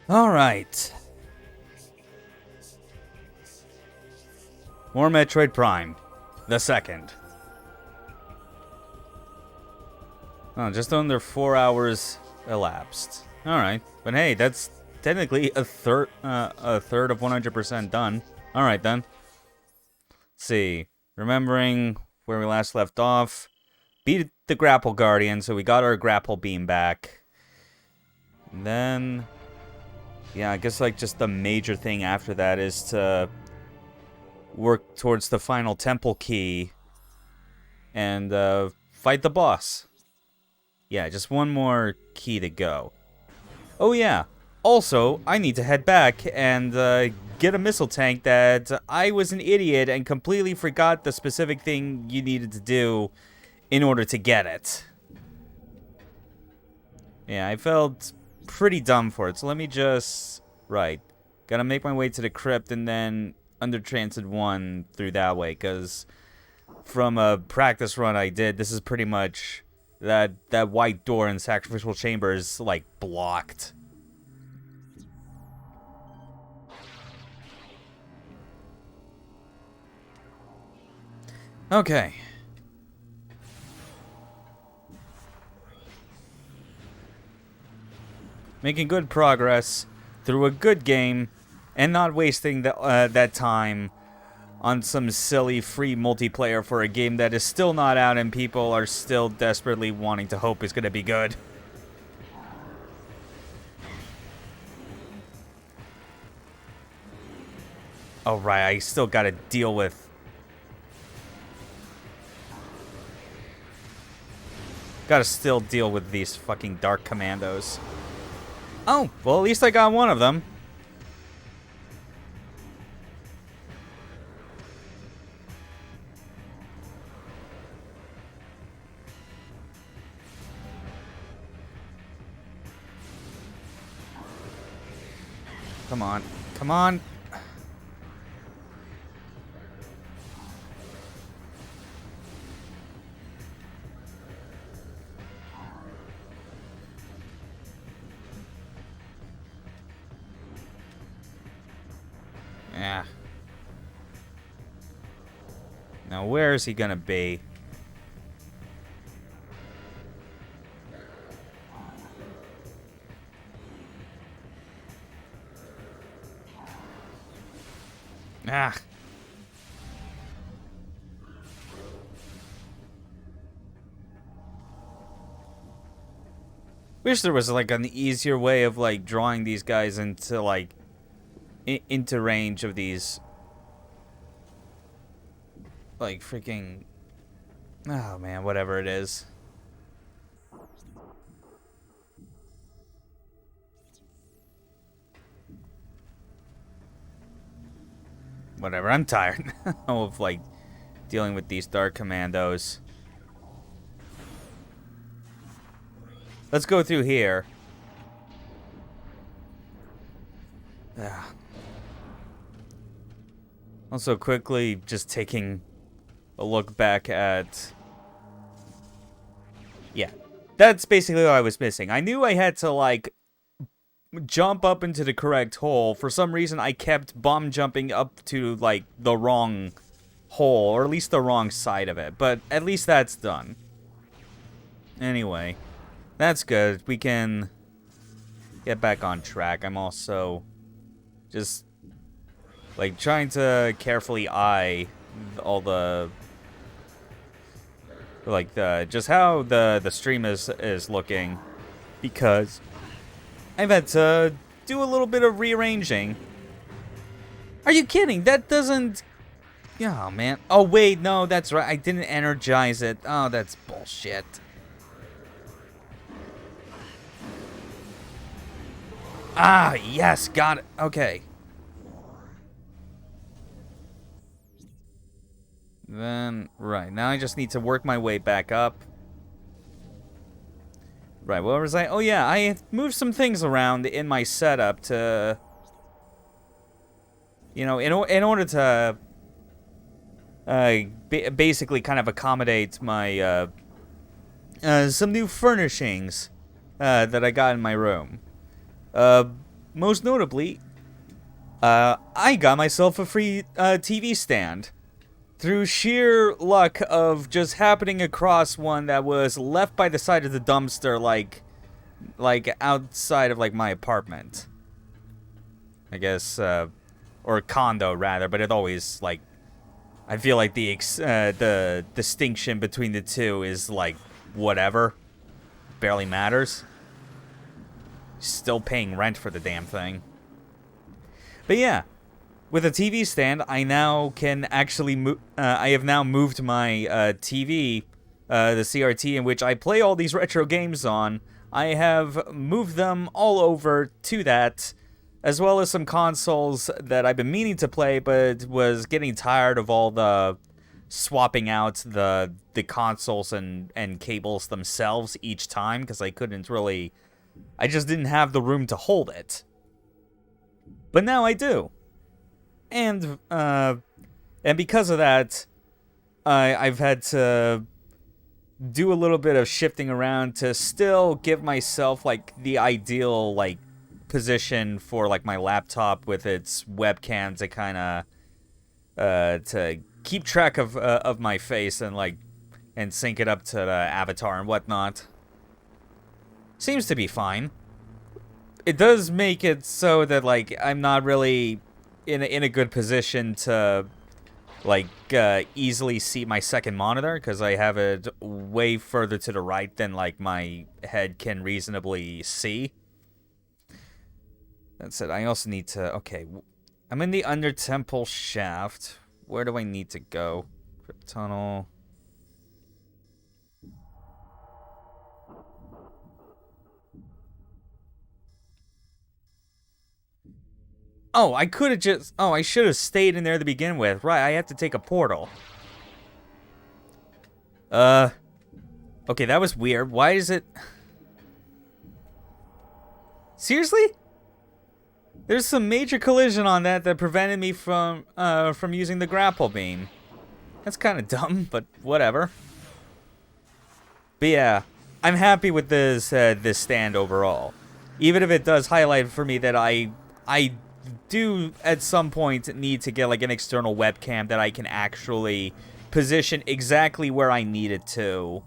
Alright. More Metroid Prime. The second. Oh, just under 4 hours elapsed. Alright. But hey, that's technically a third of 100% done. Alright then. Let's see. Remembering where we last left off. Beat the Grapple Guardian, so we got our Grapple Beam back. And then... yeah, I guess like just the major thing after that is to work towards the final temple key and fight the boss. Yeah, just one more key to go. Oh yeah, also, I need to head back and get a missile tank that I was an idiot and completely forgot the specific thing you needed to do in order to get it. Yeah, I felt pretty dumb for it, so let me just... right. Gotta make my way to the crypt and then under Transit 1 through that way, because from a practice run I did, this is pretty much... that white door in Sacrificial Chamber is, like, blocked. Okay. Making good progress through a good game and not wasting that time on some silly free multiplayer for a game that is still not out and people are still desperately wanting to hope is going to be good. Oh, right, I still got to deal with... gotta still deal with these fucking Dark Commandos. Oh, well, at least I got one of them. Come on. Come on. Yeah. Now, where is he gonna be? Ah. Wish there was like an easier way of like drawing these guys into like into range of these like freaking, oh man, whatever it is. Whatever, I'm tired of like dealing with these Dark Commandos. Let's go through here. Yeah. Also, quickly just taking a look back at... yeah. That's basically what I was missing. I knew I had to, like, jump up into the correct hole. For some reason, I kept bomb jumping up to, like, the wrong hole, or at least the wrong side of it. But at least that's done. Anyway, that's good. We can get back on track. I'm also just... like, trying to carefully eye all the... like, just how the stream is looking. Because I've had to do a little bit of rearranging. Are you kidding? That doesn't... oh, man. Oh, wait, no, that's right. I didn't energize it. Oh, that's bullshit. Ah, yes, got it. Okay. Then, right, now I just need to work my way back up. Right, what was I? Oh yeah, I moved some things around in my setup to... you know, in order to... basically kind of accommodate my, some new furnishings, that I got in my room. most notably, I got myself a free TV stand. Through sheer luck of just happening across one that was left by the side of the dumpster, like outside of like my apartment. I guess, or condo rather, but it always like, I feel like the distinction between the two is like whatever, barely matters. Still paying rent for the damn thing. But yeah. With a TV stand, I now can actually I have now moved my TV, the CRT in which I play all these retro games on. I have moved them all over to that, as well as some consoles that I've been meaning to play, but was getting tired of all the swapping out the consoles and cables themselves each time, because I just didn't have the room to hold it. But now I do. And because of that, I've had to do a little bit of shifting around to still give myself like the ideal like position for like my laptop with its webcam to kind of to keep track of my face and sync it up to the avatar and whatnot. Seems to be fine. It does make it so that like I'm not really in a good position to like easily see my second monitor, because I have it way further to the right than like my head can reasonably see. That's it. I also need to, okay, I'm in the Under Temple shaft. Where do I need to go? Crypt tunnel. Oh, I could have just... Oh, I should have stayed in there to begin with. Right, I have to take a portal. Okay, that was weird. Why is it... Seriously? There's some major collision on that prevented me from using the grapple beam. That's kind of dumb, but whatever. But yeah, I'm happy with this stand overall. Even if it does highlight for me that I do at some point need to get like an external webcam that I can actually position exactly where I need it to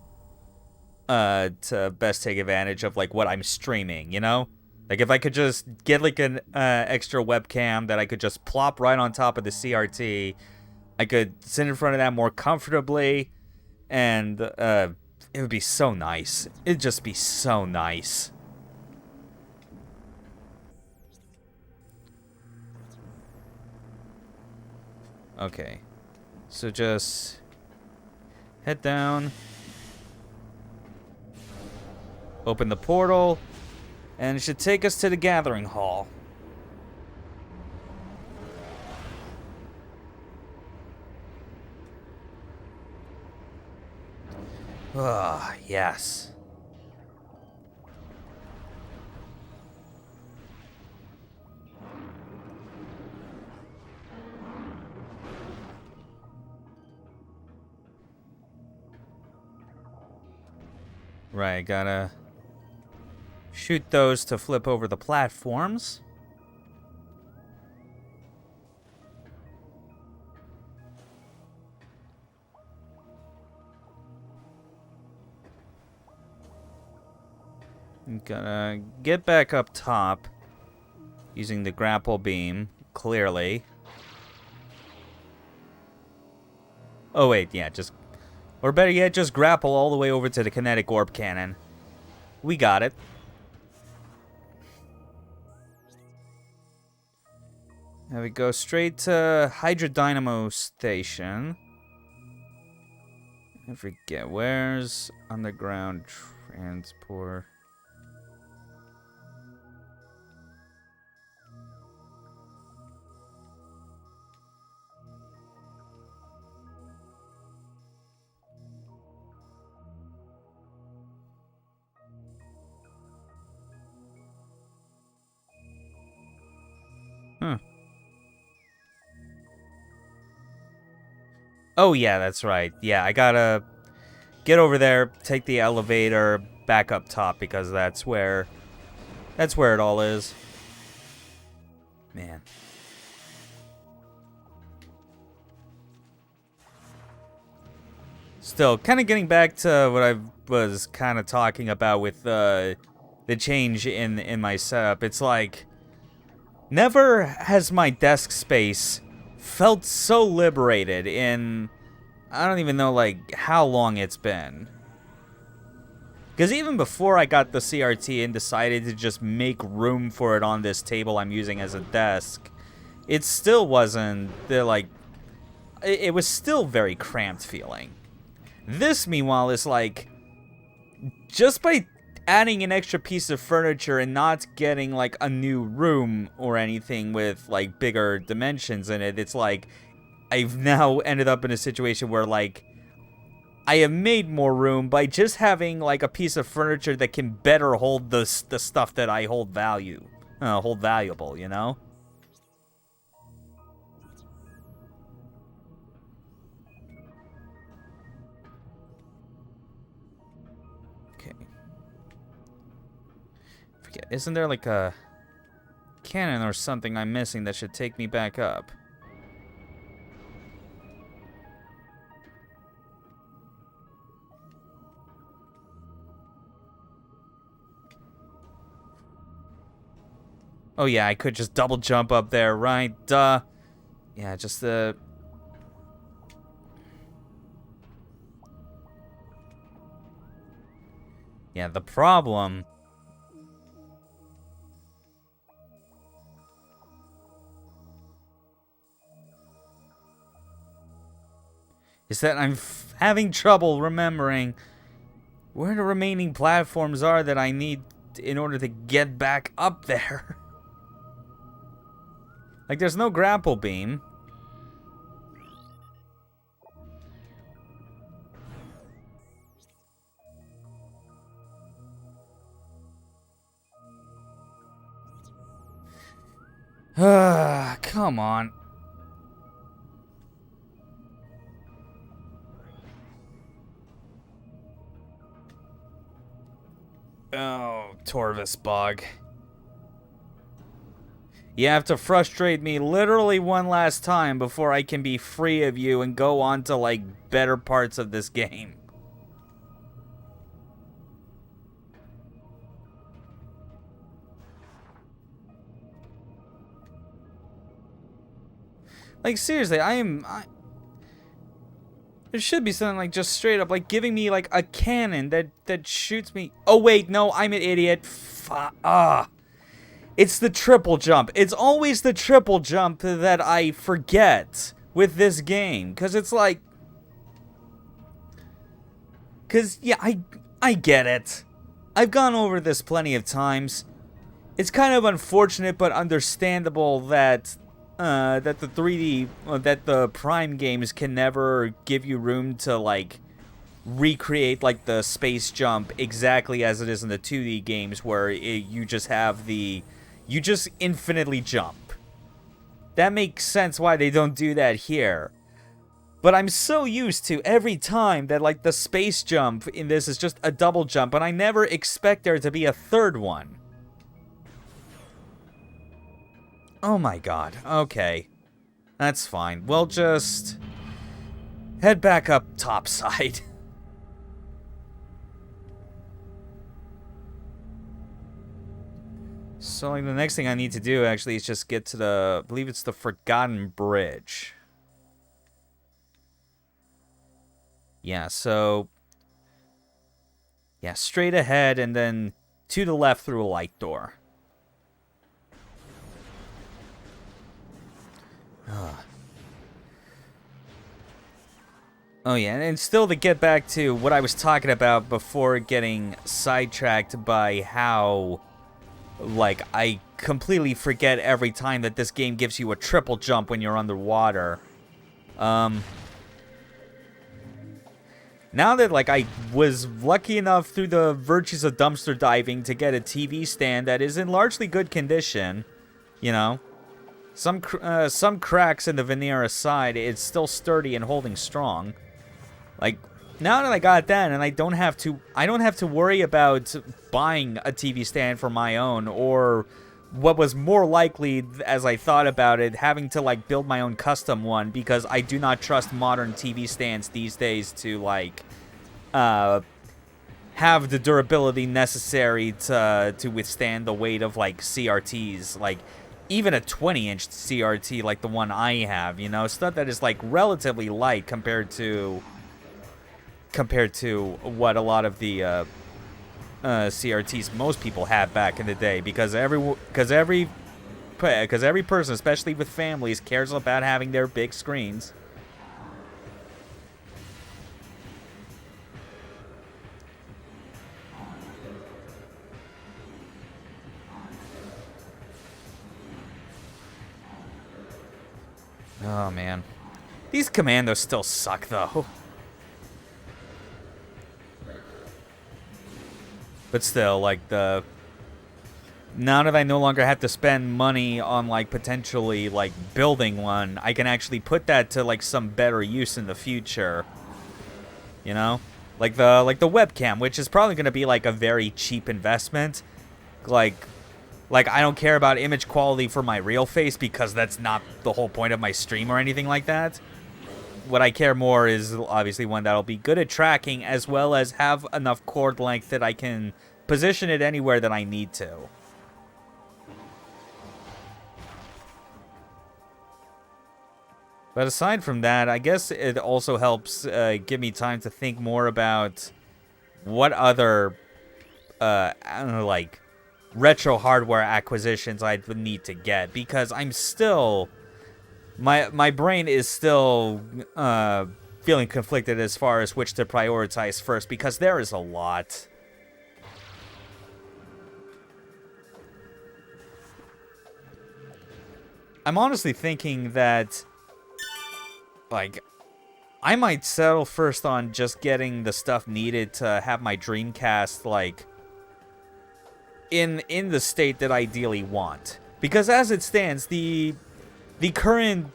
best take advantage of like what I'm streaming, you know? Like if I could just get like an extra webcam that I could just plop right on top of the CRT, I could sit in front of that more comfortably, and it would be so nice. It'd just be so nice. Okay, so just head down, open the portal, and it should take us to the gathering hall. Ah, yes. Right, gotta shoot those to flip over the platforms. Gotta get back up top using the grapple beam, clearly. Oh wait, yeah, or better yet, just grapple all the way over to the kinetic orb cannon. We got it. Now we go straight to Hydra Dynamo Station. I forget, where's underground transport? Huh. Oh yeah, that's right. Yeah, I gotta get over there, take the elevator back up top, because that's where it all is. Man. Still, kind of getting back to what I was kind of talking about with the change in my setup. It's like, never has my desk space felt so liberated in, I don't even know, like, how long it's been. Because even before I got the CRT and decided to just make room for it on this table I'm using as a desk, it still wasn't, it was still very cramped feeling. This, meanwhile, is like, just by adding an extra piece of furniture and not getting, like, a new room or anything with, like, bigger dimensions in it, it's like, I've now ended up in a situation where, like, I have made more room by just having, like, a piece of furniture that can better hold the stuff that I hold valuable, you know? Isn't there like a cannon or something I'm missing that should take me back up? Oh yeah, I could just double jump up there, right? Duh. Yeah, just the... Yeah, the problem... is that I'm having trouble remembering where the remaining platforms are that I need in order to get back up there. Like, there's no grapple beam. Come on. Oh, Torvus Bog. You have to frustrate me literally one last time before I can be free of you and go on to, like, better parts of this game. Like, seriously, there should be something, like, just straight up, like, giving me, like, a cannon that shoots me. Oh, wait, no, I'm an idiot. It's the triple jump. It's always the triple jump that I forget with this game. Because it's like... because, yeah, I get it. I've gone over this plenty of times. It's kind of unfortunate but understandable that... that the 3D, that the Prime games can never give you room to, like, recreate, like, the space jump exactly as it is in the 2D games, where you just have you just infinitely jump. That makes sense why they don't do that here. But I'm so used to every time that, like, the space jump in this is just a double jump, and I never expect there to be a third one. Oh my god, okay. That's fine. We'll just head back up topside. So, like, the next thing I need to do, actually, is just get to the... I believe it's the Forgotten Bridge. Yeah, so... yeah, straight ahead, and then to the left through a light door. Oh yeah, and still to get back to what I was talking about before getting sidetracked by how, like, I completely forget every time that this game gives you a triple jump when you're underwater. Now that, like, I was lucky enough through the virtues of dumpster diving to get a TV stand that is in largely good condition, you know, some cracks in the veneer aside, it's still sturdy and holding strong. Like, now that I got that, and I don't have to worry about buying a TV stand for my own, or what was more likely, as I thought about it, having to, like, build my own custom one, because I do not trust modern TV stands these days to, like, have the durability necessary to withstand the weight of, like, CRTs. Like, even a 20-inch CRT like the one I have, you know, stuff that is, like, relatively light compared to what a lot of the CRTs most people had back in the day, because every person, especially with families, cares about having their big screens. Oh man, these commandos still suck though. But still, like, now that I no longer have to spend money on, like, potentially, like, building one, I can actually put that to, like, some better use in the future. You know? Like the webcam, which is probably going to be, like, a very cheap investment. Like, I don't care about image quality for my real face, because that's not the whole point of my stream or anything like that. What I care more is obviously one that'll be good at tracking, as well as have enough cord length that I can position it anywhere that I need to. But aside from that, I guess it also helps give me time to think more about what other, I don't know, like, retro hardware acquisitions I would need to get, because I'm still... My brain is still feeling conflicted as far as which to prioritize first, because there is a lot. I'm honestly thinking that, like, I might settle first on just getting the stuff needed to have my Dreamcast, like, in the state that I ideally want. Because as it stands, the current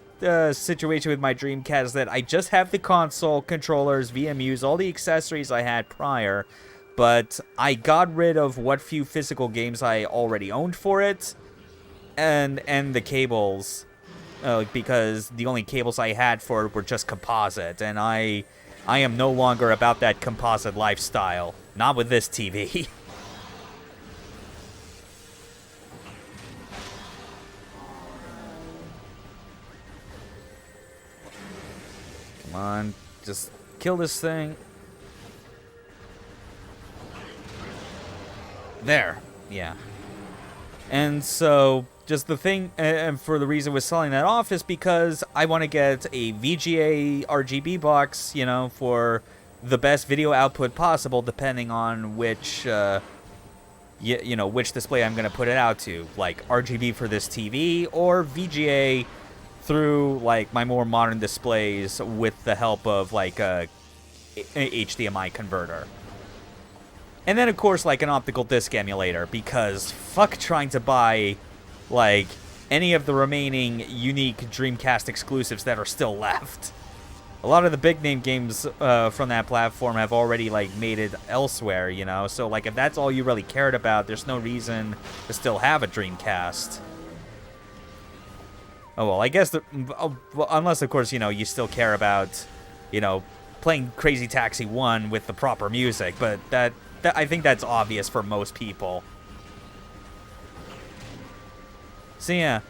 situation with my Dreamcast is that I just have the console, controllers, VMUs, all the accessories I had prior, but I got rid of what few physical games I already owned for it, and the cables, because the only cables I had for it were just composite, and I am no longer about that composite lifestyle. Not with this TV. Come on, just kill this thing. There, yeah. And so, just the thing, and for the reason we're selling that off is because I want to get a VGA RGB box, you know, for the best video output possible, depending on which, you know, which display I'm going to put it out to. Like, RGB for this TV, or VGA through, like, my more modern displays with the help of, like, a HDMI converter. And then, of course, like, an optical disc emulator, because fuck trying to buy, like, any of the remaining unique Dreamcast exclusives that are still left. A lot of the big-name games from that platform have already, like, made it elsewhere, you know? So, like, if that's all you really cared about, there's no reason to still have a Dreamcast. Oh, well, I guess, unless, of course, you know, you still care about, you know, playing Crazy Taxi 1 with the proper music, but that I think that's obvious for most people. So, yeah,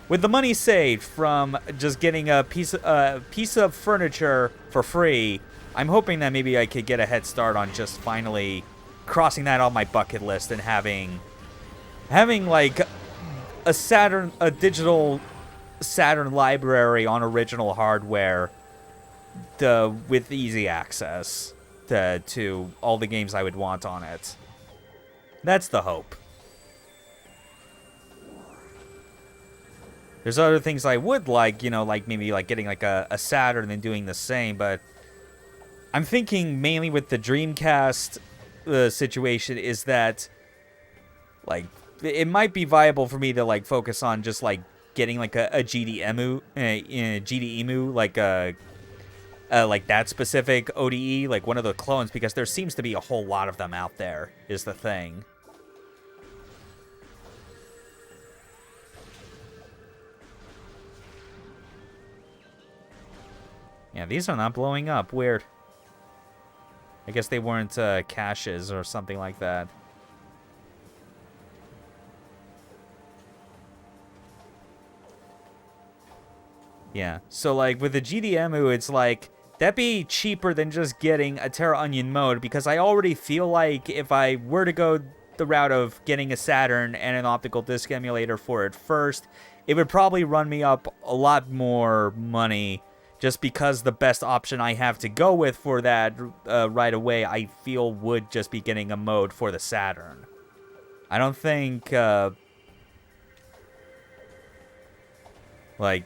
with the money saved from just getting a piece of furniture for free, I'm hoping that maybe I could get a head start on just finally crossing that on my bucket list and having like, a digital Saturn library on original hardware with easy access to all the games I would want on it. That's the hope. There's other things I would like, you know, like maybe like getting like a Saturn and doing the same, but I'm thinking mainly with the Dreamcast situation is that, like, it might be viable for me to, like, focus on just, like, getting like a GDEMU, like that specific ODE, like one of the clones, because there seems to be a whole lot of them out there, is the thing. Yeah, these are not blowing up. Weird. I guess they weren't caches or something like that. Yeah, so like with the GDMU, it's like, that'd be cheaper than just getting a Terra Onion mode, because I already feel like if I were to go the route of getting a Saturn and an optical disc emulator for it first, it would probably run me up a lot more money, just because the best option I have to go with for that right away, I feel would just be getting a mode for the Saturn. I don't think, like,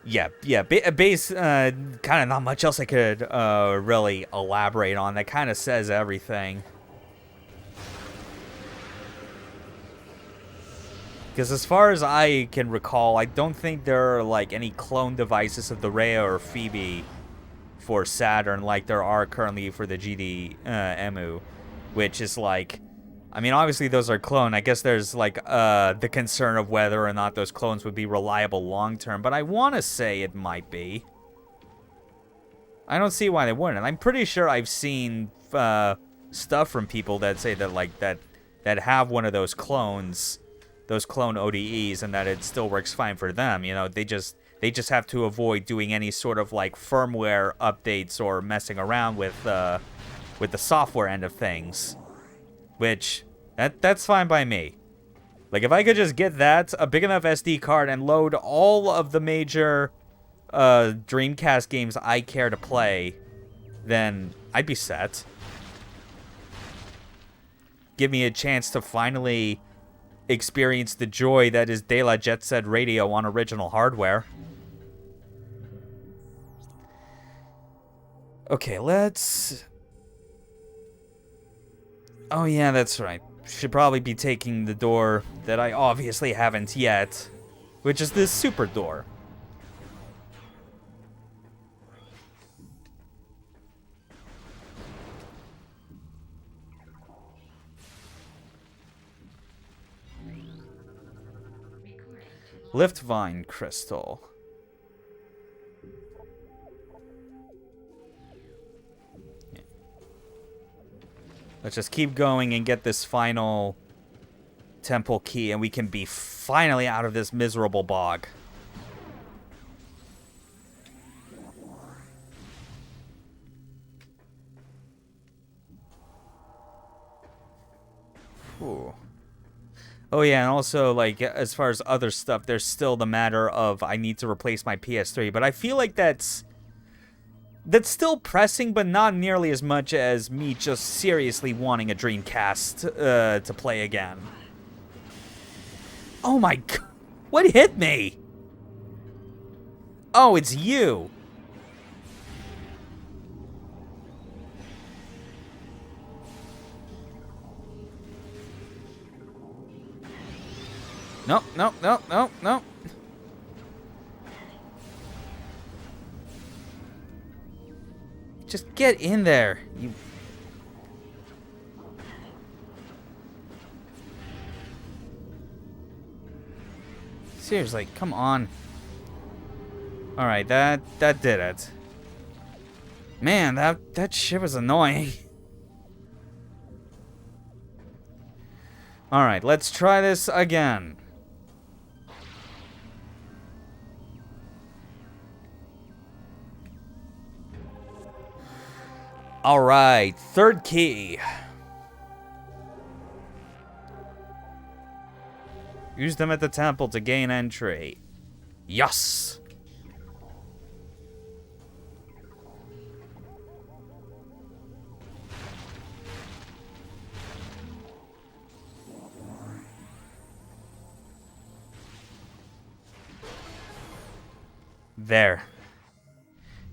yeah, base, kind of not much else I could really elaborate on. That kind of says everything. Because as far as I can recall, I don't think there are, like, any clone devices of the Rhea or Phoebe for Saturn like there are currently for the GDMU, which is, like, I mean, obviously those are clone. I guess there's, like, the concern of whether or not those clones would be reliable long-term, but I want to say it might be. I don't see why they wouldn't. I'm pretty sure I've seen stuff from people that say that, like, that have one of those clones, those clone ODEs, and that it still works fine for them. You know, they just have to avoid doing any sort of, like, firmware updates or messing around with the software end of things. Which, that's fine by me. Like, if I could just get that, a big enough SD card, and load all of the major Dreamcast games I care to play, then I'd be set. Give me a chance to finally experience the joy that is De La Jet Set Radio on original hardware. Okay, let's... Oh yeah, that's right. Should probably be taking the door that I obviously haven't yet, which is this super door. Lift Vine Crystal. Let's just keep going and get this final temple key, and we can be finally out of this miserable bog. Ooh. Oh yeah, and also, like, as far as other stuff, there's still the matter of I need to replace my PS3, but I feel like that's still pressing, but not nearly as much as me just seriously wanting a Dreamcast to play again. Oh my god, what hit me? Oh, it's you. No, no, no, no, no. Just get in there, you... Seriously, come on. Alright, that did it. Man, that shit was annoying. Alright, let's try this again. Alright, third key. Use them at the temple to gain entry. Yes! There.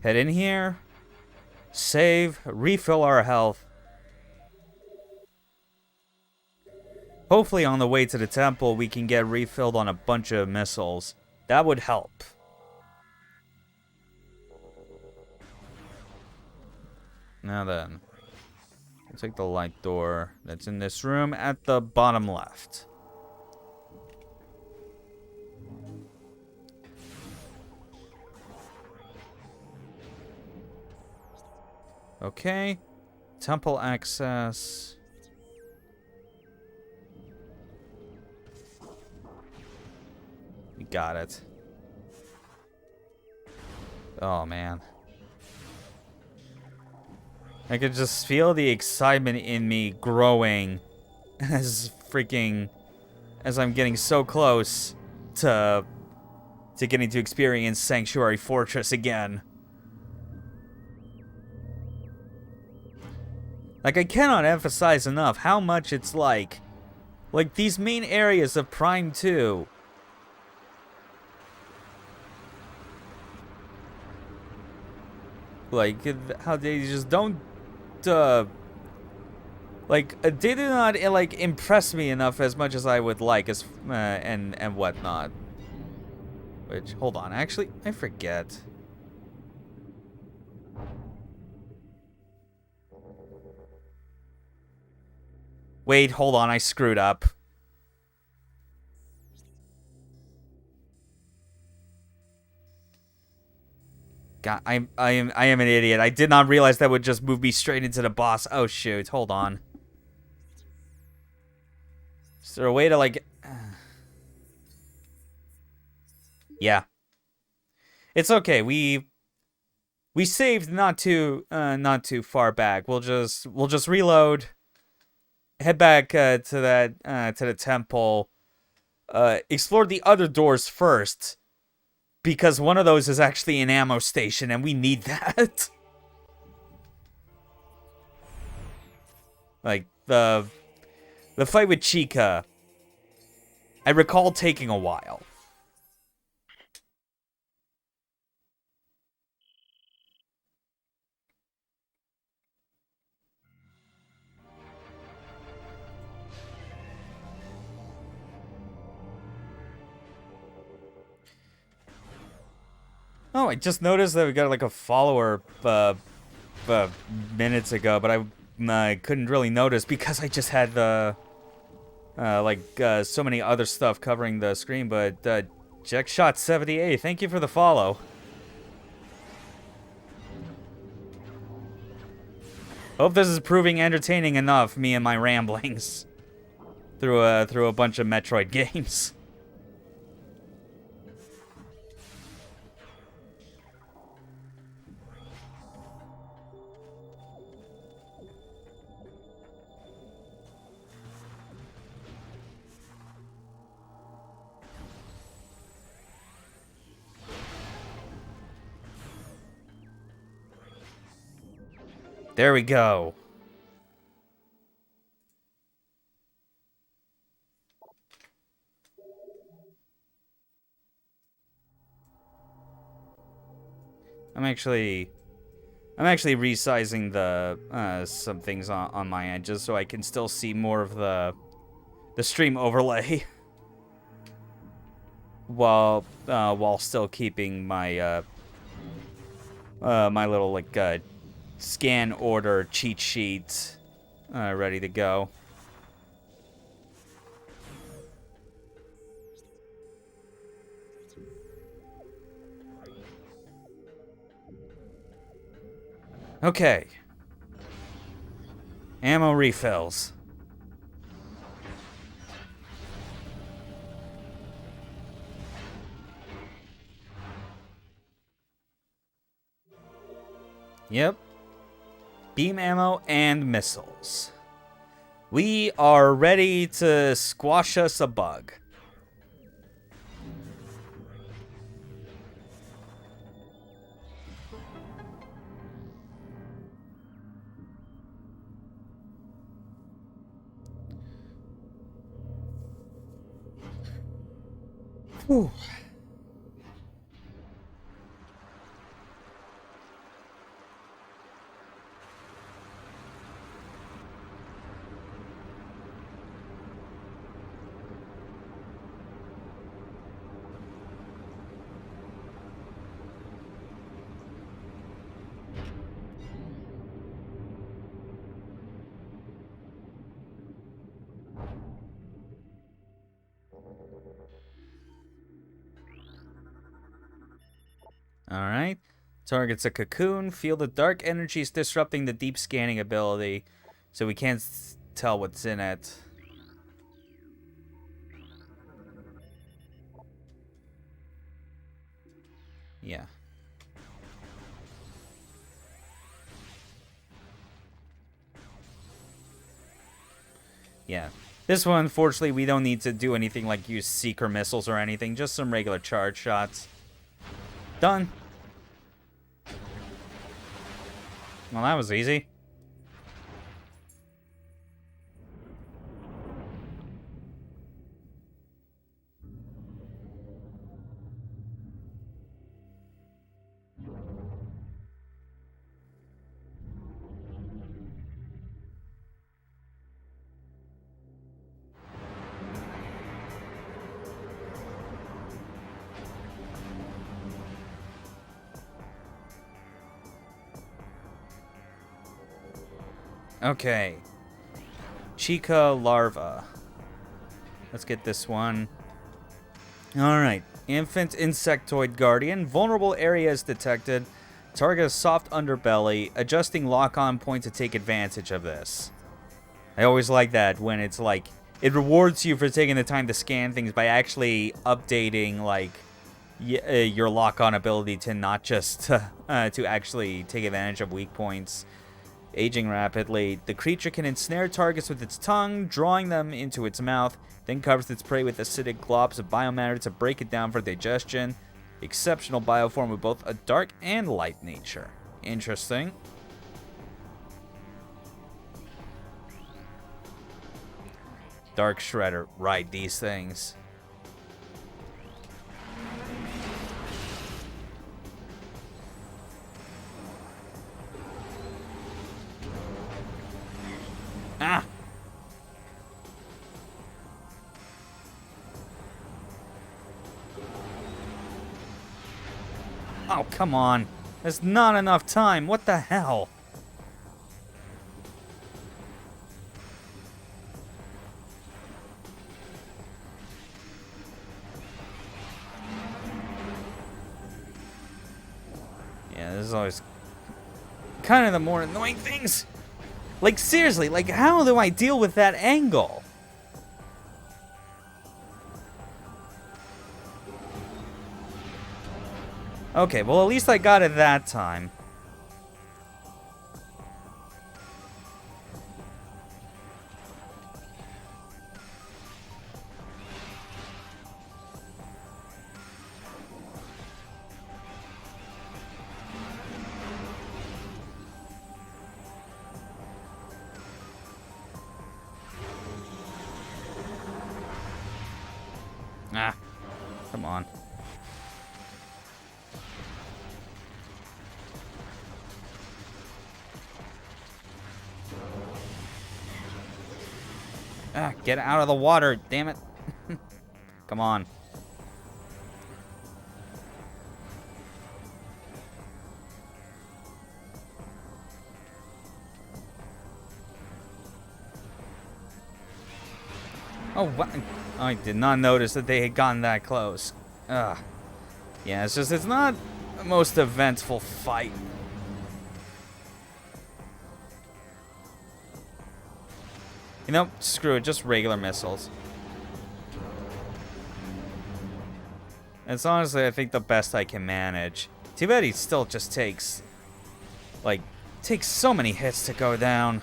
Head in here. Save. Refill our health. Hopefully on the way to the temple we can get refilled on a bunch of missiles. That would help. Now then. We'll take the light door that's in this room at the bottom left. Okay. Temple access. We got it. Oh, man. I could just feel the excitement in me growing as I'm getting so close to getting to experience Sanctuary Fortress again. Like, I cannot emphasize enough how much it's like these main areas of Prime 2. Like, how they just don't, they do not, like, impress me enough as much as I would like, and whatnot. Which, hold on, actually, I forget. Wait, hold on, I screwed up. God, I am an idiot. I did not realize that would just move me straight into the boss. Oh shoot, hold on. Is there a way to like Yeah. It's okay. We saved not too far back. We'll just reload, head back to the temple, explore the other doors first. Because one of those is actually an ammo station, and we need that. Like, the fight with Chica, I recall taking a while. Oh, I just noticed that we got, like, a follower, minutes ago, but I couldn't really notice because I just had so many other stuff covering the screen, but, Jackshot78, thank you for the follow. Hope this is proving entertaining enough, me and my ramblings through a bunch of Metroid games. There we go. I'm actually resizing the some things on my end just so I can still see more of the stream overlay while still keeping my my little scan order cheat sheet ready to go. Okay. Ammo refills. Yep. Beam ammo and missiles. We are ready to squash us a bug. Whew. All right. Target's a cocoon. Feel the dark energies disrupting the deep scanning ability, so we can't tell what's in it. Yeah. Yeah. This one, unfortunately, we don't need to do anything like use seeker missiles or anything. Just some regular charge shots. Done. Well, that was easy. Okay. Chica larva. Let's get this one. Alright. Infant insectoid guardian. Vulnerable areas detected. Target a soft underbelly. Adjusting lock-on point to take advantage of this. I always like that when it's like, it rewards you for taking the time to scan things by actually updating, like, your lock-on ability to not just to actually take advantage of weak points. Aging rapidly, the creature can ensnare targets with its tongue, drawing them into its mouth, then covers its prey with acidic globs of biomatter to break it down for digestion. Exceptional bioform with both a dark and light nature. Interesting. Dark Shredder, right, these things. Ah! Oh, come on. There's not enough time. What the hell? Yeah, this is always kind of the more annoying things. Like, seriously, like, how do I deal with that angle? Okay, well, at least I got it that time. Ah, come on. Ah, get out of the water, damn it. Come on. Oh, what? I did not notice that they had gotten that close. Ugh. Yeah, it's just, it's not the most eventful fight. You know, screw it, just regular missiles. It's honestly, I think, the best I can manage. Too bad he still just takes, like, takes so many hits to go down.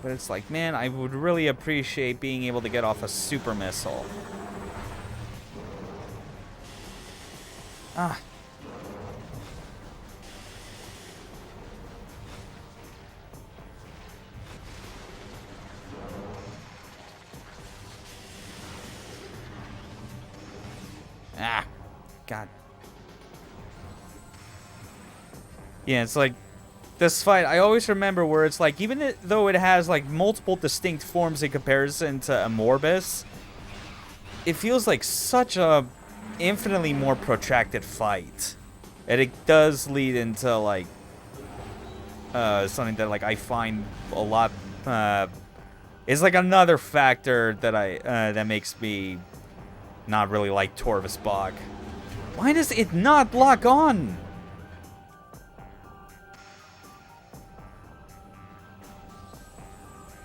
But it's like, man, I would really appreciate being able to get off a super missile. Ah. Ah. God. Yeah, it's like, this fight, I always remember where it's like, even though it has like multiple distinct forms in comparison to Amorbis, it feels like such a infinitely more protracted fight. And it does lead into like something that like I find a lot It's like another factor that that makes me not really like Torvus Bog. Why does it not lock on?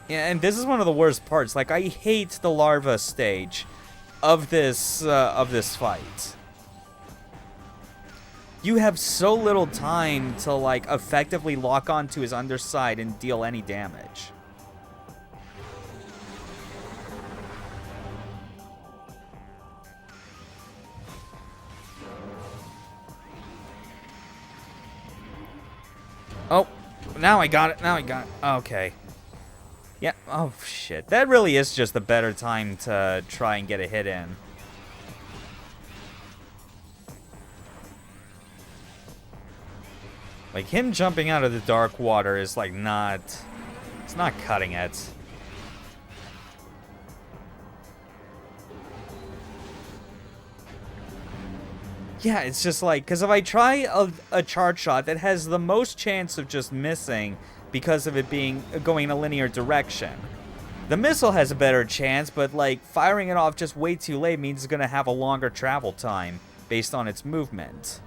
Yeah, and this is one of the worst parts. Like, I hate the larva stage of this fight. You have so little time to, like, effectively lock onto his underside and deal any damage. Oh, now I got it. Now I got it. Okay. Yeah, oh shit. That really is just a better time to try and get a hit in. Like, him jumping out of the dark water is, like, not... It's not cutting it. Yeah, it's just like... Because if I try a charge shot that has the most chance of just missing because of it being going in a linear direction, the missile has a better chance, but, like, firing it off just way too late means it's going to have a longer travel time based on its movement.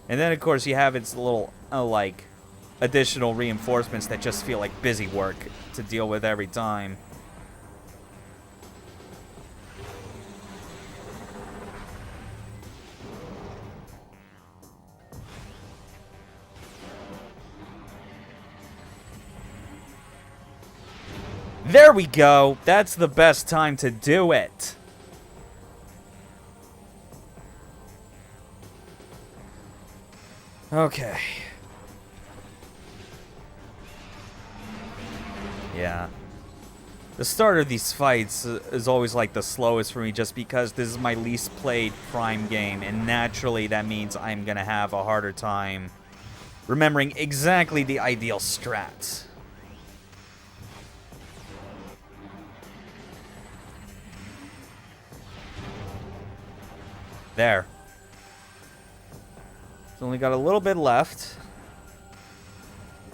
And then, of course, you have its little, like, additional reinforcements that just feel like busy work to deal with every time. There we go. That's the best time to do it. Okay. Yeah. The start of these fights is always like the slowest for me just because this is my least played Prime game, and naturally that means I'm gonna have a harder time remembering exactly the ideal strats. There. It's only got a little bit left.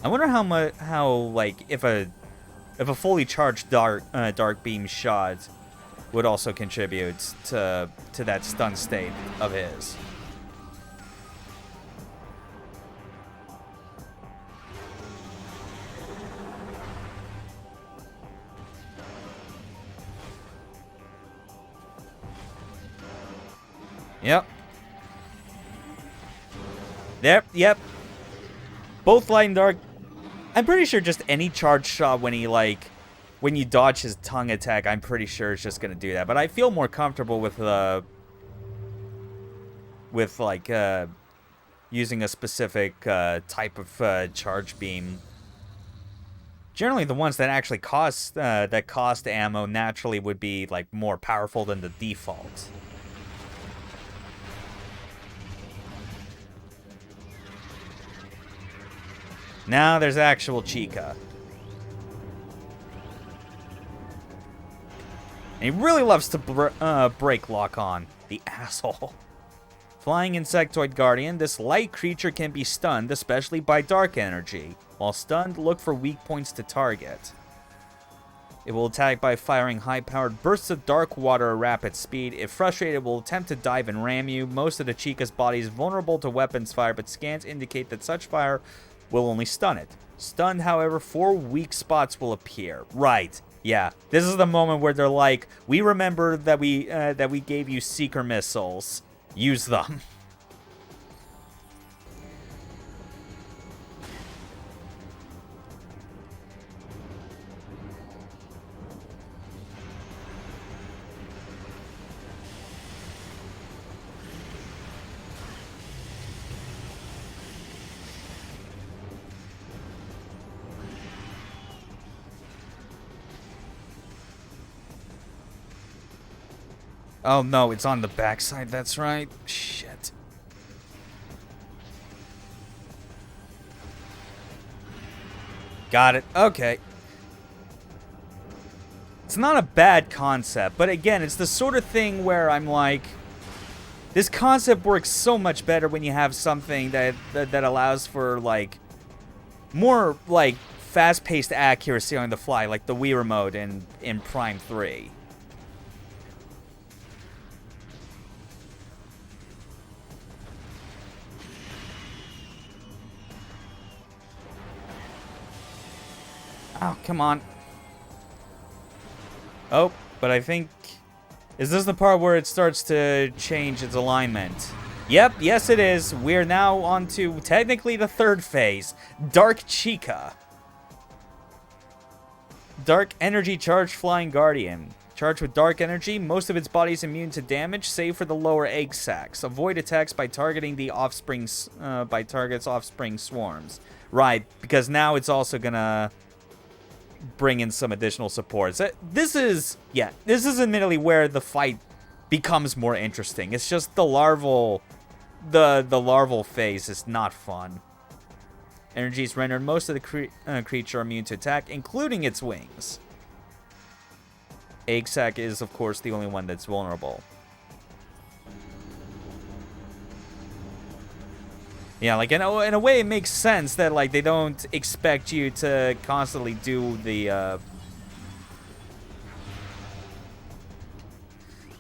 I wonder how much, like, if a fully charged dark beam shot would also contribute to that stun state of his. Yep. Yep. Both light and dark. I'm pretty sure just any charge shot when he, like, when you dodge his tongue attack, I'm pretty sure it's just gonna do that. But I feel more comfortable with like using a specific type of charge beam. Generally, the ones that actually cost ammo naturally would be, like, more powerful than the default. Now there's actual Chica. And he really loves to break lock on. The asshole. Flying Insectoid Guardian, this light creature can be stunned, especially by dark energy. While stunned, look for weak points to target. It will attack by firing high-powered bursts of dark water at rapid speed. If frustrated, it will attempt to dive and ram you. Most of the Chica's body is vulnerable to weapons fire, but scans indicate that such fire will only stun it. Stunned, however, 4 weak spots will appear. Right. Yeah. This is the moment where they're like, we remember that we gave you seeker missiles. Use them. Oh no, it's on the backside, that's right. Shit. Got it. Okay. It's not a bad concept, but again, it's the sort of thing where I'm like, This concept works so much better when you have something that allows for, like, more, like, fast-paced accuracy on the fly, like the Wii Remote in Prime 3. Oh, come on. Oh, but I think... Is this the part where it starts to change its alignment? Yep, yes it is. We're now on to, technically, the third phase. Dark Chica. Dark Energy Charged Flying Guardian. Charged with dark energy, most of its body is immune to damage, save for the lower egg sacs. Avoid attacks by targeting the offspring's, offspring swarms. Right, because now it's also gonna bring in some additional supports. This is admittedly where the fight becomes more interesting. It's just the larval phase is not fun. Energy is rendered most of the creature immune to attack, including its wings. Egg sac is, of course, the only one that's vulnerable. Yeah, like, in a way, it makes sense that, like, they don't expect you to constantly do the,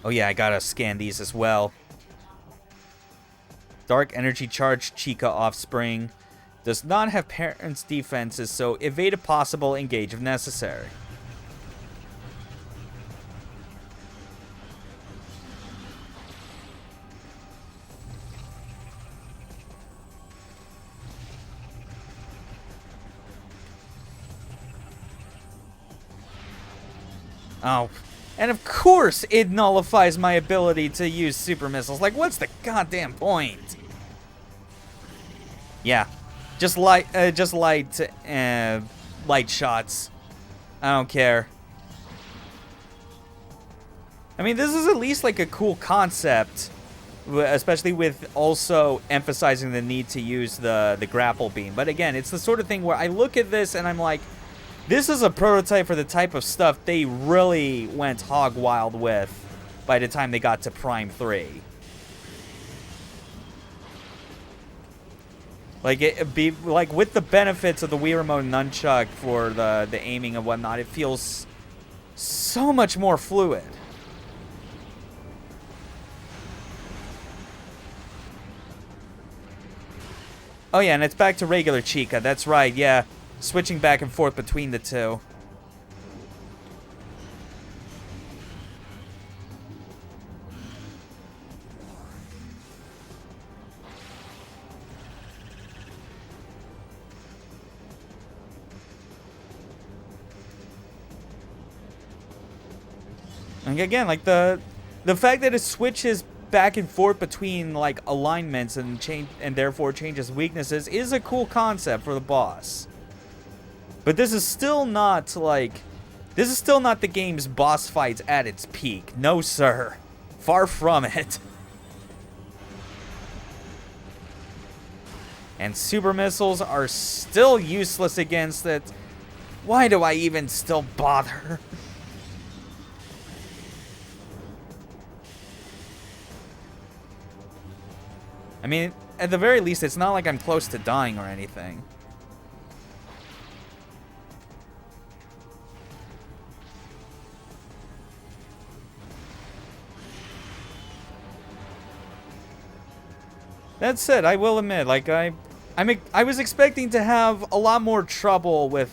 Oh, yeah, I gotta scan these as well. Dark Energy Charged Chica Offspring. Does not have parents' defenses, so evade if possible, engage if necessary. Oh, and of course it nullifies my ability to use super missiles. Like, what's the goddamn point? Yeah, just light shots. I don't care. I mean, this is at least like a cool concept, especially with also emphasizing the need to use the grapple beam. But again, it's the sort of thing where I look at this and I'm like, this is a prototype for the type of stuff they really went hog wild with by the time they got to Prime 3. Like, with the benefits of the Wii Remote Nunchuck for the aiming and whatnot, it feels so much more fluid. Oh yeah, and it's back to regular Chica, that's right, yeah. Switching back and forth between the two. And again, like the fact that it switches back and forth between like alignments and therefore changes weaknesses is a cool concept for the boss. But this is still not the game's boss fights at its peak. No, sir. Far from it. And super missiles are still useless against it. Why do I even still bother? I mean, at the very least, it's not like I'm close to dying or anything. That said, I will admit, like I was expecting to have a lot more trouble with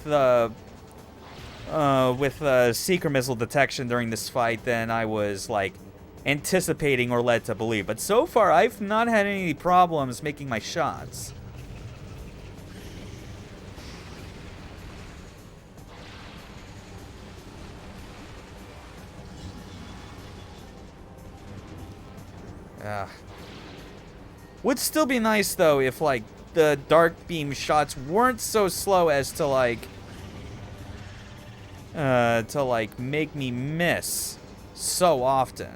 seeker missile detection during this fight than I was like anticipating or led to believe. But so far, I've not had any problems making my shots. Would still be nice though if like the dark beam shots weren't so slow as to like make me miss so often.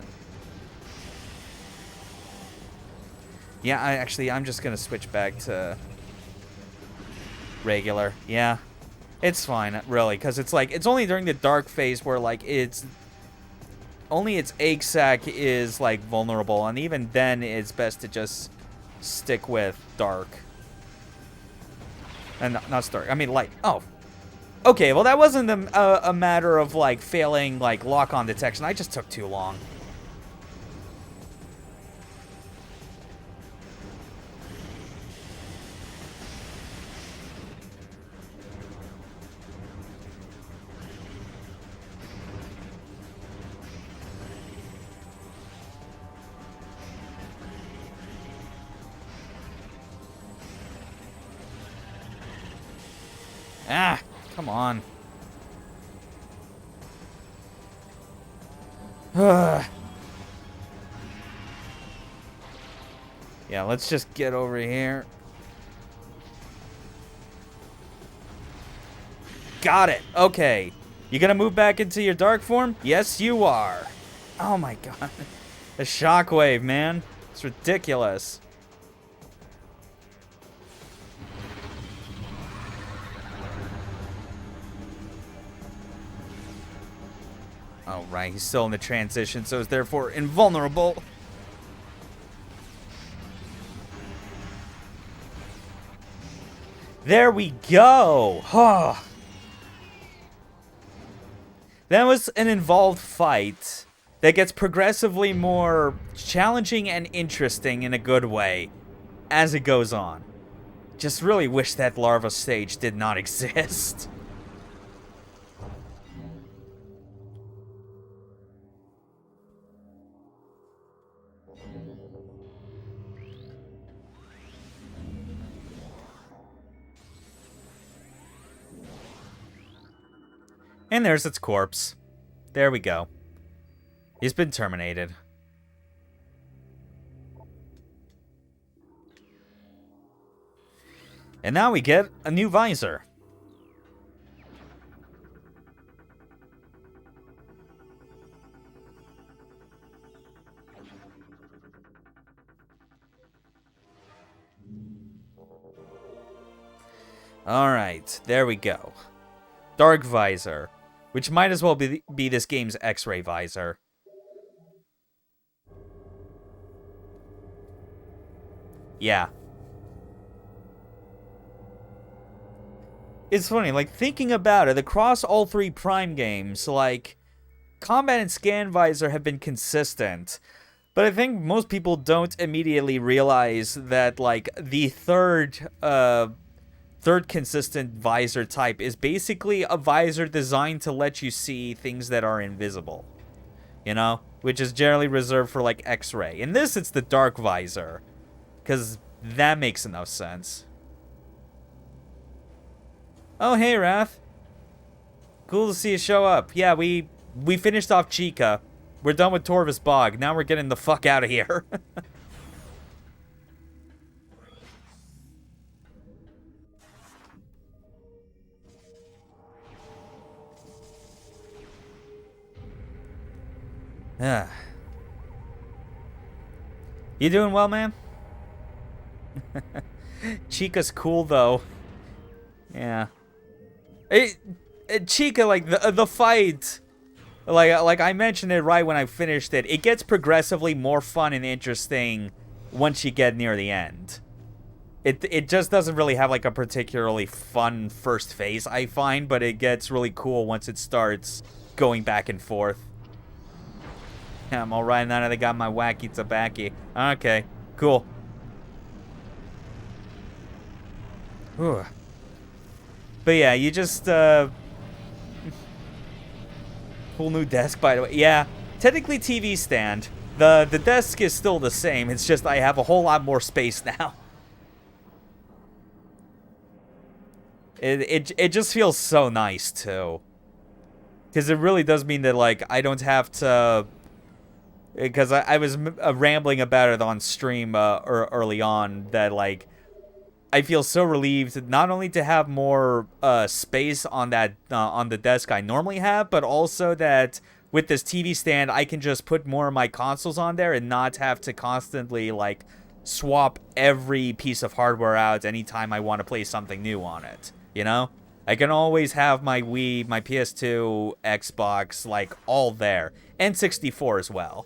Yeah, I'm just gonna switch back to regular. Yeah, it's fine really, because it's like it's only during the dark phase where like it's only its egg sac is like vulnerable, and even then it's best to just stick with dark. And not dark, I mean light. Oh. Okay, well that wasn't a matter of like failing like lock-on detection. I just took too long. Ah, come on. Yeah, let's just get over here. Got it. Okay. You gonna move back into your dark form? Yes, you are. Oh my god. The shockwave, man. It's ridiculous. Oh, right. He's still in the transition, so is therefore invulnerable. There we go. Oh. That was an involved fight that gets progressively more challenging and interesting in a good way as it goes on. Just really wish that larva stage did not exist. And there's its corpse. There we go. He's been terminated. And now we get a new visor. Alright, there we go. Dark visor. Which might as well be this game's X-ray visor. Yeah. It's funny, like, thinking about it, across all three Prime games, like, combat and scan visor have been consistent. But I think most people don't immediately realize that, like, the third consistent visor type is basically a visor designed to let you see things that are invisible. You know? Which is generally reserved for, like, X-ray. In this, it's the dark visor. Because that makes enough sense. Oh, hey, Wrath. Cool to see you show up. Yeah, we finished off Chica. We're done with Torvus Bog. Now we're getting the fuck out of here. Yeah. You doing well, man? Chica's cool, though. Yeah. Chica, like, the fight, like I mentioned it right when I finished it, it gets progressively more fun and interesting once you get near the end. It just doesn't really have, like, a particularly fun first phase, I find, but it gets really cool once it starts going back and forth. Yeah, I'm alright now that I got my wacky tobacco. Okay, cool. Whew. But yeah, you just, cool new desk, by the way. Yeah, technically TV stand. The desk is still the same, it's just I have a whole lot more space now. It just feels so nice, too. Because it really does mean that, like, I don't have to... Because I was rambling about it on stream early on, that, like, I feel so relieved not only to have more space on that on the desk I normally have, but also that with this TV stand I can just put more of my consoles on there and not have to constantly, like, swap every piece of hardware out anytime I want to play something new on it, you know? I can always have my Wii, my PS2, Xbox, like, all there. And 64 as well.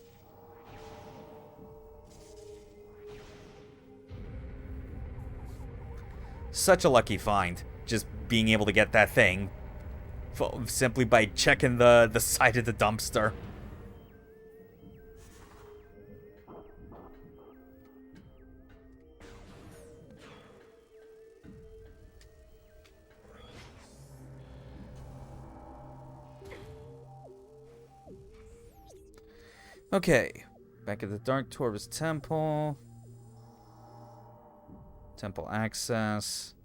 Such a lucky find, just being able to get that thing simply by checking the side of the dumpster. Okay, back at the Dark Torvus Temple. Temple access.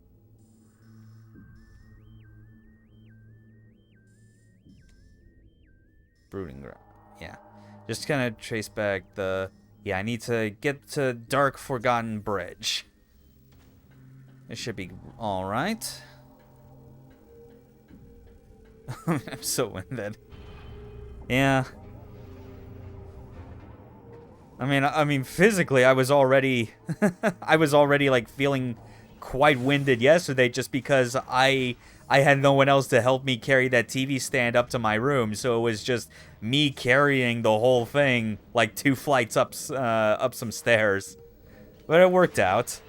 Brooding ground. Yeah. Just kind of trace back the... Yeah, I need to get to Dark Forgotten Bridge. It should be alright. I'm so winded. Yeah. I mean, physically, I was already like feeling quite winded yesterday, just because I had no one else to help me carry that TV stand up to my room, so it was just me carrying the whole thing like 2 flights up some stairs, but it worked out.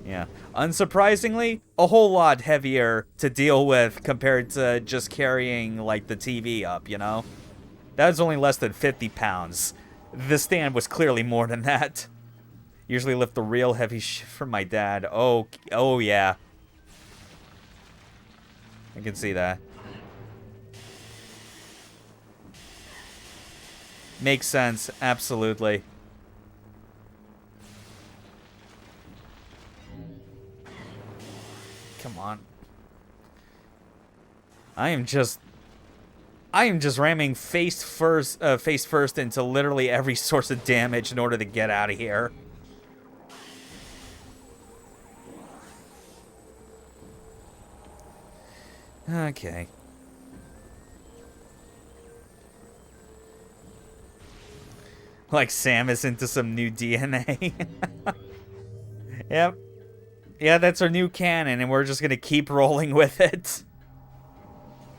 Yeah. Unsurprisingly, a whole lot heavier to deal with compared to just carrying, like, the TV up, you know? That was only less than 50 pounds. The stand was clearly more than that. Usually lift the real heavy shit from my dad. Oh yeah. I can see that. Makes sense, absolutely. Come on. I am just ramming face first into literally every source of damage in order to get out of here. Okay. Like Samus into some new DNA. Yep. Yeah, that's our new canon, and we're just gonna keep rolling with it.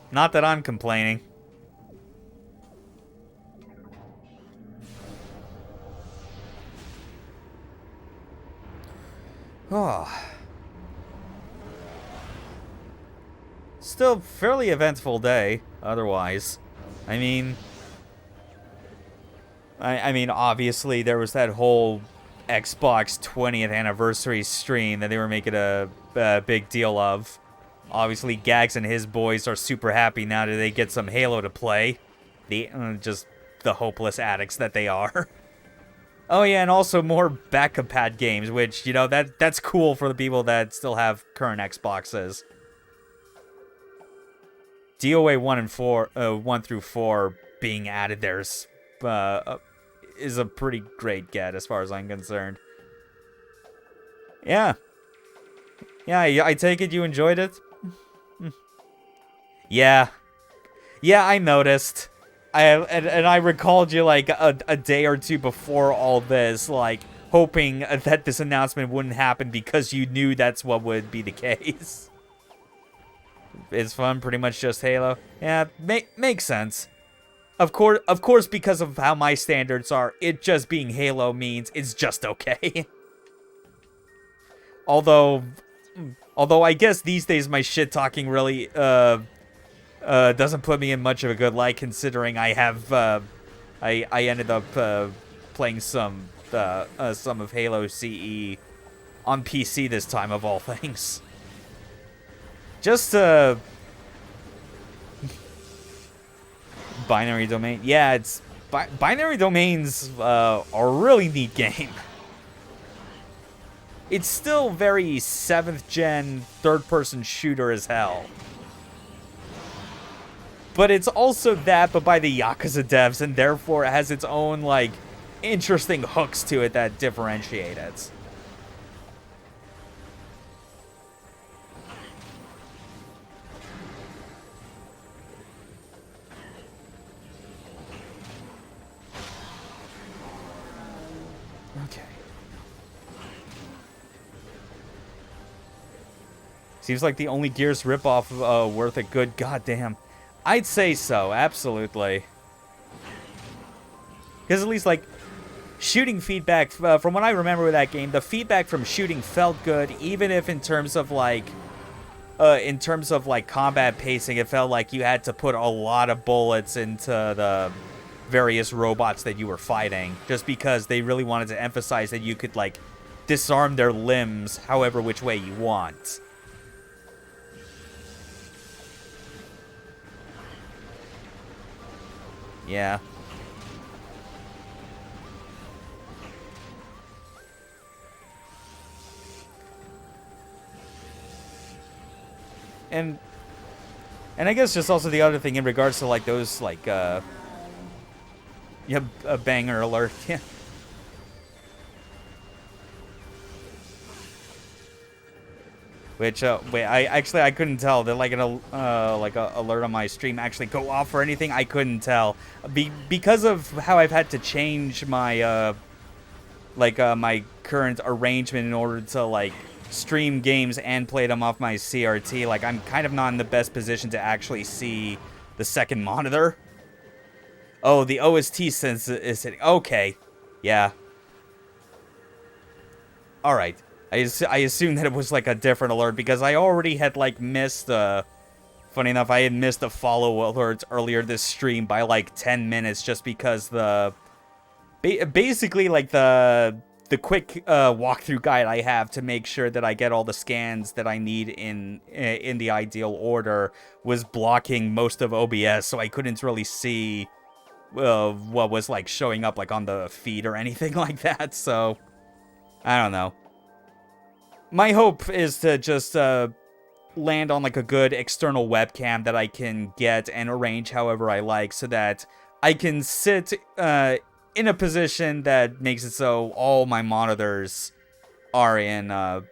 Not that I'm complaining. Oh. Still fairly eventful day, otherwise. I mean, obviously there was that whole Xbox 20th anniversary stream that they were making a big deal of. Obviously, Gags and his boys are super happy now that they get some Halo to play. Just the hopeless addicts that they are. Oh yeah, and also more back-compat games, which, you know, that's cool for the people that still have current Xboxes. DOA 1 and 4, 1 through 4 being added there is a pretty great get as far as I'm concerned. Yeah. Yeah, I take it you enjoyed it? Yeah. Yeah, I noticed. I recalled you like a day or two before all this, like, hoping that this announcement wouldn't happen because you knew that's what would be the case. It's fun, pretty much just Halo. Yeah, makes sense. Of course, because of how my standards are, it just being Halo means it's just okay. Although I guess these days my shit talking really doesn't put me in much of a good light, considering I have I ended up playing some of Halo CE on PC this time, of all things. Just Binary Domain. Yeah, it's Binary Domains are a really neat game. It's still very 7th gen third-person shooter as hell. But it's also that, but by the Yakuza devs, and therefore it has its own, like, interesting hooks to it that differentiate it. Seems like the only Gears ripoff worth a good goddamn. I'd say so, absolutely. Because at least, like, shooting feedback, from what I remember with that game, the feedback from shooting felt good, even if in terms of, like, combat pacing, it felt like you had to put a lot of bullets into the various robots that you were fighting, just because they really wanted to emphasize that you could, like, disarm their limbs however which way you want. Yeah. And I guess just also the other thing in regards to, like, those, like, yeah, a banger alert. Yeah. Which, wait, I couldn't tell. Did, like, an alert on my stream actually go off or anything? I couldn't tell. Because of how I've had to change my, my current arrangement in order to, like, stream games and play them off my CRT. Like, I'm kind of not in the best position to actually see the second monitor. Oh, the OST sense is hitting. Okay. Yeah. Alright. I assumed that it was, like, a different alert, because I already had, like, missed, funny enough, I had missed the follow alerts earlier this stream by, like, 10 minutes, just because basically, like, the quick, walkthrough guide I have to make sure that I get all the scans that I need in the ideal order was blocking most of OBS, so I couldn't really see, what was, like, showing up, like, on the feed or anything like that, so, I don't know. My hope is to just land on, like, a good external webcam that I can get and arrange however I like, so that I can sit in a position that makes it so all my monitors are in are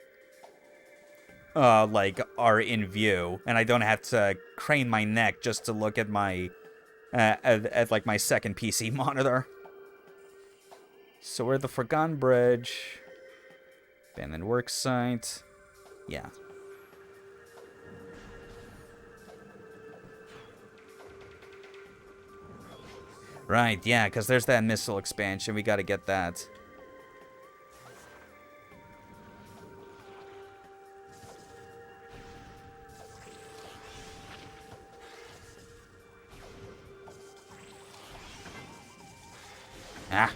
in view, and I don't have to crane my neck just to look at my like, my second PC monitor. So we're at the Forgotten Bridge. Abandoned work site. Yeah. Right, yeah, because there's that missile expansion. We gotta get that. Ah.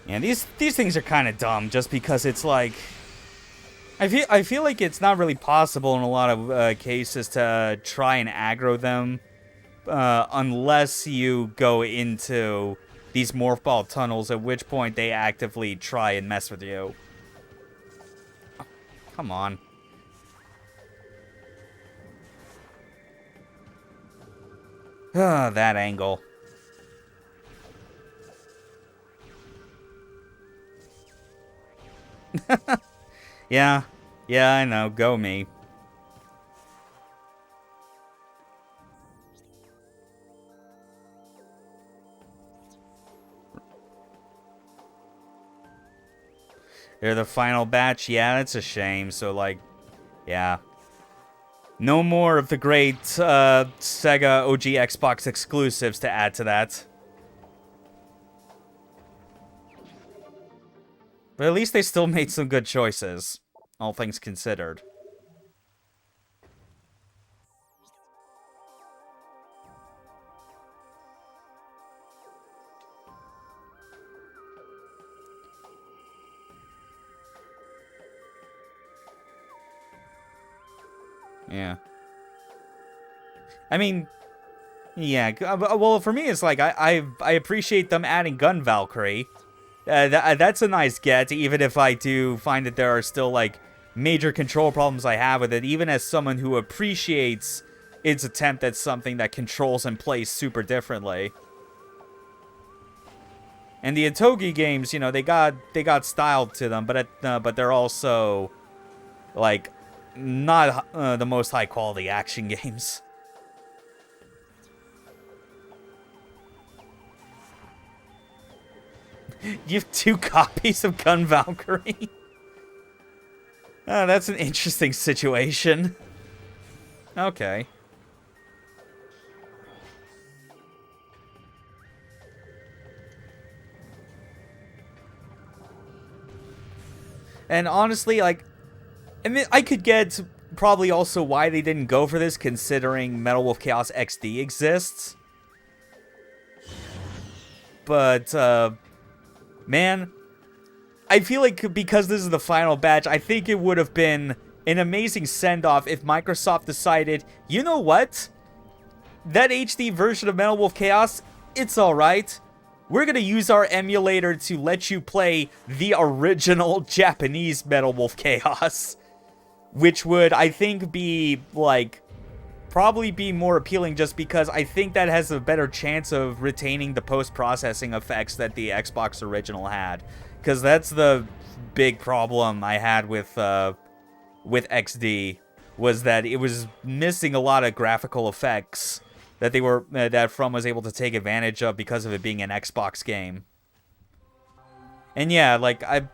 Yeah, these things are kind of dumb, just because it's like, I feel like it's not really possible in a lot of cases to try and aggro them, unless you go into these morph ball tunnels, at which point they actively try and mess with you. Oh, come on. That angle. Yeah, I know, go me. They're the final batch, yeah, that's a shame, so, like, yeah. No more of the great, Sega OG Xbox exclusives to add to that. But at least they still made some good choices, all things considered. Yeah. I mean, yeah, well, for me, it's like, I appreciate them adding Gun Valkyrie. That's a nice get, even if I do find that there are still, like, major control problems I have with it, even as someone who appreciates its attempt at something that controls and plays super differently. And the Itogi games, you know, they got style to them, but they're also, like, not the most high quality action games. You have 2 copies of Gun Valkyrie? Oh, that's an interesting situation. Okay. And honestly, like, I could get probably also why they didn't go for this, considering Metal Wolf Chaos XD exists. But, man, I feel like because this is the final batch, I think it would have been an amazing send-off if Microsoft decided, you know what? That HD version of Metal Wolf Chaos, it's alright. We're gonna use our emulator to let you play the original Japanese Metal Wolf Chaos. Which would, I think, be, like, probably be more appealing just because I think that has a better chance of retaining the post-processing effects that the Xbox original had. Because that's the big problem I had with XD, was that it was missing a lot of graphical effects that that From was able to take advantage of because of it being an Xbox game. And yeah, like, I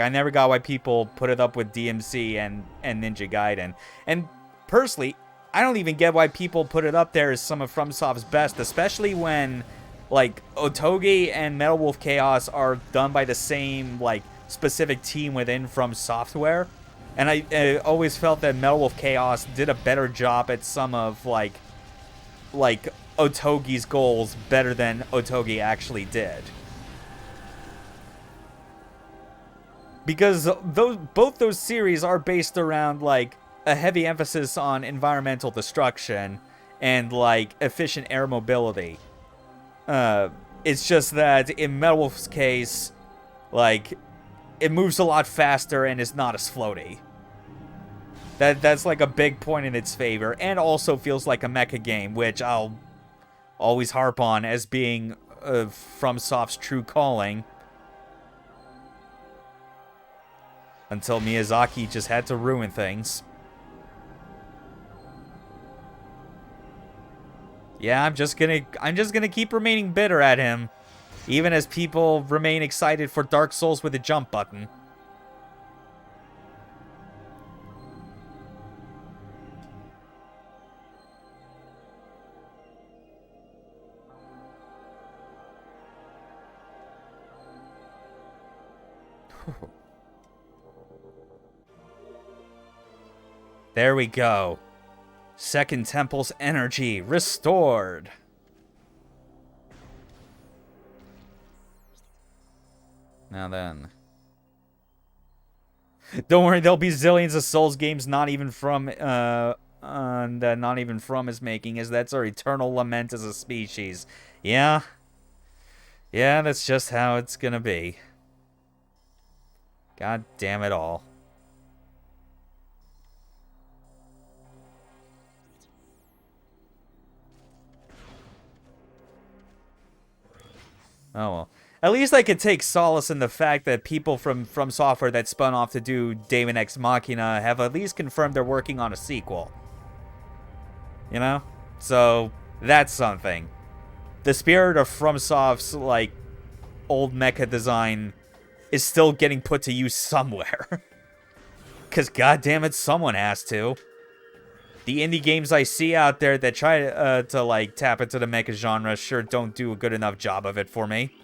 never got why people put it up with DMC and Ninja Gaiden. And personally, I don't even get why people put it up there as some of FromSoft's best, especially when, like, Otogi and Metal Wolf Chaos are done by the same, like, specific team within From Software. And I always felt that Metal Wolf Chaos did a better job at some of, like Otogi's goals better than Otogi actually did. Because both those series are based around, like, a heavy emphasis on environmental destruction and, like, efficient air mobility. It's just that in Metal Wolf's case, like, it moves a lot faster and is not as floaty. That's, like, a big point in its favor, and also feels like a mecha game, which I'll always harp on as being FromSoft's true calling. Until Miyazaki just had to ruin things. Yeah, I'm just gonna keep remaining bitter at him, even as people remain excited for Dark Souls with a jump button. There we go. Second Temple's energy restored. Now then. Don't worry, there'll be zillions of Souls games not even From is making, as that's our eternal lament as a species. Yeah. Yeah, that's just how it's gonna be. God damn it all. Oh well. At least I could take solace in the fact that people from Software that spun off to do Daemon X Machina have at least confirmed they're working on a sequel. You know? So, that's something. The spirit of FromSoft's, like, old mecha design is still getting put to use somewhere. Because goddammit, someone has to. The indie games I see out there that try to like, tap into the mecha genre sure don't do a good enough job of it for me.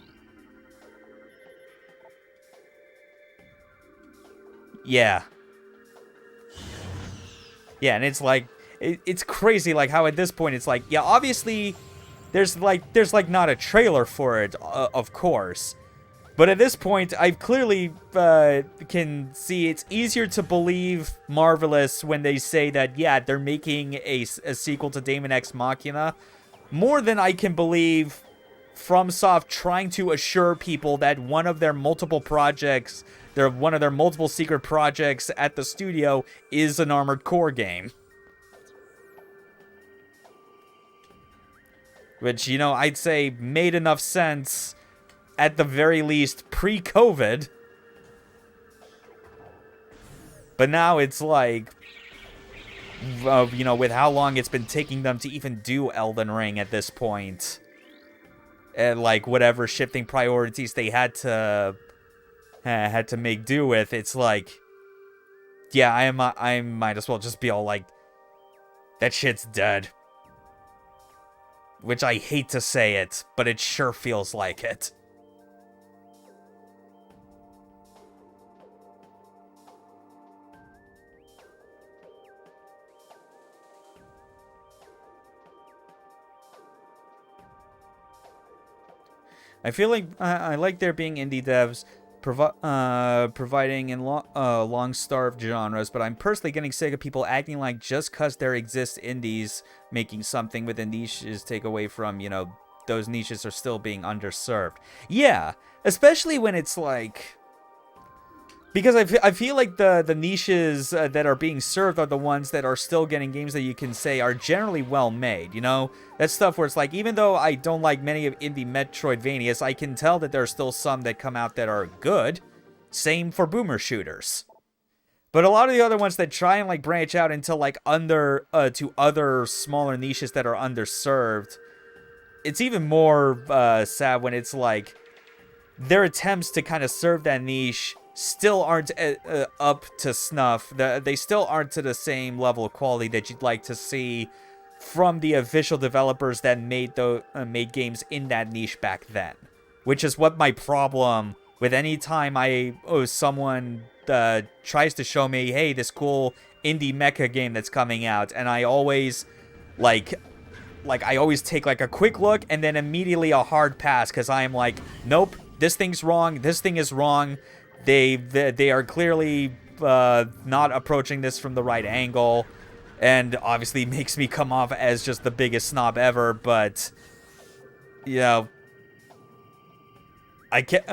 Yeah. Yeah, and it's like, it's crazy, like, how at this point it's like, yeah, obviously, there's not a trailer for it, of course. But at this point, I clearly can see it's easier to believe Marvelous when they say that, yeah, they're making a sequel to Daemon X Machina, more than I can believe FromSoft trying to assure people that one of their multiple projects, one of their multiple secret projects at the studio is an Armored Core game. Which, you know, I'd say made enough sense, at the very least, pre-COVID. But now it's like, you know, with how long it's been taking them to even do Elden Ring at this point, and like whatever shifting priorities they had to make do with. It's like, yeah, I might as well just be all like, that shit's dead. Which I hate to say it, but it sure feels like it. I feel like I like there being indie devs providing in long-starved genres, but I'm personally getting sick of people acting like just because there exists indies making something within niches take away from, you know, those niches are still being underserved. Yeah, especially when it's like... Because I feel like the niches that are being served are the ones that are still getting games that you can say are generally well made, you know? That stuff where it's like, even though I don't like many of indie Metroidvanias, I can tell that there are still some that come out that are good. Same for boomer shooters. But a lot of the other ones that try and like branch out into like to other smaller niches that are underserved, it's even more sad when it's like their attempts to kind of serve that niche still aren't up to snuff. They still aren't to the same level of quality that you'd like to see from the official developers that made games in that niche back then. Which is what my problem with any time someone tries to show me, hey, this cool indie mecha game that's coming out, and I always I always take like a quick look and then immediately a hard pass because I am like, nope, this thing's wrong, this thing is wrong. They are clearly not approaching this from the right angle, and obviously makes me come off as just the biggest snob ever. But you know, I can't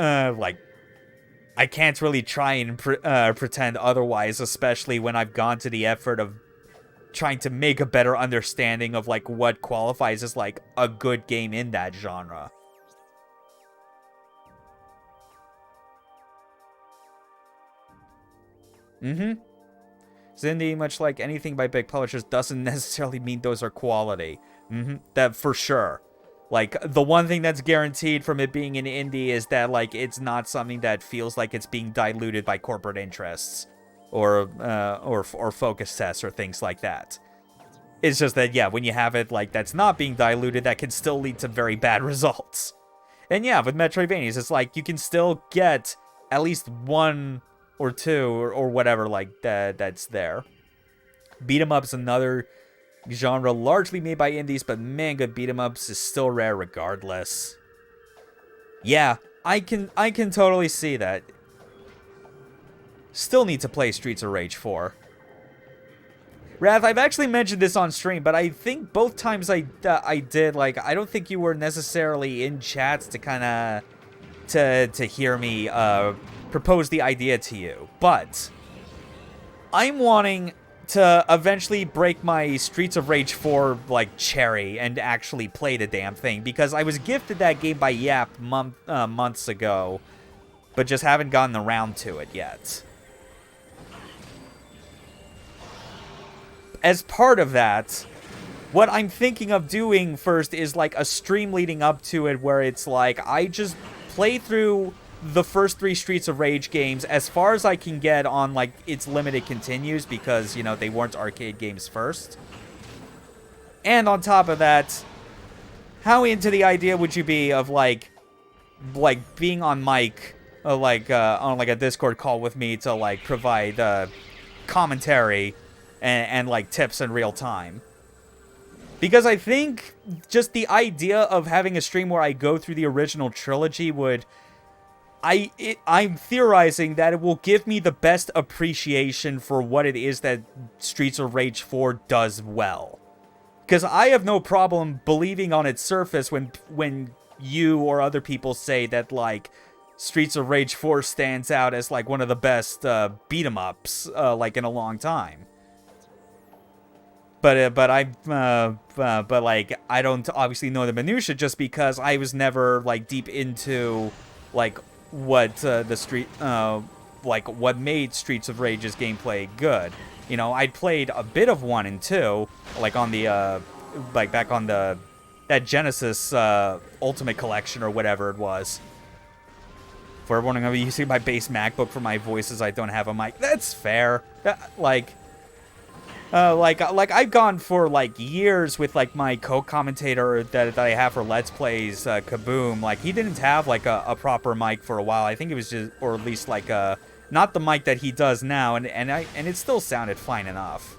I can't really try and pretend otherwise, especially when I've gone to the effort of trying to make a better understanding of like what qualifies as like a good game in that genre. Indie, much like anything by big publishers, doesn't necessarily mean those are quality. That for sure. Like, the one thing that's guaranteed from it being an indie is that, like, it's not something that feels like it's being diluted by corporate interests or focus tests or things like that. It's just that, yeah, when you have it, like, that's not being diluted, that can still lead to very bad results. And yeah, with Metroidvanias, it's like, you can still get at least one or two or whatever like that's there. Beat 'em up's another genre largely made by indies, but man, good beat 'em ups is still rare regardless. Yeah, I can totally see that. Still need to play Streets of Rage 4. Rav, I've actually mentioned this on stream, but I think both times I did, like, I don't think you were necessarily in chats to kind of to hear me propose the idea to you, but I'm wanting to eventually break my Streets of Rage 4 like cherry and actually play the damn thing, because I was gifted that game by Yap months ago, but just haven't gotten around to it yet. As part of that, what I'm thinking of doing first is like a stream leading up to it where it's like I just play through the first 3 Streets of Rage games as far as I can get on like its limited continues, because, you know, they weren't arcade games first. And on top of that, how into the idea would you be of like being on mic, on like a Discord call with me to like provide commentary and like tips in real time? Because I think just the idea of having a stream where I go through the original trilogy would... I'm theorizing that it will give me the best appreciation for what it is that Streets of Rage 4 does well. Because I have no problem believing on its surface when you or other people say that, like, Streets of Rage 4 stands out as, like, one of the best beat-em-ups, like, in a long time. But like, I don't obviously know the minutia just because I was never, like, deep into, like, what what made Streets of Rage's gameplay good. You know, I'd played a bit of 1 and 2, like on the, like back on the Genesis Ultimate Collection or whatever it was. For everyone, I'm gonna be using my base MacBook for my voices. I don't have a mic. That's fair. Like I've gone for like years with like my co-commentator that I have for Let's Plays, Kaboom. Like he didn't have like a proper mic for a while. I think it was just, or at least like not the mic that he does now, and it still sounded fine enough.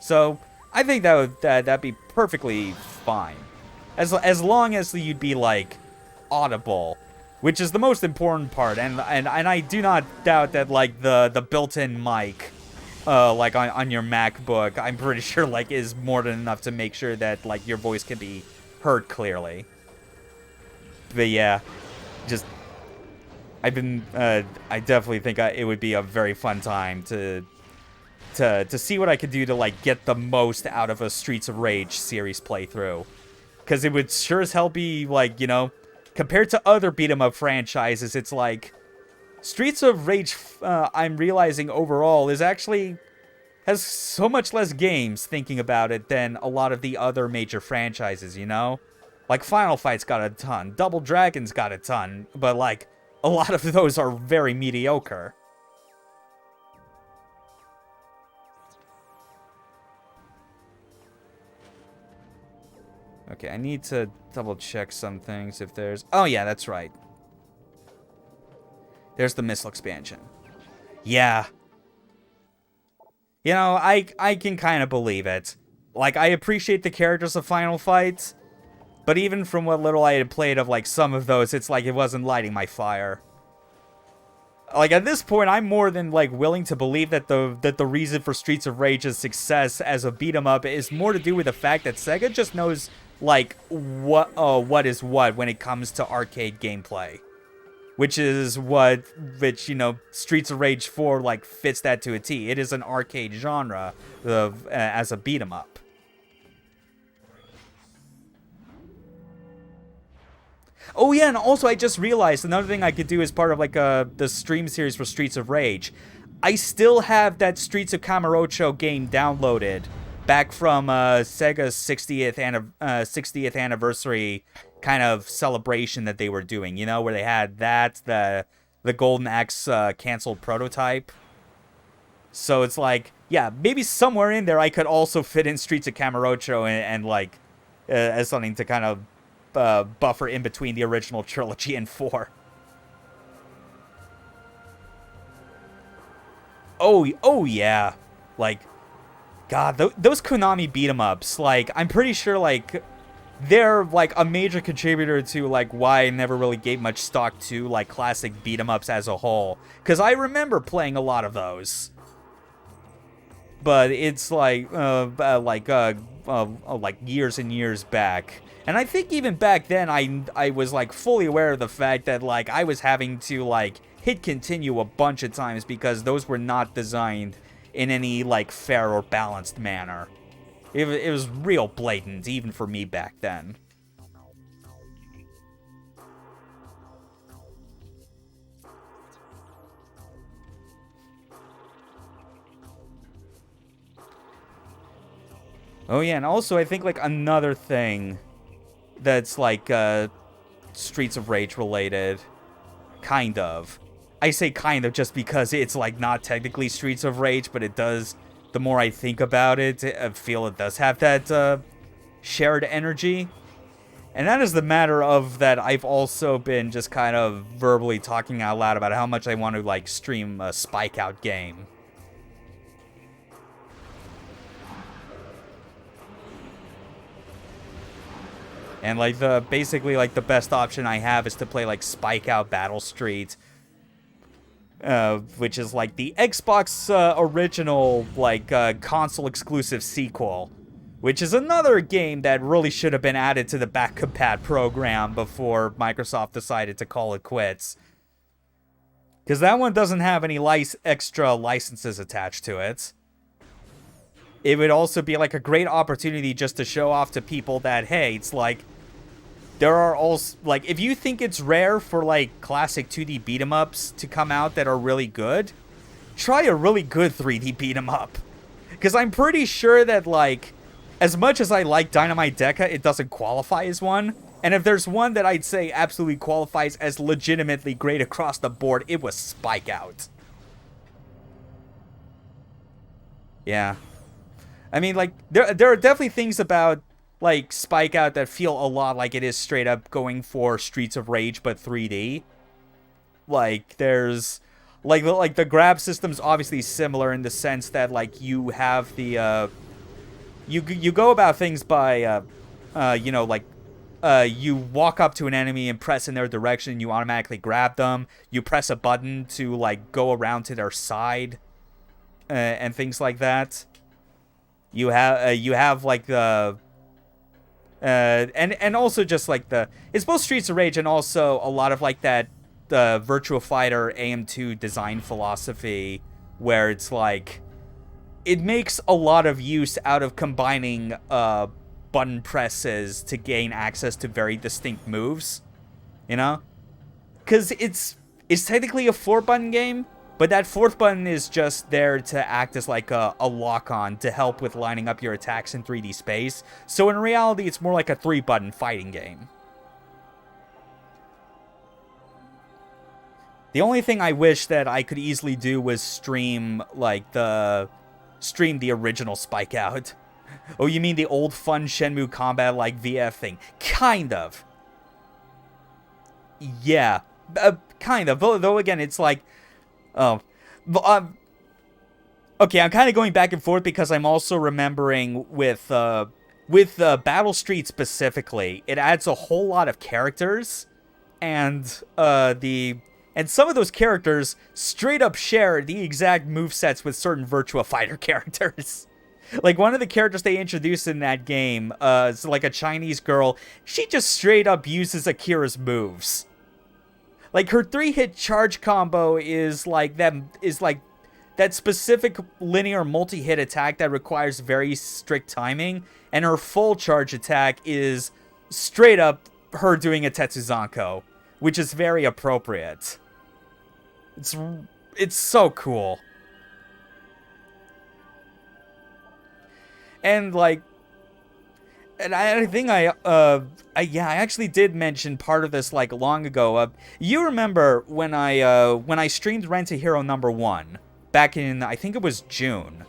So I think that'd be perfectly fine, as long as you'd be like audible, which is the most important part. And I do not doubt that like the built-in mic, like on your MacBook, I'm pretty sure like is more than enough to make sure that like your voice can be heard clearly. But yeah, just I definitely think it would be a very fun time to see what I could do to like get the most out of a Streets of Rage series playthrough, because it would sure as hell be like, you know, compared to other beat 'em up franchises, it's like Streets of Rage, I'm realizing overall, has so much less games thinking about it than a lot of the other major franchises, you know? Like, Final Fight's got a ton, Double Dragon's got a ton, but, like, a lot of those are very mediocre. Okay, I need to double-check some things if there's... Oh, yeah, that's right. There's the missile expansion. Yeah. You know, I can kind of believe it. Like, I appreciate the characters of Final Fight, but even from what little I had played of, like, some of those, it's like it wasn't lighting my fire. Like, at this point, I'm more than, like, willing to believe that the reason for Streets of Rage's success as a beat-em-up is more to do with the fact that Sega just knows, like, what is what when it comes to arcade gameplay. Which, you know, Streets of Rage 4, like, fits that to a T. It is an arcade genre as a beat-em-up. Oh, yeah, and also I just realized another thing I could do as part of, like, the stream series for Streets of Rage. I still have that Streets of Kamurocho game downloaded back from Sega's 60th anniversary kind of celebration that they were doing, you know, where they had that, the Golden Axe canceled prototype. So it's like, yeah, maybe somewhere in there I could also fit in Streets of Kamurocho and like, as something to kind of buffer in between the original trilogy and 4. Oh yeah. Like, God, those Konami beat-em-ups, like, I'm pretty sure, like, they're, like, a major contributor to, like, why I never really gave much stock to, like, classic beat-em-ups as a whole. Because I remember playing a lot of those. But it's, like, years and years back. And I think even back then, I was, like, fully aware of the fact that, like, I was having to, like, hit continue a bunch of times because those were not designed in any, like, fair or balanced manner. It was real blatant, even for me back then. Oh yeah, and also I think, like, another thing that's, like, Streets of Rage related, kind of. I say kind of just because it's, like, not technically Streets of Rage, but it does... The more I think about it, I feel it does have that shared energy. And that is the matter of that I've also been just kind of verbally talking out loud about how much I want to, like, stream a Spike Out game. And, like, basically, like, the best option I have is to play, like, Spike Out Battle Street, which is, like, the Xbox original, like, console-exclusive sequel, which is another game that really should have been added to the back compat program before Microsoft decided to call it quits. Because that one doesn't have any extra licenses attached to it. It would also be, like, a great opportunity just to show off to people that, hey, it's like, there are also, like, if you think it's rare for, like, classic 2D beat-em-ups to come out that are really good, try a really good 3D beat-em-up. Because I'm pretty sure that, like, as much as I like Dynamite Deca, it doesn't qualify as one. And if there's one that I'd say absolutely qualifies as legitimately great across the board, it was Spike Out. Yeah. I mean, like, there are definitely things about, like, Spike Out that feel a lot like it is straight up going for Streets of Rage, but 3D. Like, there's... Like the grab system's obviously similar in the sense that, like, you have the, You go about things by, you know, like, you walk up to an enemy and press in their direction, you automatically grab them. You press a button to, like, go around to their side, and things like that. You have like the, and also just like the, it's both Streets of Rage and also a lot of like that, the Virtua Fighter AM2 design philosophy, where it's like, it makes a lot of use out of combining button presses to gain access to very distinct moves, you know? Because it's technically a 4-button game, but that 4th button is just there to act as like a lock-on to help with lining up your attacks in 3D space. So in reality, it's more like a 3-button fighting game. The only thing I wish that I could easily do was stream, like, the original Spike Out. Oh, you mean the old fun Shenmue combat, like, VF thing? Kind of. Yeah. Kind of. Though, again, it's like... Oh. Okay, I'm kind of going back and forth because I'm also remembering with Battle Street specifically, it adds a whole lot of characters, and some of those characters straight up share the exact movesets with certain Virtua Fighter characters. Like, one of the characters they introduced in that game, is like a Chinese girl. She just straight up uses Akira's moves. Like, her 3-hit charge combo is like that specific linear multi-hit attack that requires very strict timing, and her full charge attack is straight up her doing a Tetsuzanko, which is very appropriate. It's so cool. And like, and I think I actually did mention part of this like long ago. You remember when I streamed Rent a Hero #1 back in, I think it was June.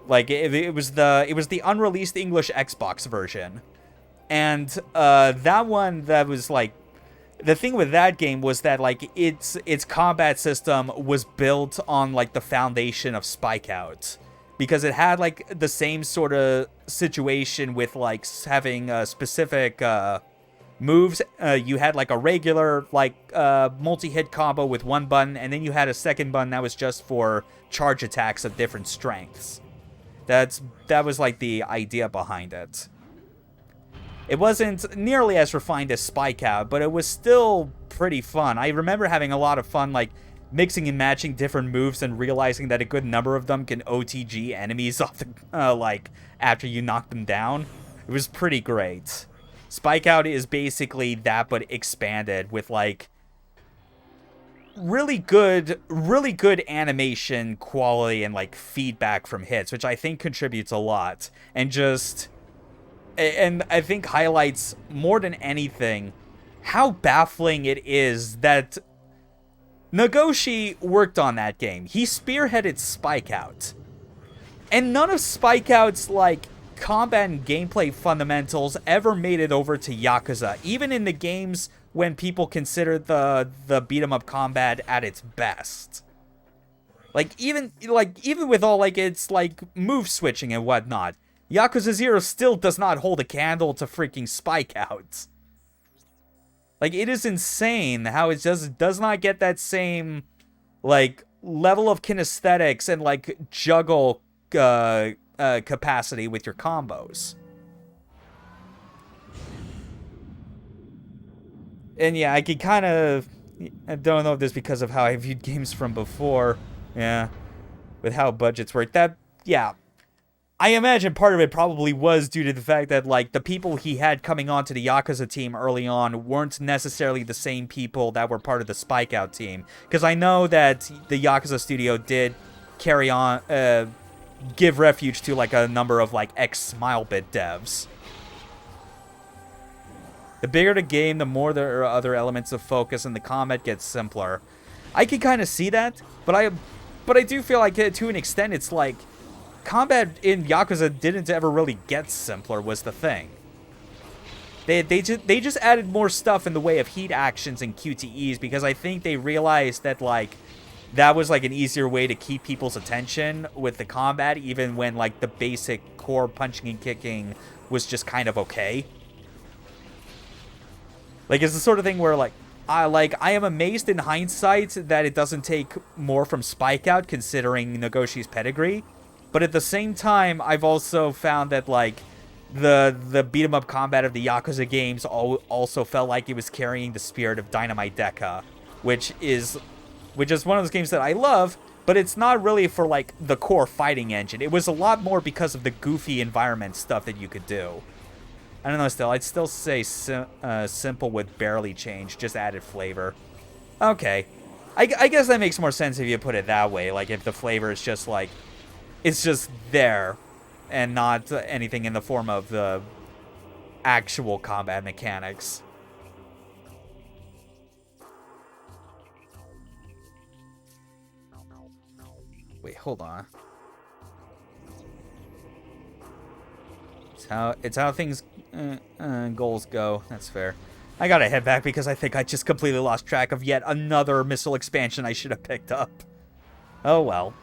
Like it was the unreleased English Xbox version, and that one, that was like, the thing with that game was that like its combat system was built on like the foundation of Spike Out. Because it had, like, the same sort of situation with, like, having specific moves. You had, like, a regular, like, multi-hit combo with one button, and then you had a second button that was just for charge attacks of different strengths. That was, like, the idea behind it. It wasn't nearly as refined as Spike Out, but it was still pretty fun. I remember having a lot of fun, like, mixing and matching different moves and realizing that a good number of them can OTG enemies off the, like, after you knock them down. It was pretty great. Spike Out is basically that, but expanded with, like, really good animation quality and, like, feedback from hits, which I think contributes a lot. And I think highlights more than anything how baffling it is that Nagoshi worked on that game. He spearheaded Spike Out. And none of Spike Out's, like, combat and gameplay fundamentals ever made it over to Yakuza, even in the games when people consider the beat-em-up combat at its best. Like, even with all, like, its, like, move switching and whatnot, Yakuza 0 still does not hold a candle to freaking Spike Out. Like, it is insane how it just does not get that same, like, level of kinesthetics and, like, juggle capacity with your combos. And yeah, I don't know if this is because of how I viewed games from before. Yeah, with how budgets work. Yeah. I imagine part of it probably was due to the fact that, like, the people he had coming onto the Yakuza team early on weren't necessarily the same people that were part of the Spike Out team. Because I know that the Yakuza studio did carry on, give refuge to like a number of like ex-Smilebit devs. The bigger the game, the more there are other elements of focus, and the combat gets simpler. I can kind of see that, but I do feel like to an extent it's like combat in Yakuza didn't ever really get simpler was the thing. They just added more stuff in the way of heat actions and QTEs because I think they realized that like that was like an easier way to keep people's attention with the combat, even when like the basic core punching and kicking was just kind of okay. Like, it's the sort of thing where, like, I am amazed in hindsight that it doesn't take more from Spike Out, considering Nagoshi's pedigree. But at the same time, I've also found that, like, the beat-em-up combat of the Yakuza games also felt like it was carrying the spirit of Dynamite Deca, which is one of those games that I love, but it's not really for, like, the core fighting engine. It was a lot more because of the goofy environment stuff that you could do. I don't know, still. I'd still say simple with barely changed, just added flavor. Okay. I guess that makes more sense if you put it that way. Like, if the flavor is just, like, it's just there and not anything in the form of the actual combat mechanics. Wait, hold on. It's how things goals go. That's fair. I gotta head back because I think I just completely lost track of yet another missile expansion I should have picked up. Oh well.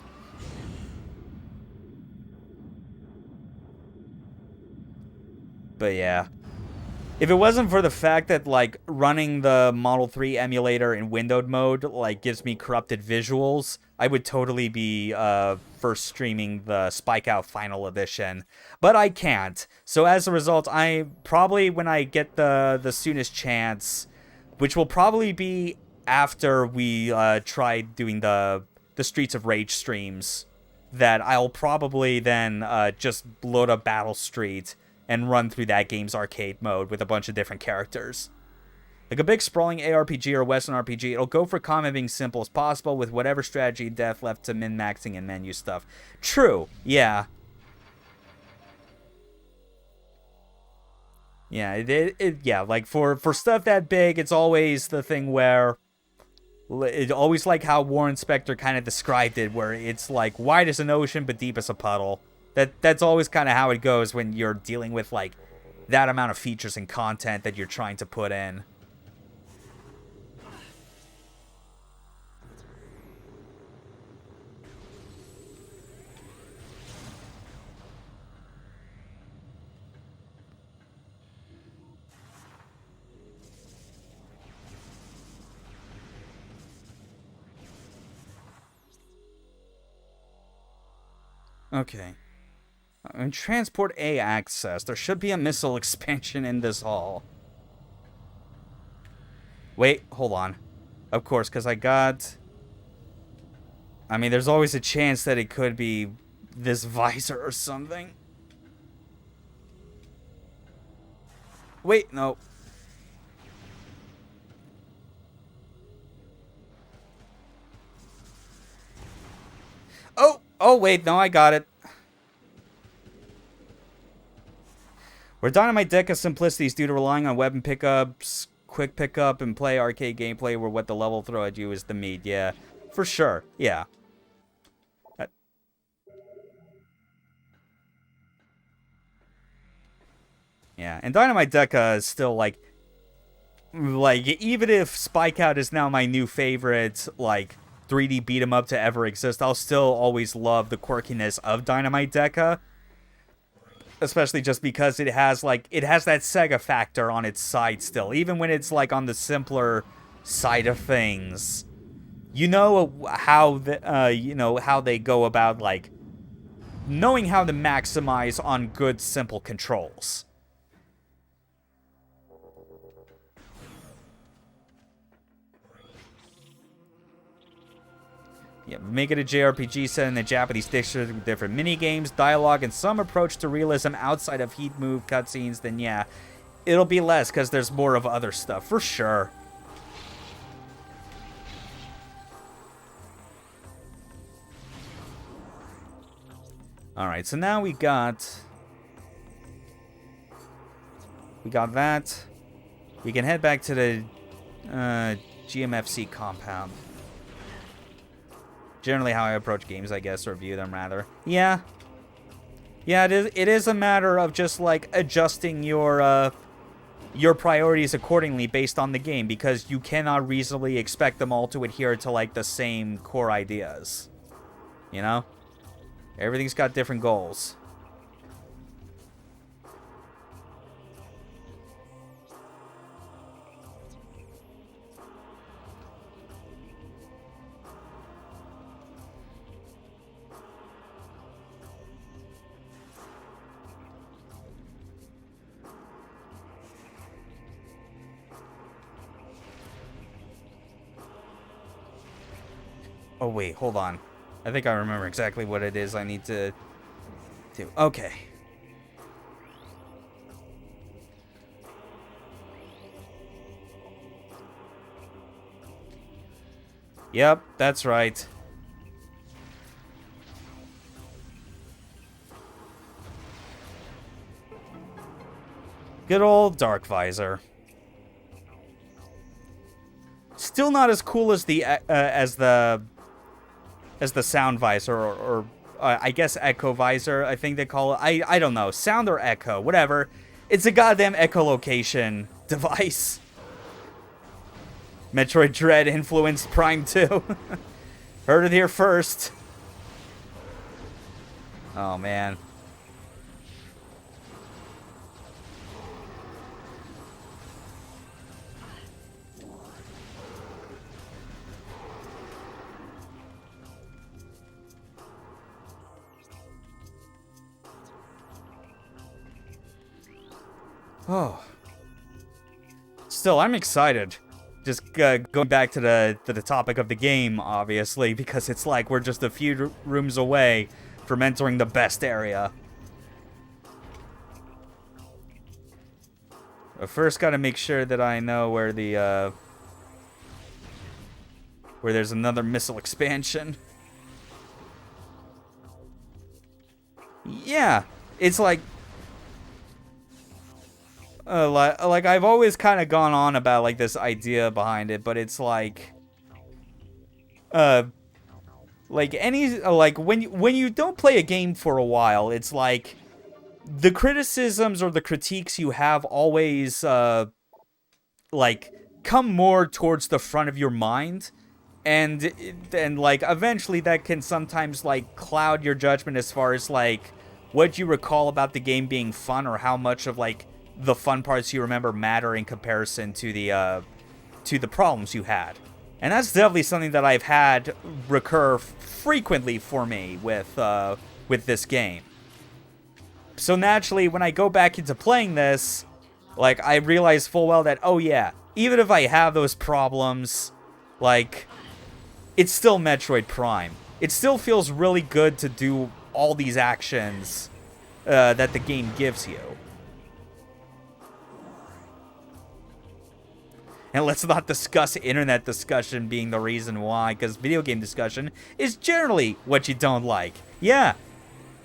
But yeah. If it wasn't for the fact that, like, running the Model 3 emulator in windowed mode, like, gives me corrupted visuals, I would totally be, first streaming the Spike Out Final Edition. But I can't. So as a result, I probably, when I get the soonest chance, which will probably be after we, try doing the Streets of Rage streams, that I'll probably then, just load up Battle Street and run through that game's arcade mode with a bunch of different characters. Like a big sprawling ARPG or Western RPG, it'll go for combat being simple as possible with whatever strategy and depth left to min-maxing and menu stuff. True, yeah. Yeah, yeah, like for stuff that big, it's always the thing where it's always like how Warren Spector kind of described it, where it's like wide as an ocean but deep as a puddle. That's always kind of how it goes when you're dealing with, like, that amount of features and content that you're trying to put in. Okay. In Transport A access, there should be a missile expansion in this hall. Wait, hold on. Of course, because I mean, there's always a chance that it could be this visor or something. Wait, no. Oh, wait, no, I got it. Where Dynamite Deca's simplicity is due to relying on weapon pickups, quick pickup, and play arcade gameplay where what the level throw at you is the meat. Yeah, for sure. Yeah. Yeah, and Dynamite Deca is still, like, even if Spike Out is now my new favorite, like, 3D beat-em-up to ever exist, I'll still always love the quirkiness of Dynamite Deca. Especially just because it has that Sega factor on its side still. Even when it's, like, on the simpler side of things. You know how how they go about, like, knowing how to maximize on good, simple controls. Yeah, make it a JRPG set in the Japanese district with different mini-games, dialogue, and some approach to realism outside of heat move cutscenes, then yeah, it'll be less because there's more of other stuff, for sure. Alright, so now we got that. We can head back to the GMFC compound. Generally how I approach games, I guess, or view them, rather. Yeah. Yeah, it is a matter of just, like, adjusting your priorities accordingly based on the game, because you cannot reasonably expect them all to adhere to, like, the same core ideas. You know? Everything's got different goals. Oh, wait, hold on. I think I remember exactly what it is I need to do. Okay. Yep, that's right. Good old Dark Visor. Still not as cool as the sound visor, or I guess echo visor, I think they call it. I don't know. Sound or echo, whatever. It's a goddamn echolocation device. Metroid Dread influenced Prime 2. Heard it here first. Oh, man. Oh. Still, I'm excited. Just going back to the topic of the game, obviously, because it's like we're just a few rooms away from entering the best area. I first got to make sure that I know where the where there's another missile expansion. Yeah, it's like I've always kind of gone on about like this idea behind it, but it's like when you don't play a game for a while, it's like the criticisms or the critiques you have always like come more towards the front of your mind, and like eventually that can sometimes like cloud your judgment as far as like what you recall about the game being fun, or how much of like the fun parts you remember matter in comparison to the problems you had. And that's definitely something that I've had recur frequently for me with this game. So naturally, when I go back into playing this, like, I realize full well that, oh yeah, even if I have those problems, like, it's still Metroid Prime. It still feels really good to do all these actions that the game gives you. And let's not discuss internet discussion being the reason why, because video game discussion is generally what you don't like. Yeah.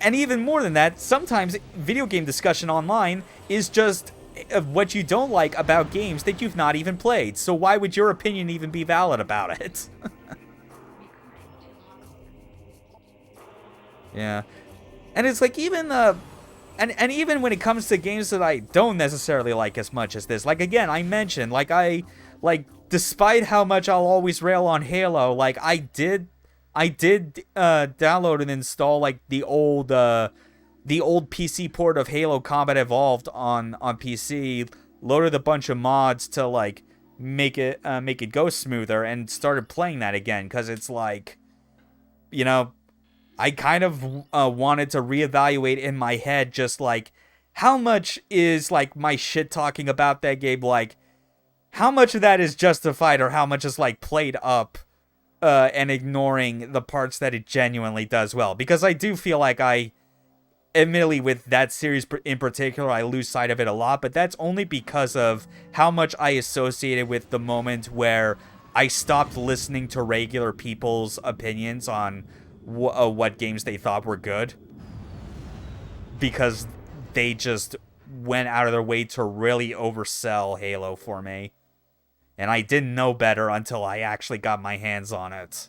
And even more than that, sometimes video game discussion online is just what you don't like about games that you've not even played. So why would your opinion even be valid about it? Yeah. And it's like even and even when it comes to games that I don't necessarily like as much as this, like again, I mentioned, like despite how much I'll always rail on Halo, like I did download and install like the old PC port of Halo Combat Evolved on PC, loaded a bunch of mods to like make it go smoother, and started playing that again, because it's like, you know, I kind of wanted to reevaluate in my head just like how much is like my shit talking about that game, like how much of that is justified, or how much is like played up and ignoring the parts that it genuinely does well. Because I do feel like admittedly with that series in particular, I lose sight of it a lot, but that's only because of how much I associated with the moment where I stopped listening to regular people's opinions on what games they thought were good. because they just went out of their way to really oversell Halo for me. And I didn't know better until I actually got my hands on it.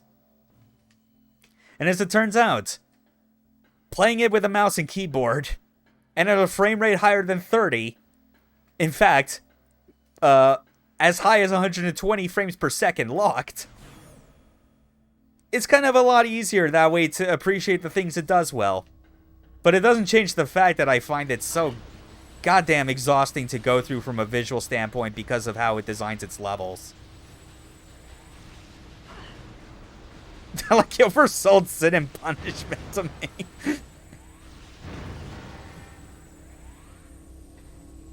And as it turns out, playing it with a mouse and keyboard, and at a frame rate higher than 30, in fact, as high as 120 frames per second locked, it's kind of a lot easier that way to appreciate the things it does well. But it doesn't change the fact that I find it so goddamn exhausting to go through from a visual standpoint because of how it designs its levels. Like, you oversold Sin and Punishment to me.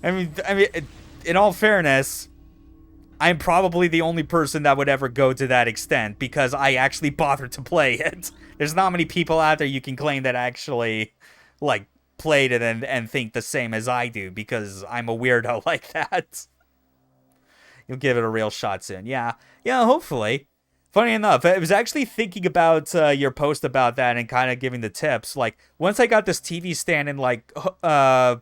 I mean, in all fairness, I'm probably the only person that would ever go to that extent because I actually bothered to play it. There's not many people out there you can claim that actually, like, played it and think the same as I do because I'm a weirdo like that. You'll give it a real shot soon. Yeah, hopefully. Funny enough, I was actually thinking about your post about that and kind of giving the tips. Like, once I got this TV stand and, like,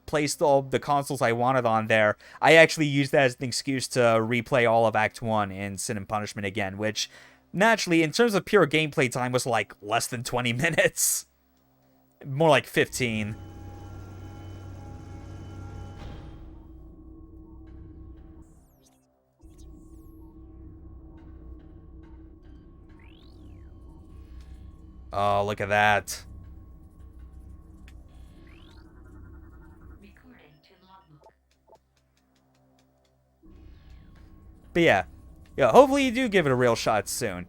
placed all the consoles I wanted on there, I actually used that as an excuse to replay all of Act 1 in Sin and Punishment again, which, naturally, in terms of pure gameplay time, was, like, less than 20 minutes. More like 15. Oh, look at that. But yeah, hopefully you do give it a real shot soon.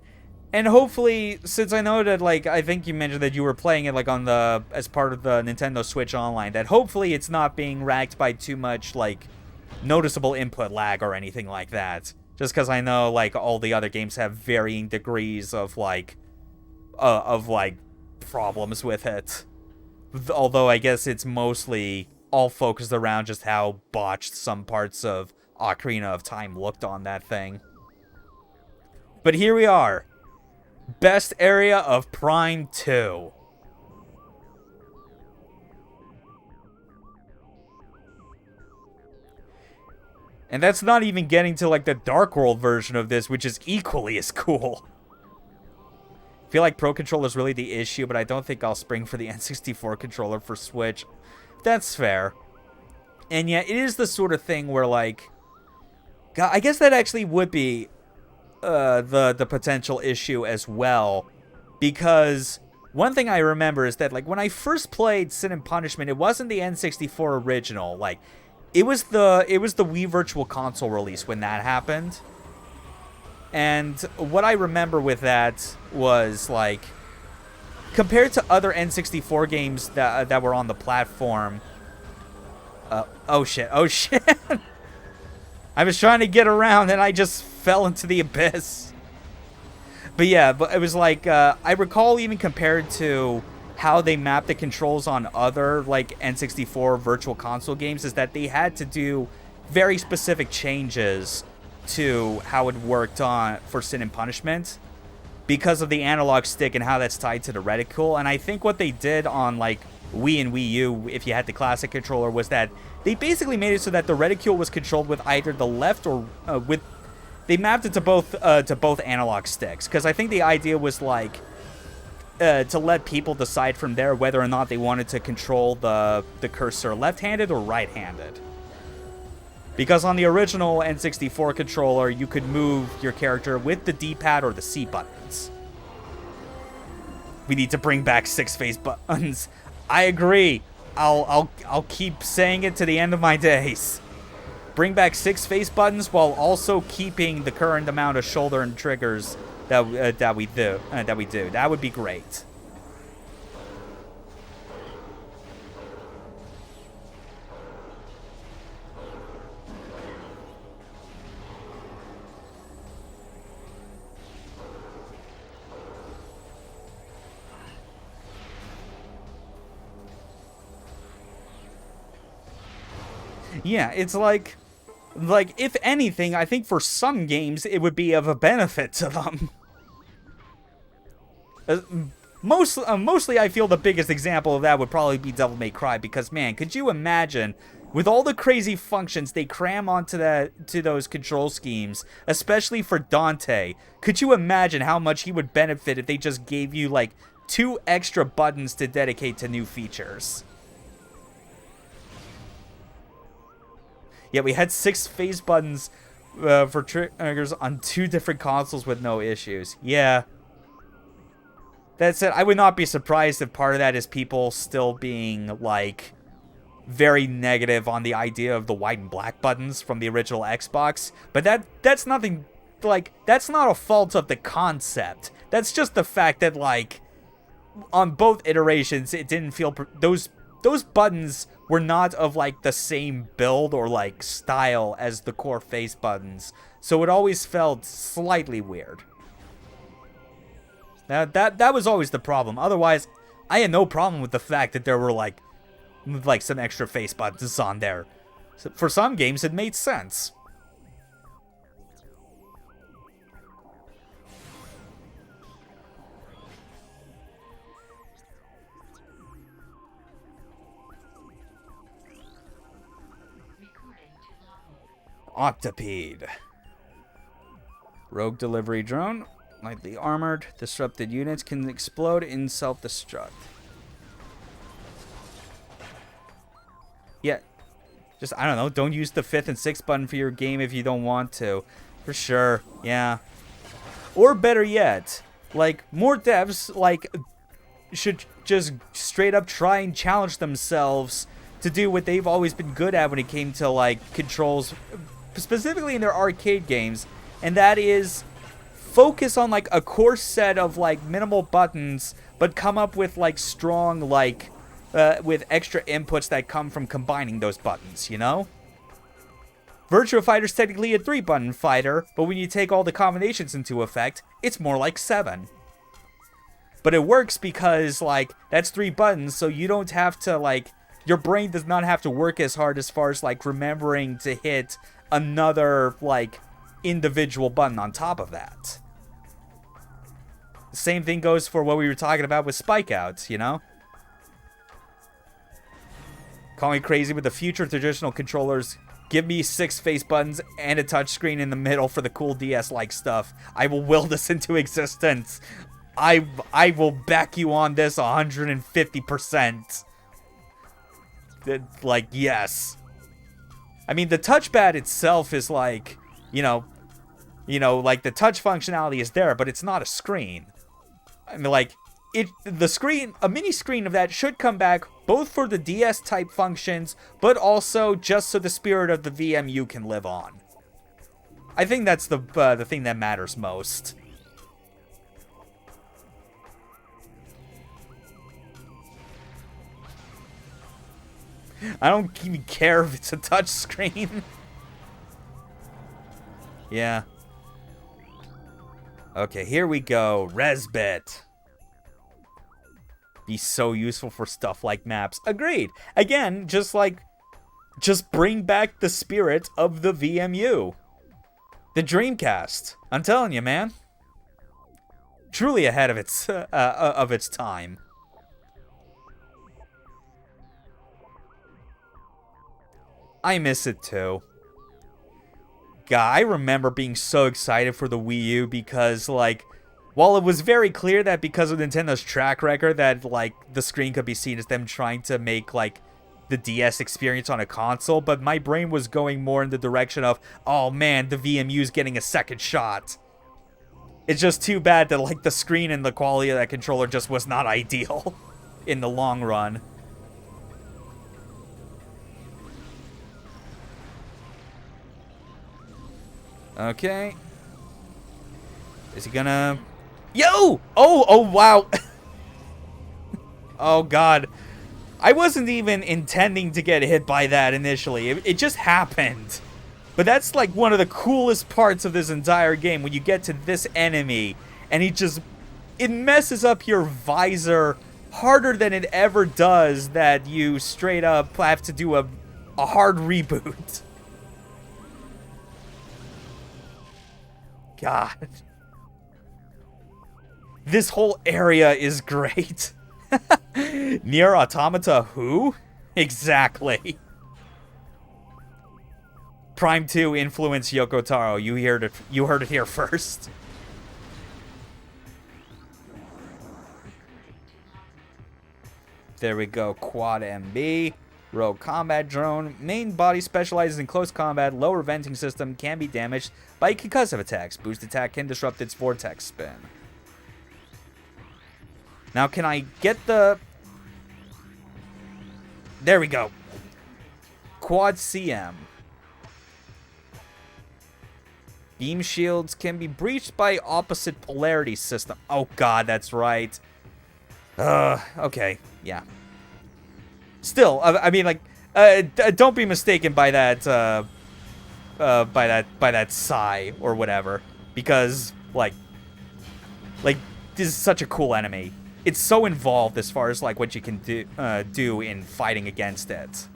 And hopefully, since I know that, like, I think you mentioned that you were playing it, like, on the, as part of the Nintendo Switch Online, that hopefully it's not being racked by too much, like, noticeable input lag or anything like that. Just because I know, like, all the other games have varying degrees of, like, problems with it. Although I guess it's mostly all focused around just how botched some parts of Ocarina of Time looked on that thing. But here we are. Best area of Prime 2. And that's not even getting to, like, the Dark World version of this, which is equally as cool. I feel like Pro Controller's really the issue, but I don't think I'll spring for the N64 controller for Switch. That's fair. And yeah, it is the sort of thing where, like, God, I guess that actually would be the potential issue as well, because one thing I remember is that, like, when I first played Sin and Punishment, it wasn't the N64 original. Like, it was the Wii Virtual Console release when that happened. And what I remember with that was, like, compared to other N64 games that were on the platform... oh shit. I was trying to get around and I just fell into the abyss. But yeah, but it was like, I recall even compared to how they mapped the controls on other, like, N64 Virtual Console games, is that they had to do very specific changes to how it worked on for Sin and Punishment because of the analog stick and how that's tied to the reticule. And I think what they did on, like, Wii and Wii U, if you had the classic controller, was that they basically made it so that the reticule was controlled with either the left or they mapped it to both analog sticks, because I think the idea was, like, to let people decide from there whether or not they wanted to control the cursor left-handed or right-handed. Because on the original N64 controller, you could move your character with the D-pad or the C buttons. We need to bring back 6-face buttons. I agree. I'll keep saying it to the end of my days. Bring back 6-face buttons while also keeping the current amount of shoulder and triggers that we do. That would be great. Yeah, it's like, if anything, I think for some games it would be of a benefit to them. Mostly, I feel the biggest example of that would probably be Devil May Cry, because, man, could you imagine, with all the crazy functions they cram onto those control schemes, especially for Dante, could you imagine how much he would benefit if they just gave you, like, 2 extra buttons to dedicate to new features? Yeah, we had 6 phase buttons for triggers on 2 different consoles with no issues. Yeah. That said, I would not be surprised if part of that is people still being, like, very negative on the idea of the white and black buttons from the original Xbox. But that's nothing, like, that's not a fault of the concept. That's just the fact that, like, on both iterations, it didn't feel, those buttons were not of, like, the same build or, like, style as the core face buttons. So it always felt slightly weird. Now, that was always the problem. Otherwise, I had no problem with the fact that there were, like some extra face buttons on there. So for some games, it made sense. Octopede. Rogue delivery drone. Lightly armored. Disrupted units can explode in self-destruct. Yeah. Just, I don't know. Don't use the 5th and 6th button for your game if you don't want to. For sure. Yeah. Or better yet, like, more devs, like, should just straight up try and challenge themselves to do what they've always been good at when it came to, like, controls, specifically in their arcade games, and that is focus on, like, a core set of, like, minimal buttons, but come up with, like, strong, like, with extra inputs that come from combining those buttons, you know? Virtua Fighter's technically a 3-button fighter, but when you take all the combinations into effect, it's more like 7. But it works because, like, that's 3 buttons, so you don't have to, like, your brain does not have to work as hard as far as, like, remembering to hit another, like, individual button on top of that. The same thing goes for what we were talking about with Spike Outs, you know? Call me crazy, with the future traditional controllers, give me 6 face buttons and a touchscreen in the middle for the cool DS-like stuff. I will will this into existence. I will back you on this 150%. Like, yes. I mean, the touchpad itself is like, you know, like, the touch functionality is there, but it's not a screen. I mean, like, the screen, a mini screen of that should come back both for the DS type functions, but also just so the spirit of the VMU can live on. I think that's the thing that matters most. I don't even care if it's a touch screen. Yeah. Okay, here we go. Resbit. Be so useful for stuff like maps. Agreed. Again, just bring back the spirit of the VMU. The Dreamcast. I'm telling you, man. Truly ahead of its time. I miss it too. God, I remember being so excited for the Wii U because, like, while it was very clear that because of Nintendo's track record that, like, the screen could be seen as them trying to make, like, the DS experience on a console, but my brain was going more in the direction of, oh man, the VMU's getting a second shot. It's just too bad that, like, the screen and the quality of that controller just was not ideal in the long run. Okay. Is he gonna... Yo! Oh, wow. Oh, God. I wasn't even intending to get hit by that initially. It just happened. But that's, like, one of the coolest parts of this entire game, when you get to this enemy, and it messes up your visor harder than it ever does that you straight up have to do a hard reboot. God. This whole area is great. Nier Automata who? Exactly. Prime 2 influenced Yoko Taro. You heard it here first. There we go. Quad MB. Rogue combat drone. Main body specializes in close combat. Lower venting system can be damaged by concussive attacks. Boost attack can disrupt its vortex spin. Now can I get the... There we go. Quad CM. Beam shields can be breached by opposite polarity system. Oh god, that's right. Okay, yeah. Still, I mean, like, don't be mistaken by that, by that sigh or whatever, because like, this is such a cool enemy. It's so involved as far as like what you can do in fighting against it.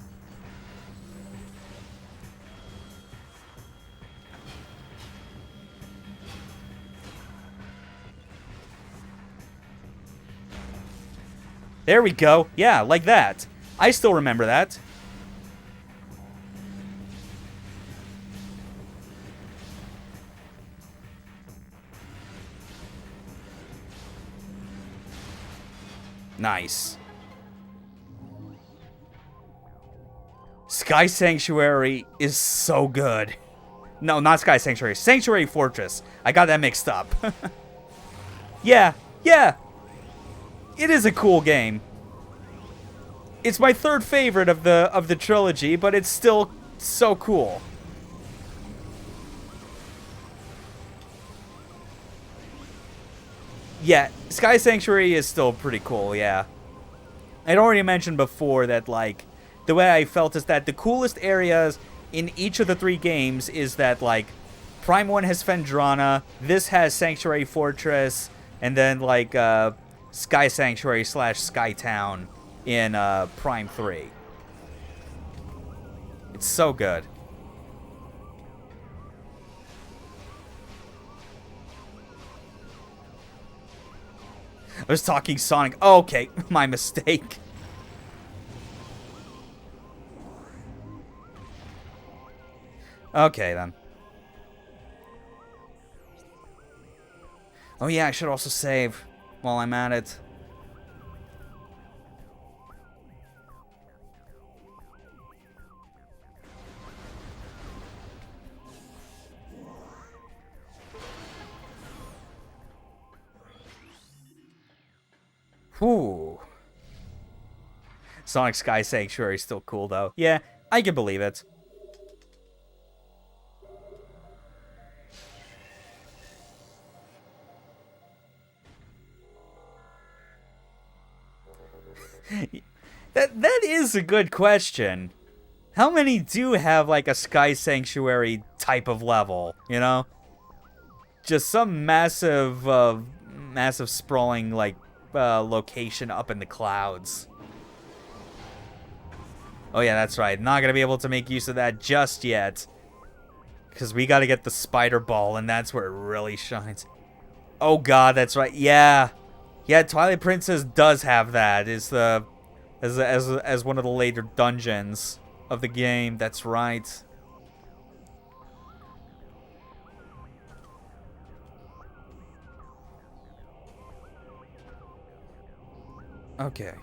There we go. Yeah, like that. I still remember that. Nice. Sky Sanctuary is so good. No, not Sky Sanctuary. Sanctuary Fortress. I got that mixed up. Yeah. It is a cool game. It's my third favorite of the trilogy, but it's still so cool. Yeah, Sky Sanctuary is still pretty cool, yeah. I'd already mentioned before that, like, the way I felt is that the coolest areas in each of the three games is that, like, Prime 1 has Phendrana, this has Sanctuary Fortress, and then, like, Sky Sanctuary / Sky Town in Prime 3. It's so good. I was talking Sonic. Oh, okay, my mistake. Okay, then. Oh, yeah, I should also save while I'm at it. Whew. Sonic Sky Sanctuary is still cool, though. Yeah, I can believe it. That is a good question. How many do have, like, a Sky Sanctuary type of level, you know? Just some massive, massive sprawling, like, location up in the clouds. Oh yeah, that's right. Not gonna be able to make use of that just yet. Because we gotta get the spider ball, and that's where it really shines. Oh god, that's right. Yeah. Yeah, Twilight Princess does have that. Is the as one of the later dungeons of the game. That's right. Okay.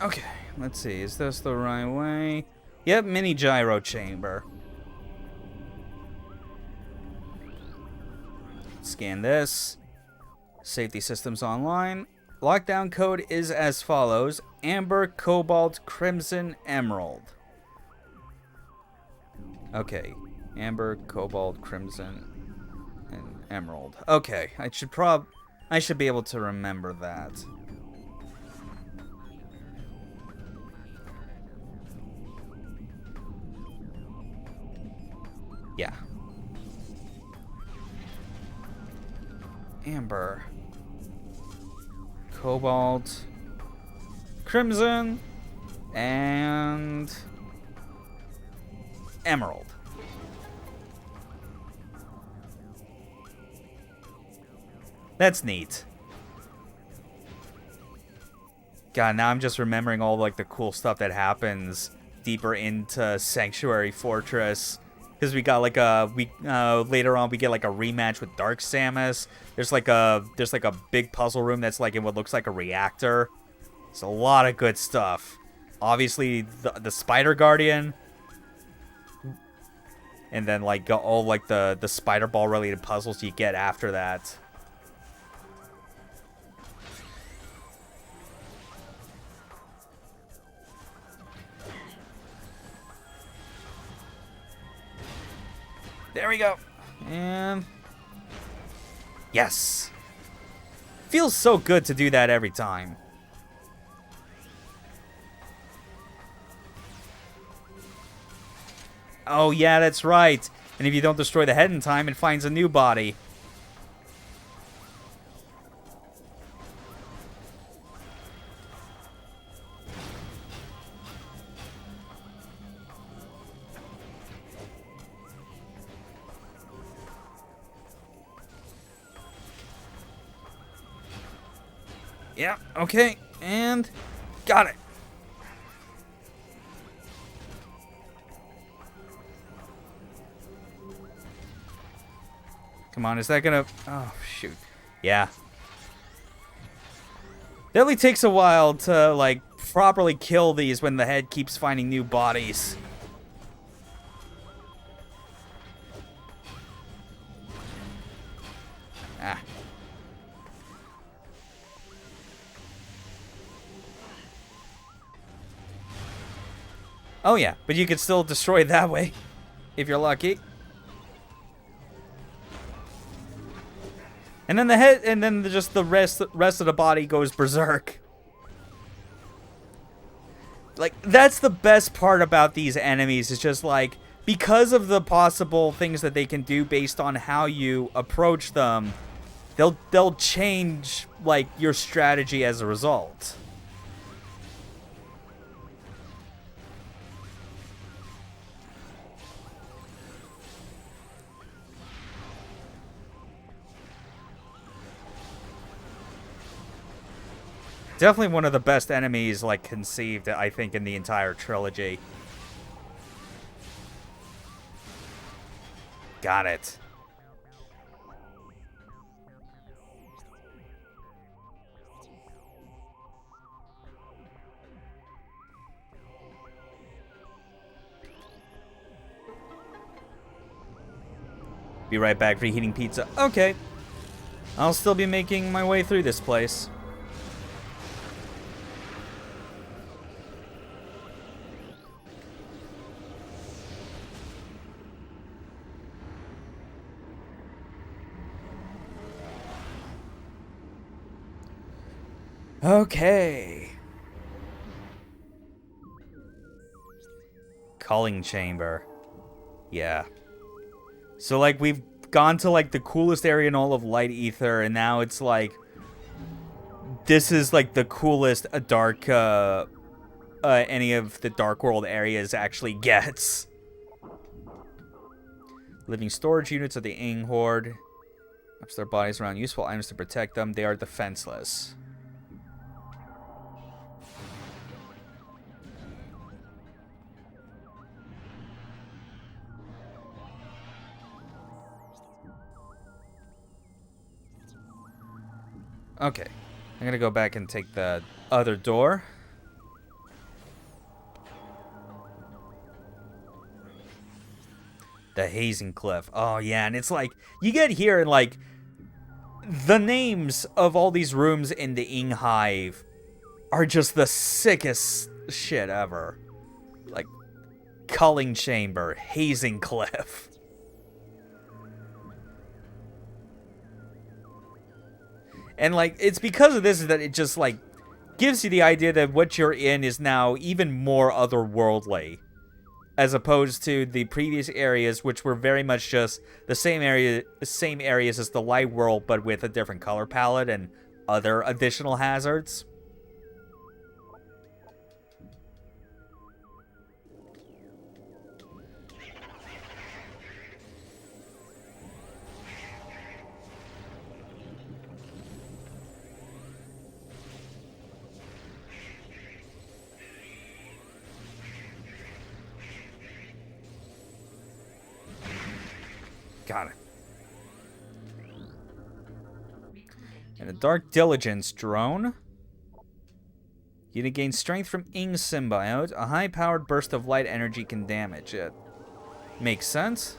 Okay, let's see. Is this the right way? Yep, mini gyro chamber. Scan this. Safety systems online. Lockdown code is as follows: Amber, Cobalt, Crimson, Emerald. Okay, Amber, Cobalt, Crimson, and Emerald. Okay, I should be able to remember that. Yeah. Amber. Cobalt. Crimson. And Emerald. That's neat. God, now I'm just remembering all like the cool stuff that happens deeper into Sanctuary Fortress. Because we got like later on we get like a rematch with Dark Samus. There's like a big puzzle room that's like in what looks like a reactor. It's a lot of good stuff. Obviously the Spider Guardian. And then like all like the Spider Ball related puzzles you get after that. There we go. And yes. Feels so good to do that every time. Oh, yeah, that's right. And if you don't destroy the head in time, it finds a new body. Yeah, okay. And got it. Come on, is that gonna... Oh, shoot. Yeah. It only takes a while to, like, properly kill these when the head keeps finding new bodies. Ah. Oh, yeah, but you can still destroy it that way, if you're lucky. And then the head, and then just the rest of the body goes berserk. Like, that's the best part about these enemies, is just like, because of the possible things that they can do based on how you approach them, they'll change, like, your strategy as a result. Definitely one of the best enemies, like, conceived, I think, in the entire trilogy. Got it. Be right back, reheating pizza. Okay. I'll still be making my way through this place. Okay. Culling chamber. Yeah. So, like, we've gone to, like, the coolest area in all of Light Ether, and now it's, like, this is, like, the coolest any of the Dark World areas actually gets. Living storage units of the Ing Horde. Ups their bodies around useful items to protect them. They are defenseless. Okay, I'm gonna go back and take the other door. The Hazing Cliff. Oh, yeah, and it's like, you get here and, like, the names of all these rooms in the Ing Hive are just the sickest shit ever. Like, Culling Chamber, Hazing Cliff. And, like, it's because of this that it just, like, gives you the idea that what you're in is now even more otherworldly. as opposed to the previous areas, which were very much just the same areas as the light world, but with a different color palette and other additional hazards. Got it. And a Dark Diligence drone. You gain strength from Ing Symbiote. A high-powered burst of light energy can damage it. Makes sense.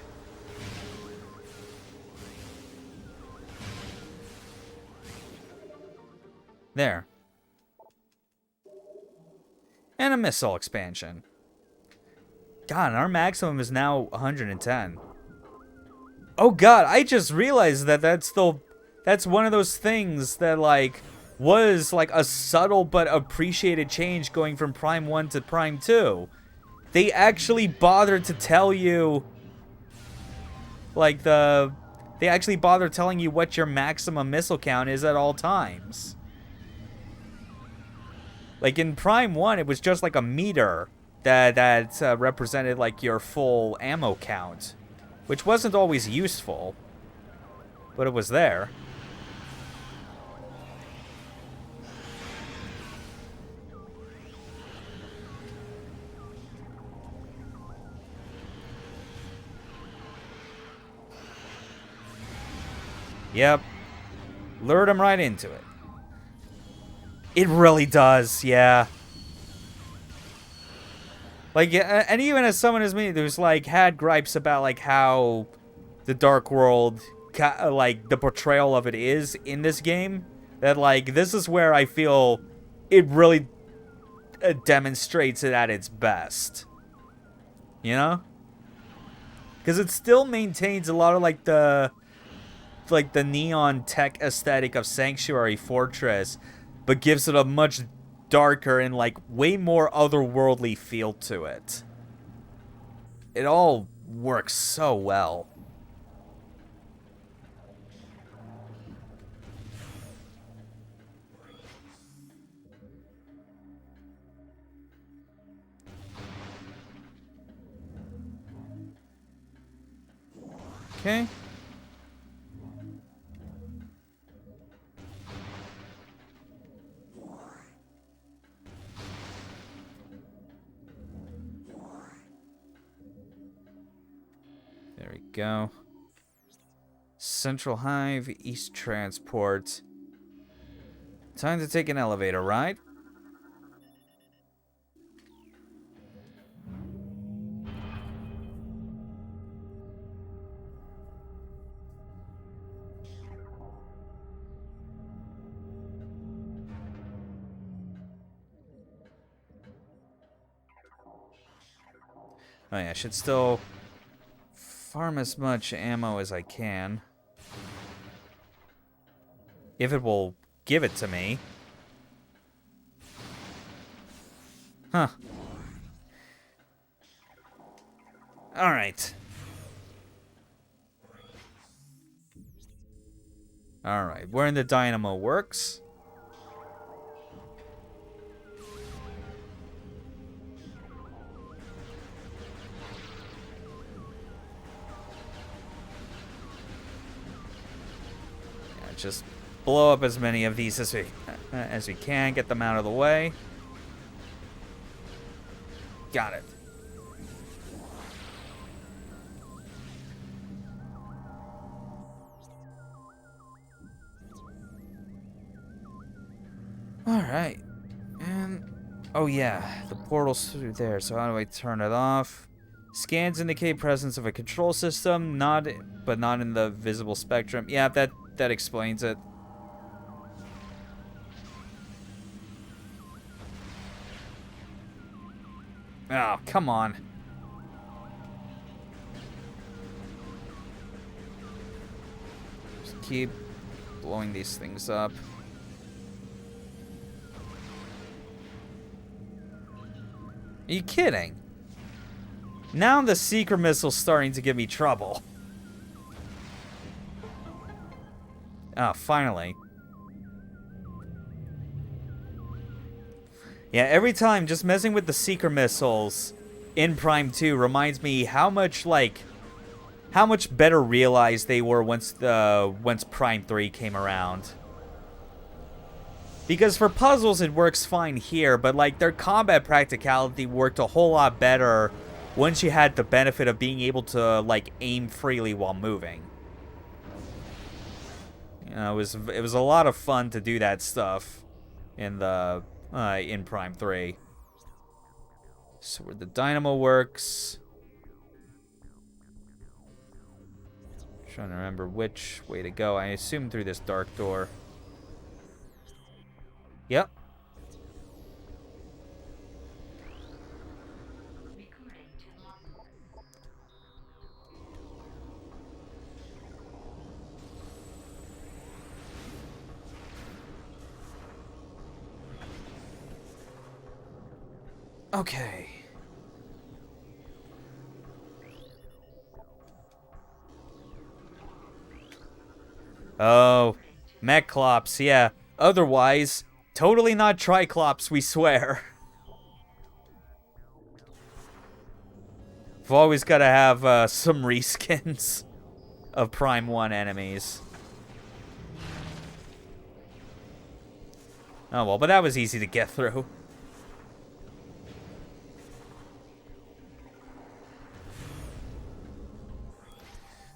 There. And a missile expansion. God, our maximum is now 110. Oh god, I just realized that that's one of those things that, like, was, like, a subtle but appreciated change going from Prime 1 to Prime 2. They actually bothered to tell you, like, they actually bothered telling you what your maximum missile count is at all times. Like, in Prime 1, it was just, like, a meter that represented, like, your full ammo count. Which wasn't always useful, but it was there. Yep. Lured him right into it. It really does, yeah. Like, and even as someone as me who's, like, had gripes about, like, how the Dark World, like, the portrayal of it is in this game, that, like, this is where I feel it really demonstrates it at its best. You know? Because it still maintains a lot of, like, the neon tech aesthetic of Sanctuary Fortress, but gives it a much darker and, like, way more otherworldly feel to it. It all works so well. Okay. There we go. Central Hive, East Transport. Time to take an elevator ride. Oh yeah, I should still farm as much ammo as I can. If it will give it to me. Huh. Alright. Alright, we're in the Dynamo Works. Just blow up as many of these as we can. Get them out of the way. Got it. Alright. And... oh yeah, the portal's through there, so how do I turn it off? Scans indicate presence of a control system, but not in the visible spectrum. Yeah, that explains it. Oh, come on. Just keep blowing these things up. Are you kidding? Now the Seeker Missile's starting to give me trouble. Ah, finally. Yeah, every time just messing with the Seeker Missiles in Prime 2 reminds me how much better realized they were once Prime 3 came around. Because for puzzles it works fine here, but like their combat practicality worked a whole lot better once you had the benefit of being able to like aim freely while moving. You know, it was a lot of fun to do that stuff in the in Prime 3. So where the dynamo works. Trying to remember which way to go. I assume through this dark door. Yep. Okay. Oh, Mechclops, yeah. Otherwise, totally not Triclops, we swear. We've always got to have some reskins of Prime 1 enemies. Oh well, but that was easy to get through.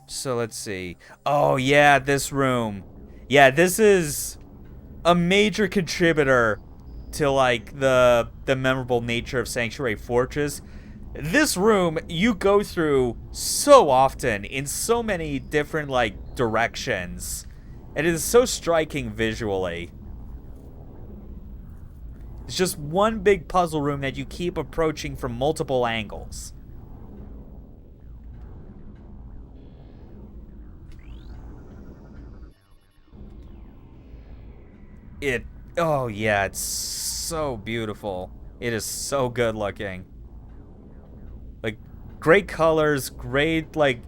So let's see. Oh yeah, this room. Yeah, this is a major contributor to like the memorable nature of Sanctuary Fortress. This room you go through so often in so many different like directions. And it is so striking visually. It's just one big puzzle room that you keep approaching from multiple angles. Oh yeah, it's so beautiful. It is so good looking. Like, great colors, great, like,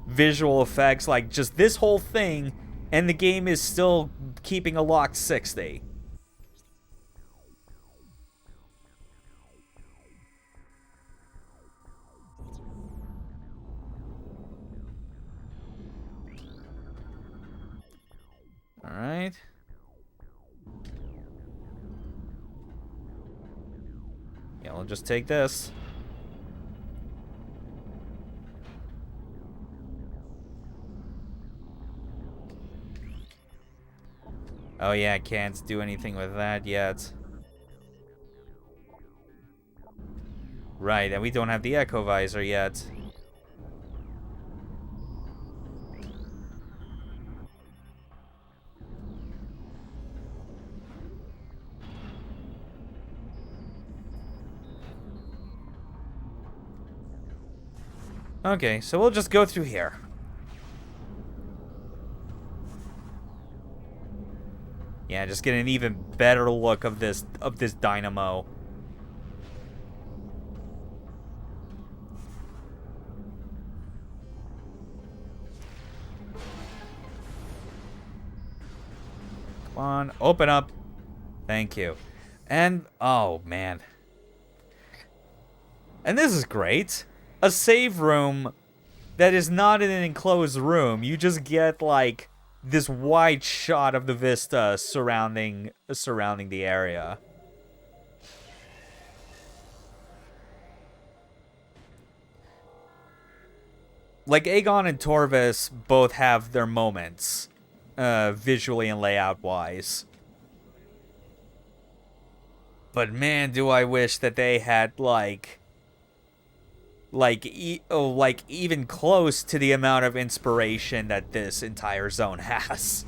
visual effects, like, just this whole thing, and the game is still keeping a locked 60. Alright. Yeah, we'll just take this. Oh yeah, I can't do anything with that yet. Right, and we don't have the Echo Visor yet. Okay, so we'll just go through here. Yeah, just get an even better look of this dynamo. Come on, open up. Thank you. And oh man. And this is great. A save room that is not in an enclosed room. You just get like this wide shot of the vista surrounding the area. Like Aegon and Torvus both have their moments, visually and layout wise. But man, do I wish that they had like even close to the amount of inspiration that this entire zone has.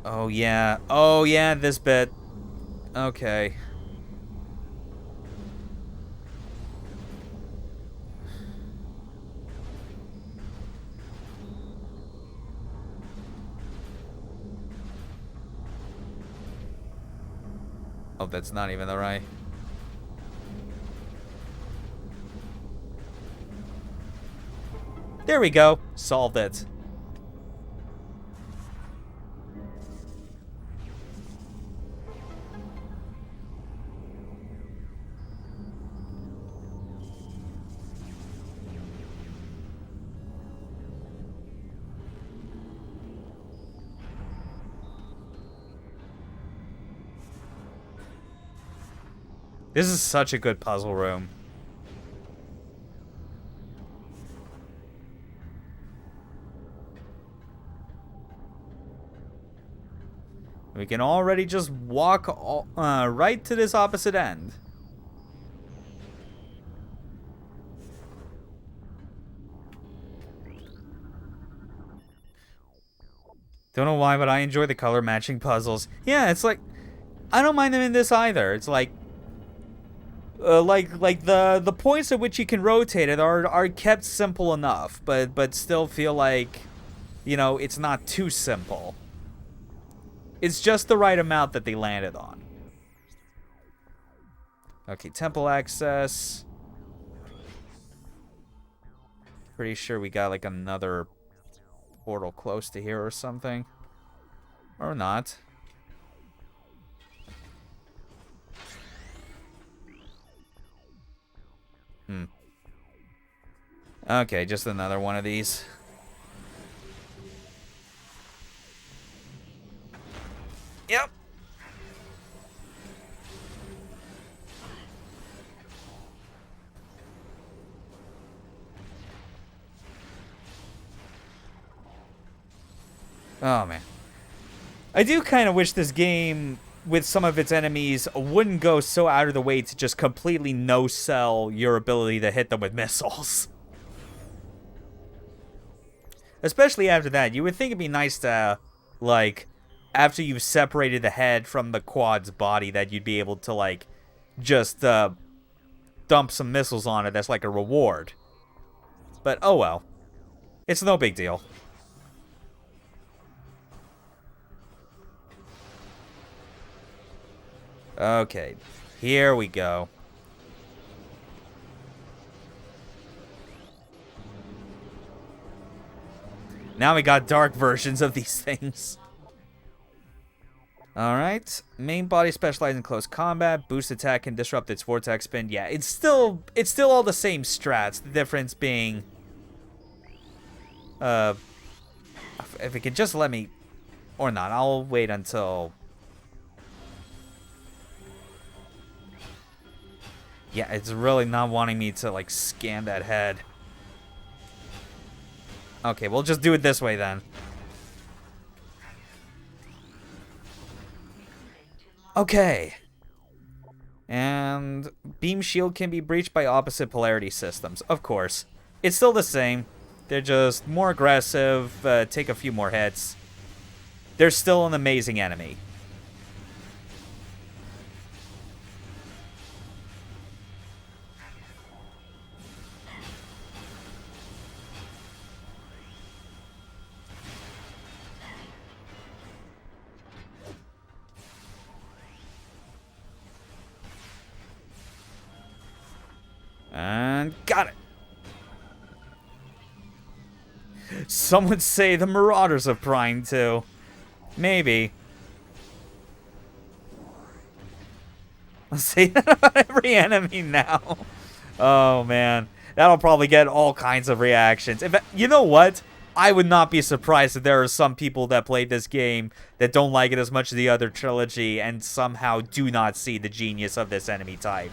Oh yeah, this bit. Okay. Oh, that's not even the right. There we go. Solved it. This is such a good puzzle room. We can already just walk right to this opposite end. Don't know why, but I enjoy the color matching puzzles. Yeah, it's like, I don't mind them in this either. It's like the points at which you can rotate it are kept simple enough, but still feel like, you know, it's not too simple. It's just the right amount that they landed on. Okay, temple access. Pretty sure we got like another portal close to here or something. Or not. Okay, just another one of these. Yep. Oh, man. I do kind of wish this game, with some of its enemies, wouldn't go so out of the way to just completely no-sell your ability to hit them with missiles. Especially after that. You would think it'd be nice to, like, after you've separated the head from the quad's body, that you'd be able to, like, just dump some missiles on it. That's like a reward. But, oh well. It's no big deal. Okay, here we go. Now we got dark versions of these things. Alright. Main body specializes in close combat. Boost attack and disrupt its vortex spin. Yeah, it's still all the same strats. The difference being... if it could just let me... Or not, I'll wait until... Yeah, it's really not wanting me to, like, scan that head. Okay, we'll just do it this way, then. Okay. And beam shield can be breached by opposite polarity systems. Of course. It's still the same. They're just more aggressive, take a few more hits. They're still an amazing enemy. And got it. Some would say the Marauders of Prime too. Maybe. I'll say that about every enemy now. Oh man, that'll probably get all kinds of reactions. In fact, you know what? I would not be surprised if there are some people that played this game that don't like it as much as the other trilogy and somehow do not see the genius of this enemy type.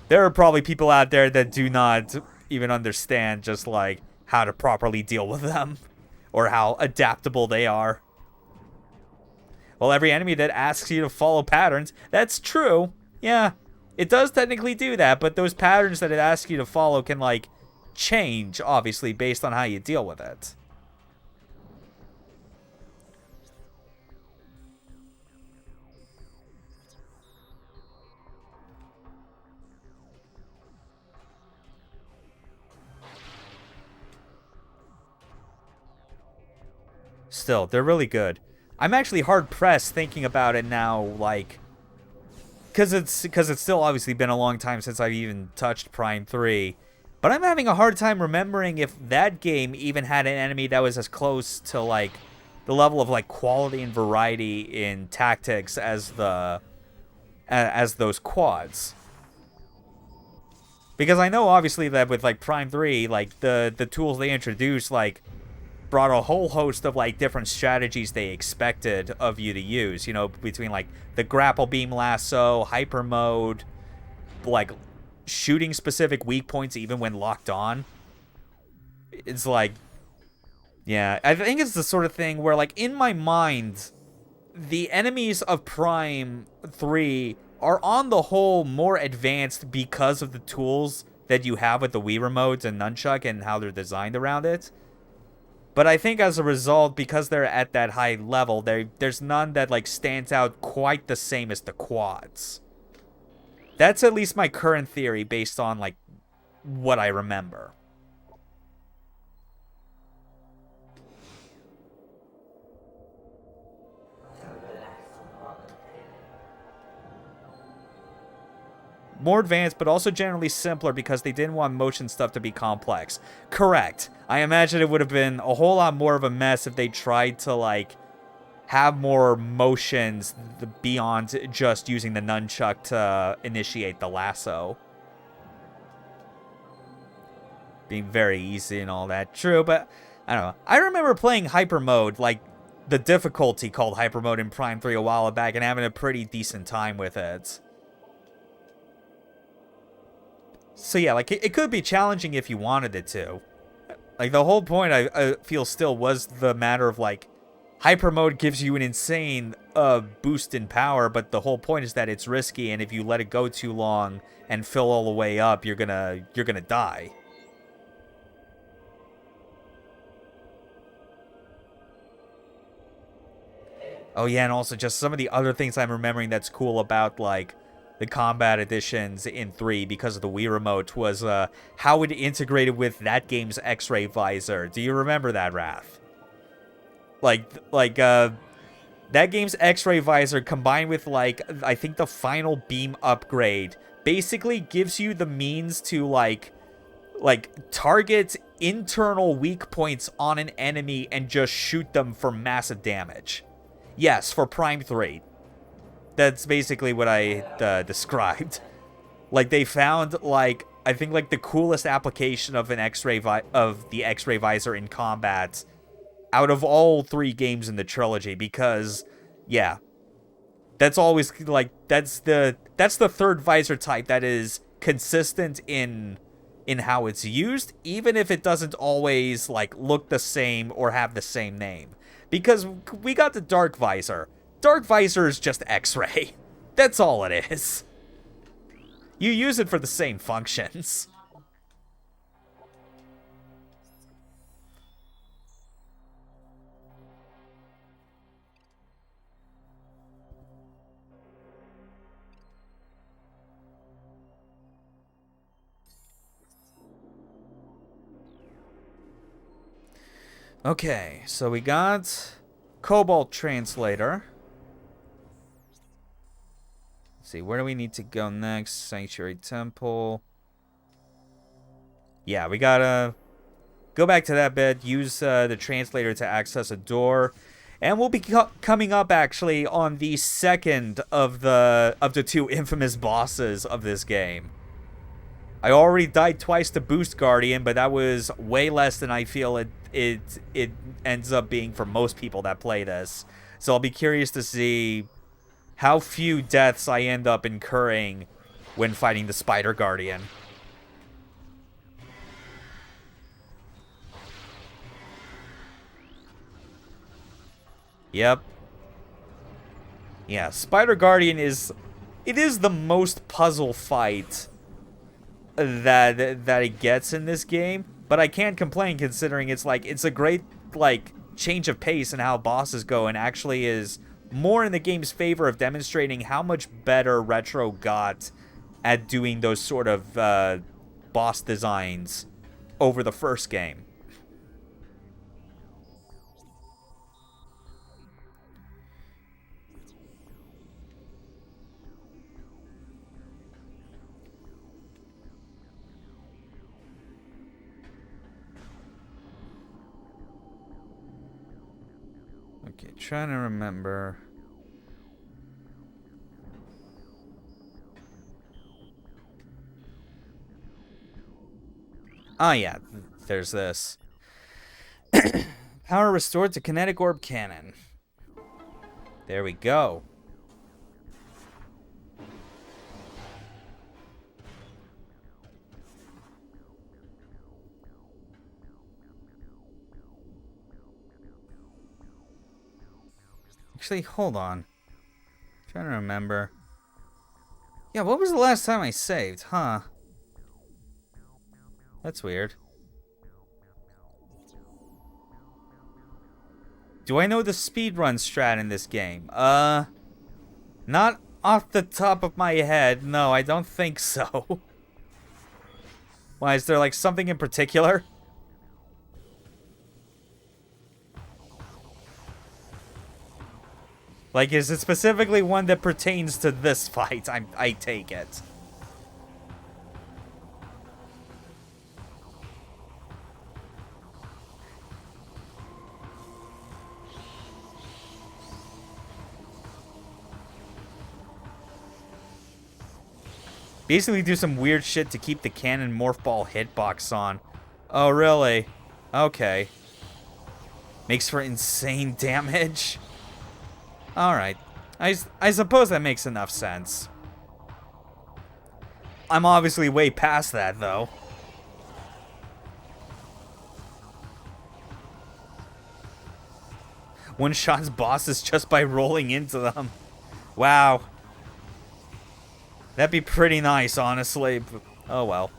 There are probably people out there that do not even understand just, like, how to properly deal with them. Or how adaptable they are. Well, every enemy that asks you to follow patterns, that's true. Yeah, it does technically do that, but those patterns that it asks you to follow can, like, change, obviously, based on how you deal with it. Still, they're really good. I'm actually hard pressed thinking about it now, like, because it's still obviously been a long time since I've even touched Prime 3. But I'm having a hard time remembering if that game even had an enemy that was as close to, like, the level of, like, quality and variety in tactics as those quads. Because I know, obviously, that with, like, Prime 3, like, the tools they introduced, like, brought a whole host of, like, different strategies they expected of you to use, you know, between, like, the grapple beam lasso, hyper mode, like, shooting specific weak points even when locked on. It's like, yeah, I think it's the sort of thing where, like, in my mind, the enemies of Prime 3 are on the whole more advanced because of the tools that you have with the Wii remotes and nunchuck and how they're designed around it. But I think as a result, because they're at that high level, there's none that, like, stands out quite the same as the quads. That's at least my current theory based on, like, what I remember. More advanced, but also generally simpler because they didn't want motion stuff to be complex. Correct. I imagine it would have been a whole lot more of a mess if they tried to, like, have more motions beyond just using the nunchuck to initiate the lasso. Being very easy and all that. True, but I don't know. I remember playing Hyper Mode, like, the difficulty called Hyper Mode in Prime 3 a while back, and having a pretty decent time with it. So yeah, like, it could be challenging if you wanted it to. Like, the whole point, I feel still, was the matter of, like, Hyper Mode gives you an insane boost in power, but the whole point is that it's risky, and if you let it go too long and fill all the way up, you're gonna die. Oh yeah, and also just some of the other things I'm remembering that's cool about, like, the combat editions in 3 because of the Wii Remote was how it integrated with that game's X-ray visor. Do you remember that, Wrath? That game's X-ray visor combined with, like, I think the final beam upgrade basically gives you the means to, like target internal weak points on an enemy and just shoot them for massive damage. Yes, for Prime 3. That's basically what I described. Like, they found, like, I think, like, the coolest application of an of the X-ray visor in combat out of all 3 games in the trilogy, because, yeah, that's always, like, that's the third visor type that is consistent in how it's used, even if it doesn't always, like, look the same or have the same name. Because we got the Dark Visor. Dark Visor is just X-ray. That's all it is. You use it for the same functions. Okay, so we got Cobalt Translator. Let's see, where do we need to go next? Sanctuary Temple. Yeah, we gotta go back to that bit, use the translator to access a door, and we'll be coming up actually on the second of the 2 infamous bosses of this game. I already died twice to Boost Guardian, but that was way less than I feel it ends up being for most people that play this. So I'll be curious to see how few deaths I end up incurring when fighting the Spider Guardian. Yep. Yeah, Spider Guardian is the most puzzle fight that it gets in this game, but I can't complain considering it's a great, like, change of pace in how bosses go, and actually is more in the game's favor of demonstrating how much better Retro got at doing those sort of boss designs over the first game. Trying to remember. Oh yeah, there's this. Power restored to kinetic orb cannon. There we go. Actually, hold on. I'm trying to remember. Yeah, what was the last time I saved? Huh. That's weird. Do I know the speedrun strat in this game? Not off the top of my head. No, I don't think so. Why, is there like something in particular? Like, is it specifically one that pertains to this fight? I take it. Basically do some weird shit to keep the cannon morph ball hitbox on. Oh, really? Okay. Makes for insane damage. Alright. I suppose that makes enough sense. I'm obviously way past that, though. One-shots bosses just by rolling into them. Wow. That'd be pretty nice, honestly. Oh, well.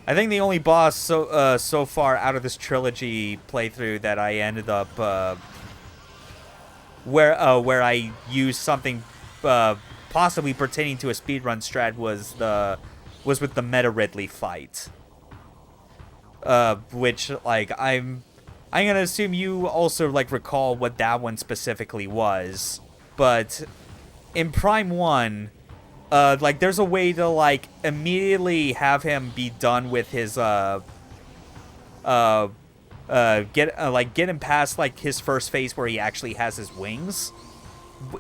I think the only boss so far out of this trilogy playthrough that I ended up where I used something possibly pertaining to a speedrun strat was with the Meta Ridley fight. Which like I'm gonna assume you also like recall what that one specifically was, but in Prime 1. Like, there's a way to, like, immediately have him be done with his, get him past, like, his first phase where he actually has his wings.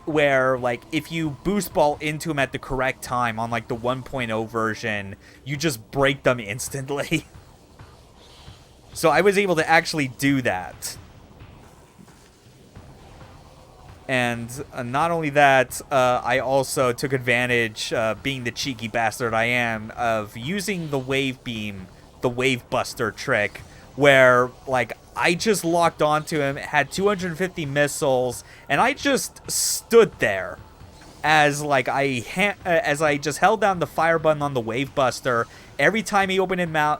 Where, like, if you boost ball into him at the correct time on, like, the 1.0 version, you just break them instantly. So I was able to actually do that. And not only that, I also took advantage, being the cheeky bastard I am, of using the wave beam, the wave buster trick, where, like, I just locked onto him, had 250 missiles, and I just stood there as, like, as I just held down the fire button on the wave buster. Every time he opened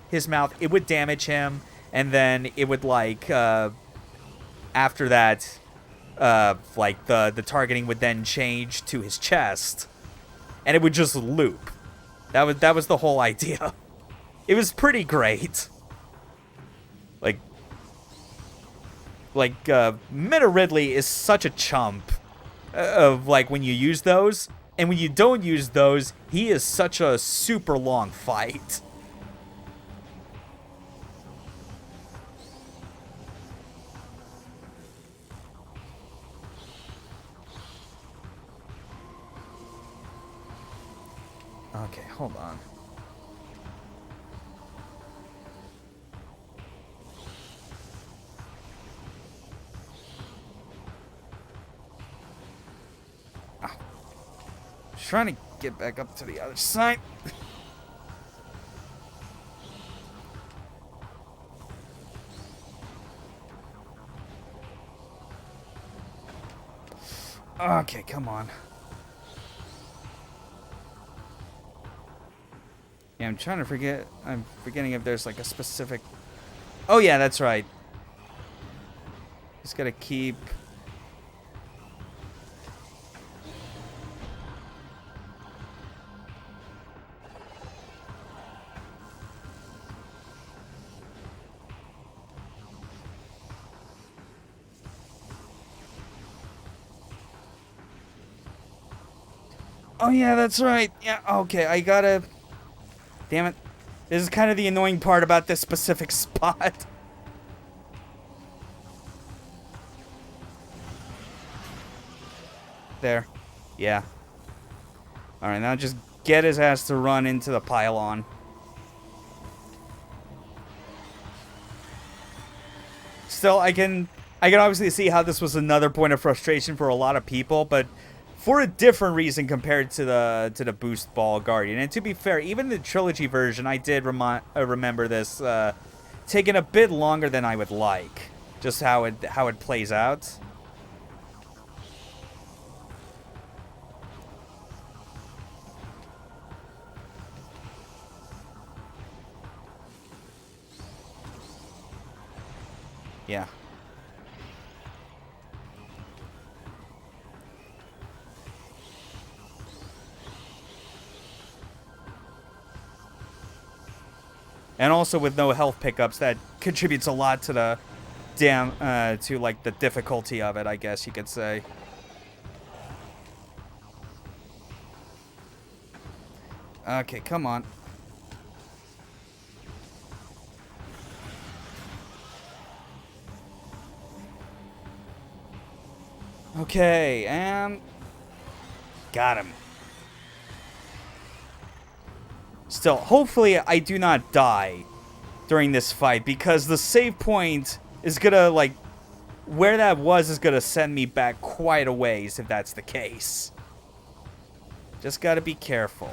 his mouth, it would damage him, and then it would, like, after that... like, the targeting would then change to his chest, and it would just loop. That was the whole idea. It was pretty great. Like, Meta Ridley is such a chump of, like, when you use those, and when you don't use those, he is such a super long fight. Okay, hold on. Ow. Trying to get back up to the other side. Okay, come on. Yeah, I'm trying to forget. I'm forgetting if there's like a specific... Oh yeah, that's right. Just gotta keep... Oh yeah, that's right. Yeah, okay, I gotta... Damn it. This is kind of the annoying part about this specific spot. There. Yeah. Alright, now just get his ass to run into the pylon. Still, I can obviously see how this was another point of frustration for a lot of people, but for a different reason compared to the Boost Ball Guardian. And to be fair, even the trilogy version, I did remember this taking a bit longer than I would like. Just how it plays out. Yeah. And also with no health pickups, that contributes a lot to the to like the difficulty of it, I guess you could say. Okay, come on. Okay, and got him. Still, hopefully I do not die during this fight, because the save point is gonna, like, where that was is gonna send me back quite a ways if that's the case. Just gotta be careful.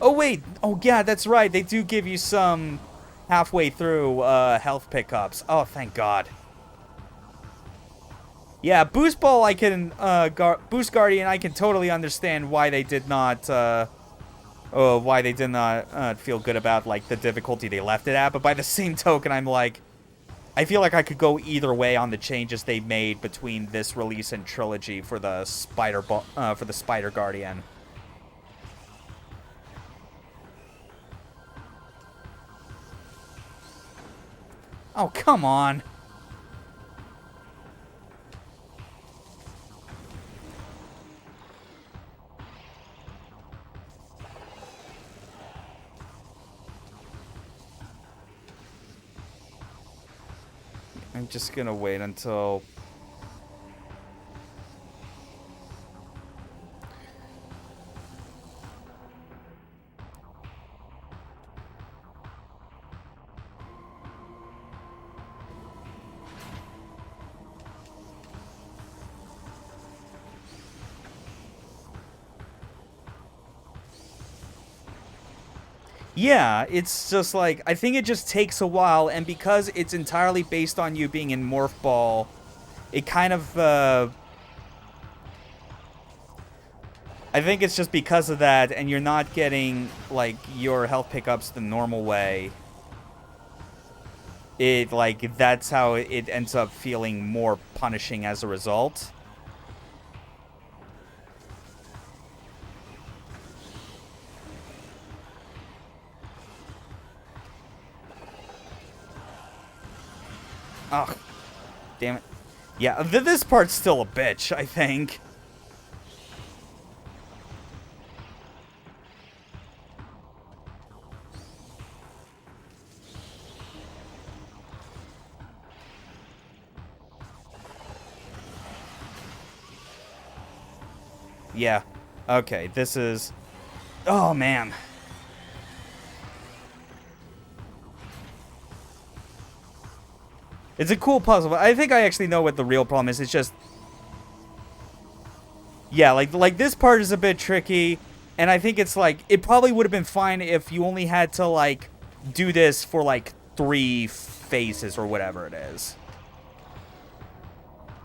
Oh wait, oh yeah, that's right, they do give you some halfway through health pickups. Oh, thank God. Yeah, Boost Ball I can, Boost Guardian I can totally understand why they did not, feel good about, like, the difficulty they left it at. But by the same token, I'm like, I feel like I could go either way on the changes they made between this release and trilogy for the Spider Guardian. Oh, come on. I'm just gonna wait until... Yeah, it's just like, I think it just takes a while, and because it's entirely based on you being in Morph Ball, it kind of, I think it's just because of that, and you're not getting, like, your health pickups the normal way. It, like, that's how it ends up feeling more punishing as a result. Oh, damn it. Yeah, this part's still a bitch, I think. Yeah. Okay, this is... Oh, man. It's a cool puzzle, but I think I actually know what the real problem is. It's just... Yeah, like this part is a bit tricky, and I think it's like... It probably would have been fine if you only had to, like, do this for, like, 3 phases or whatever it is.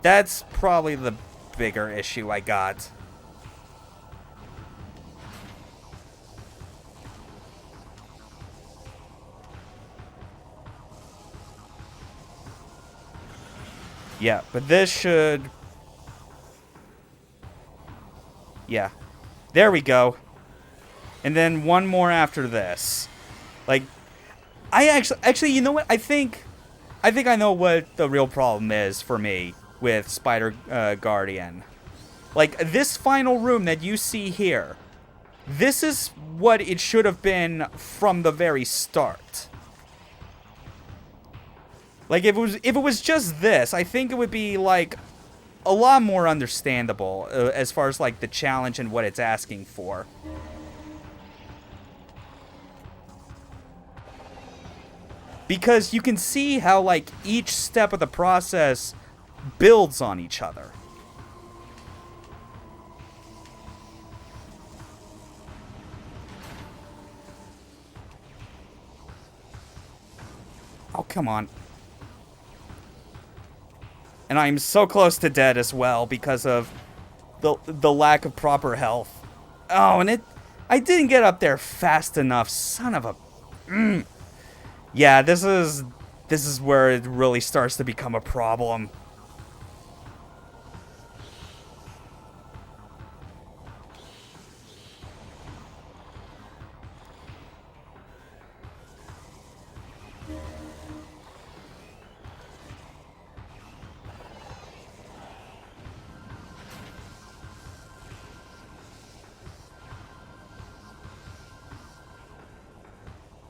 That's probably the bigger issue I got. Yeah, but this should... Yeah. There we go. And then one more after this. Like, I actually, you know what? I think I know what the real problem is for me with Spider Guardian. Like, this final room that you see here, this is what it should have been from the very start. Like, if it was just this, I think it would be, like, a lot more understandable as far as like the challenge and what it's asking for. Because you can see how like each step of the process builds on each other. Oh, come on. And I'm so close to dead as well because of the lack of proper health. Oh, and I didn't get up there fast enough. Son of a... Yeah, this is where it really starts to become a problem.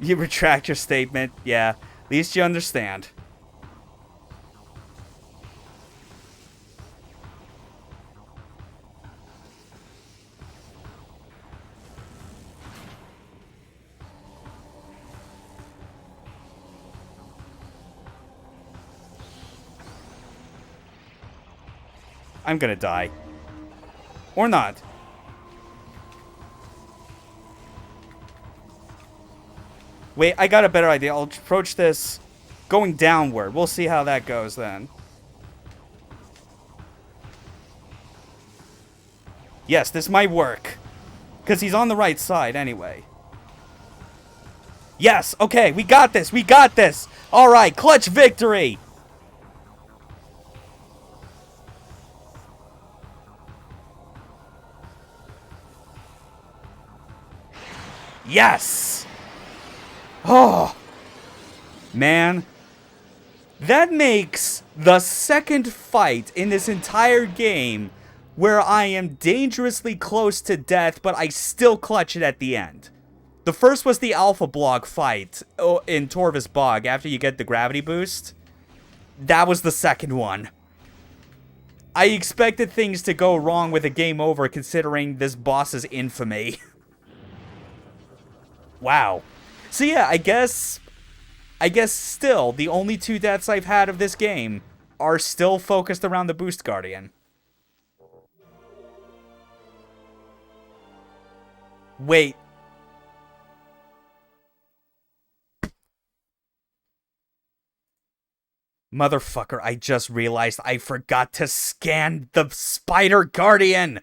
You retract your statement. Yeah, at least you understand. I'm gonna die. Or not. Wait, I got a better idea. I'll approach this going downward. We'll see how that goes then. Yes, this might work. Because he's on the right side anyway. Yes, okay, we got this, we got this. All right, clutch victory. Yes. Oh, man, that makes the second fight in this entire game where I am dangerously close to death, but I still clutch it at the end. The first was the Alpha Block fight in Torvus Bog after you get the gravity boost. That was the second one. I expected things to go wrong with a game over considering this boss's infamy. Wow. So yeah, I guess still, the only two deaths I've had of this game are still focused around the Boost Guardian. Wait. Motherfucker, I just realized I forgot to scan the Spider Guardian!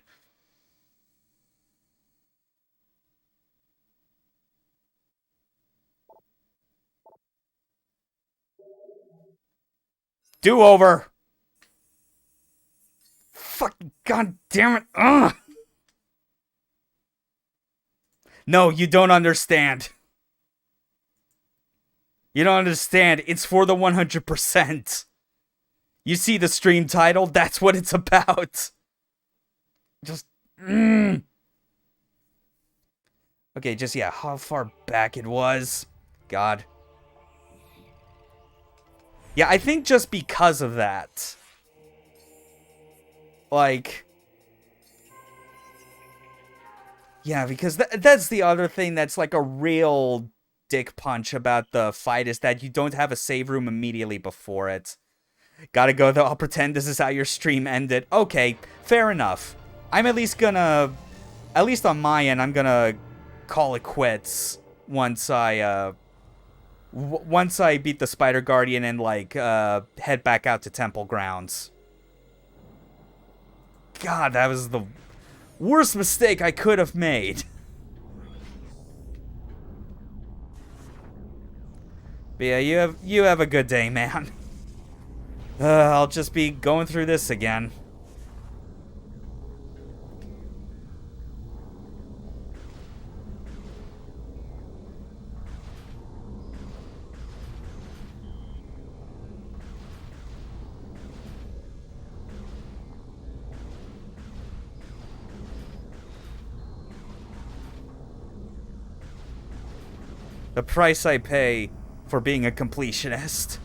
Do-over! Fucking goddamn it! Ugh! No, you don't understand. You don't understand. It's for the 100%. You see the stream title? That's what it's about. Just... Okay, just, yeah, how far back it was. God. Yeah, I think just because of that. Like... Yeah, because that's the other thing that's like a real dick punch about the fight is that you don't have a save room immediately before it. Gotta go though, I'll pretend this is how your stream ended. Okay, fair enough. I'm at least gonna... At least on my end, I'm gonna call it quits once I, once I beat the Spider Guardian and, like, head back out to Temple Grounds. God, that was the worst mistake I could have made. But yeah, you have a good day, man. I'll just be going through this again. The price I pay for being a completionist.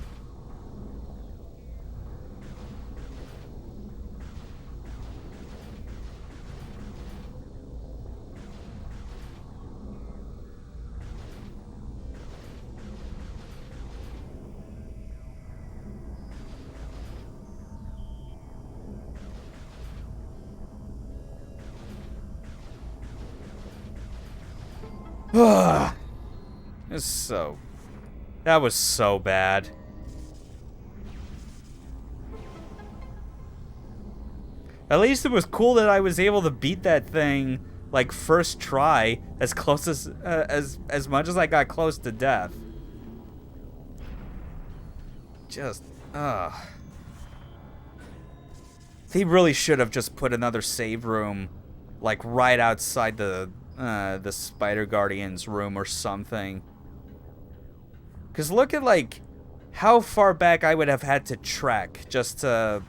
Ugh. That was so bad. At least it was cool that I was able to beat that thing like first try, as close as much as I got close to death. Just they really should have just put another save room like right outside the Spider Guardian's room or something. Cause look at like how far back I would have had to trek just to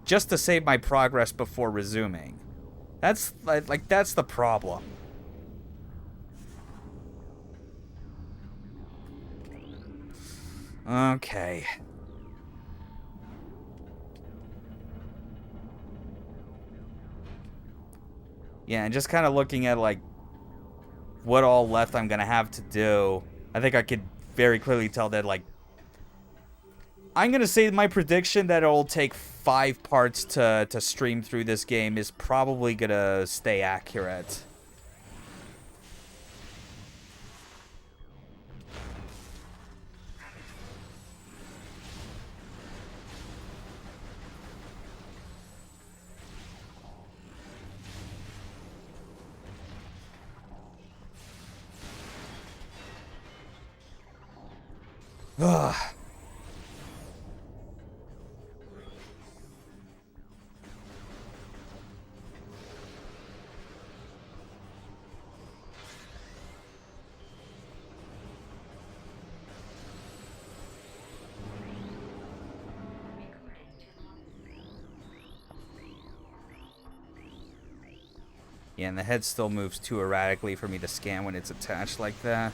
save my progress before resuming. That's like that's the problem. Okay. Yeah, and just kind of looking at like what all left I'm gonna have to do, I think I could very clearly tell that like I'm gonna say my prediction that it'll take 5 parts to stream through this game is probably gonna stay accurate. Ugh. Yeah, and the head still moves too erratically for me to scan when it's attached like that.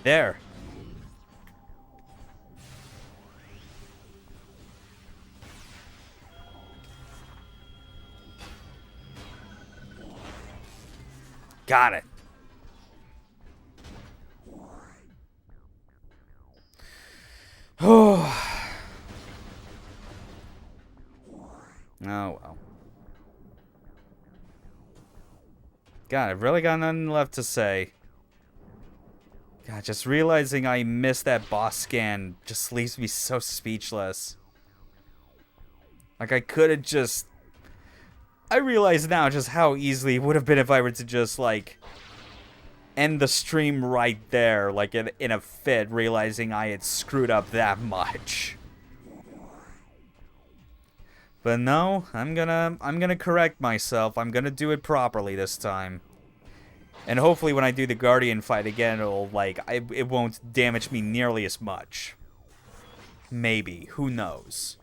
There. Got it. Oh. Oh well. God, I've really got nothing left to say. God, just realizing I missed that boss scan just leaves me so speechless. Like, I could have just... I realize now just how easily it would have been if I were to just, like, end the stream right there, like, in a fit, realizing I had screwed up that much. But no, I'm gonna correct myself. I'm gonna do it properly this time. And hopefully when I do the Guardian fight again, it'll, like, it won't damage me nearly as much. Maybe. Who knows?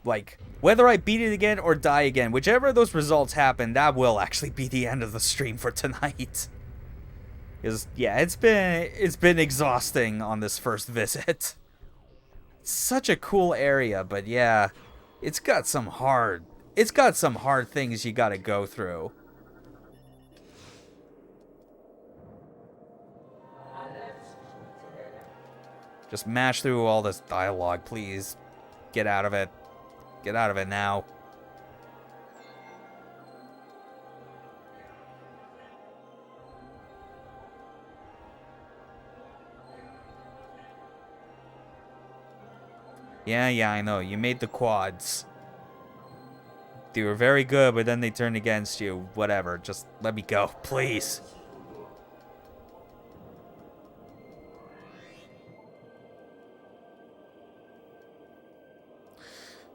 Like, whether I beat it again or die again, whichever of those results happen, that will actually be the end of the stream for tonight. Because, yeah, it's been exhausting on this first visit. It's such a cool area, but yeah, it's got some hard things you gotta go through. Just mash through all this dialogue, please. Get out of it. Get out of it now. Yeah, I know. You made the quads. They were very good, but then they turned against you. Whatever. Just let me go, please.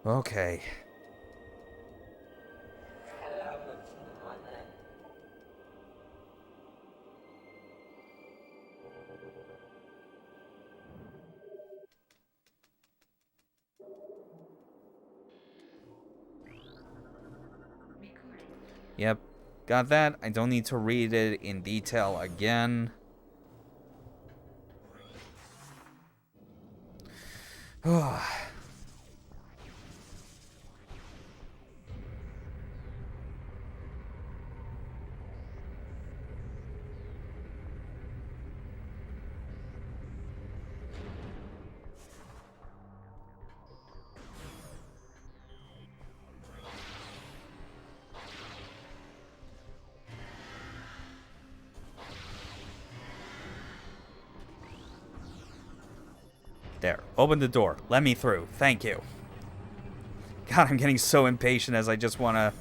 Okay. Yep, got that. I don't need to read it in detail again. There. Open the door. Let me through. Thank you. God, I'm getting so impatient as I just want to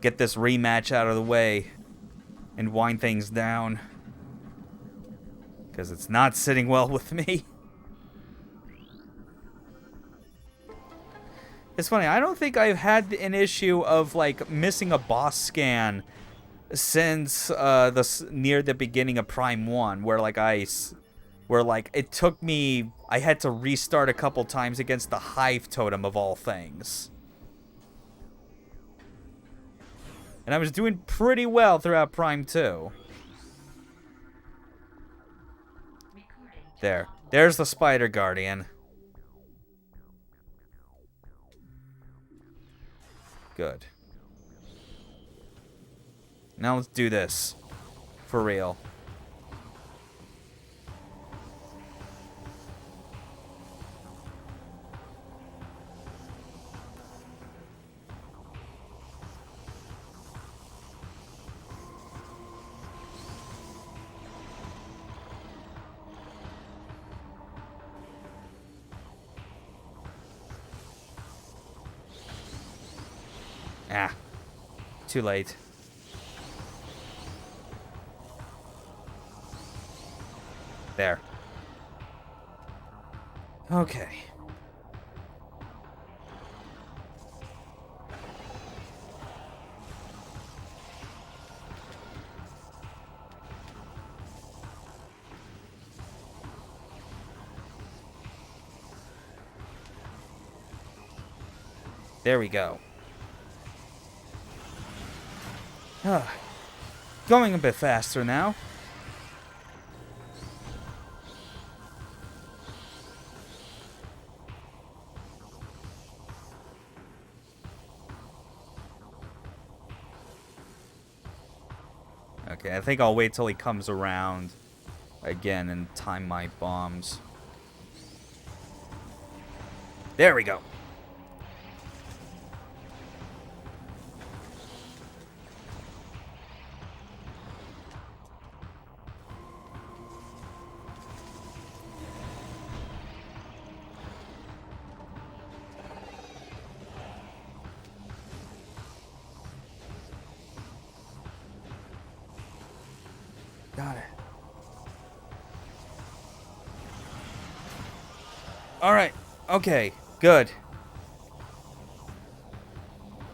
get this rematch out of the way and wind things down. Because it's not sitting well with me. It's funny. I don't think I've had an issue of, like, missing a boss scan since near the beginning of Prime 1, where, like, it took me, I had to restart a couple times against the Hive Totem of all things. And I was doing pretty well throughout Prime 2. There. There's the Spider Guardian. Good. Now let's do this. For real. Ah. Too late. There. Okay. There we go. Going a bit faster now. Okay, I think I'll wait till he comes around again and time my bombs. There we go. Got it. Alright. Okay. Good.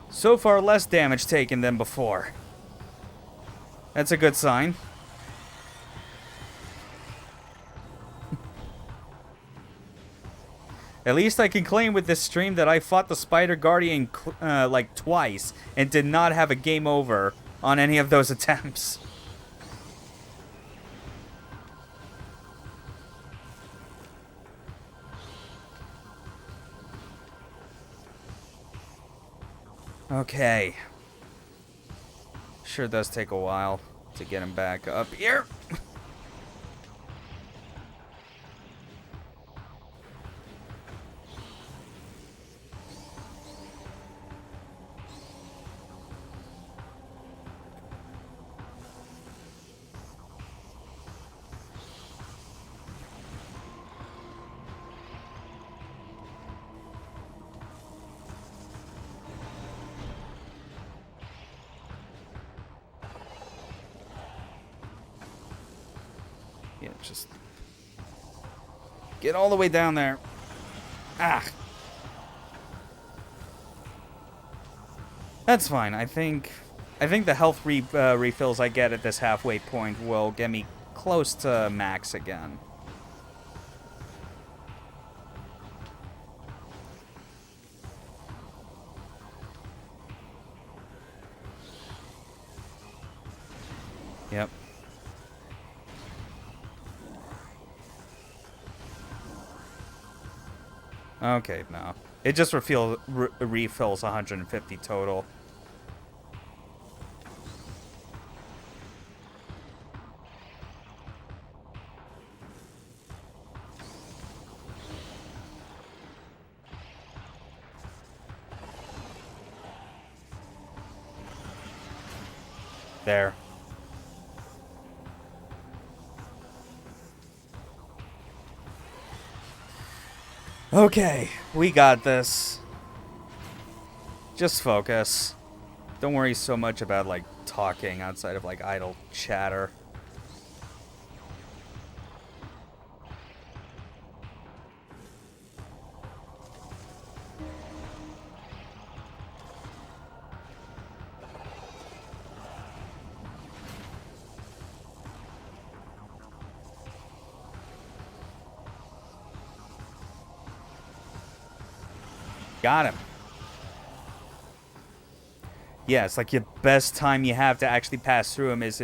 So far, less damage taken than before. That's a good sign. At least I can claim with this stream that I fought the Spider Guardian like twice and did not have a game over on any of those attempts. Okay. Sure does take a while to get him back up here. Yeah, just get all the way down there. Ah. That's fine. I think the health refills I get at this halfway point will get me close to max again. Yep. Okay, no. It just refills 150 total. There. Okay, we got this. Just focus. Don't worry so much about, like, talking outside of, like, idle chatter. Got him. Yeah, it's like your best time you have to actually pass through him is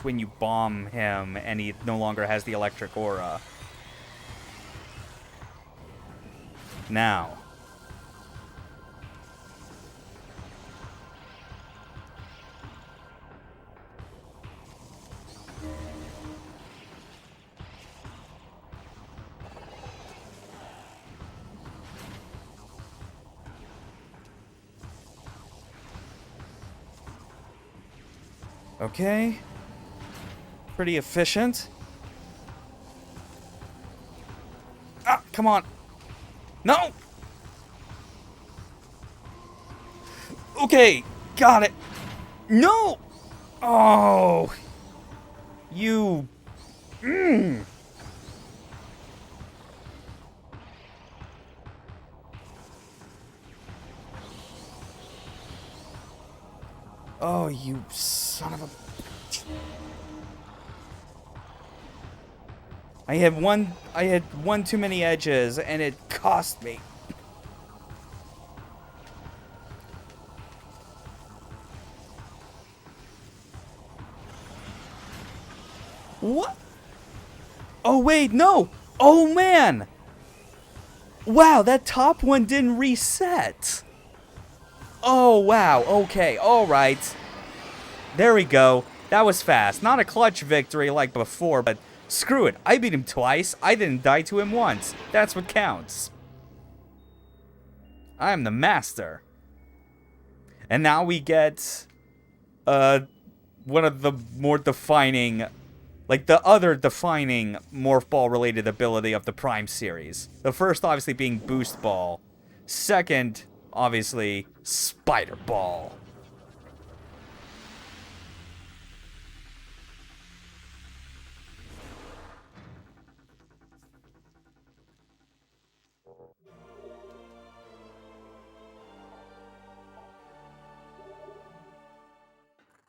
when you bomb him and he no longer has the electric aura. Now. Okay. Pretty efficient. Ah, come on. No! Okay, got it. No! Oh. You... Oh, you son of a... I had one too many edges, and it cost me. What? Oh, wait, no! Oh, man! Wow, that top one didn't reset. Oh, wow, okay, alright. There we go. That was fast. Not a clutch victory like before, but screw it. I beat him twice. I didn't die to him once. That's what counts. I am the master. And now we get one of the more defining, like the other defining Morph Ball related ability of the Prime series. The first obviously being Boost Ball. Second, obviously, Spider Ball.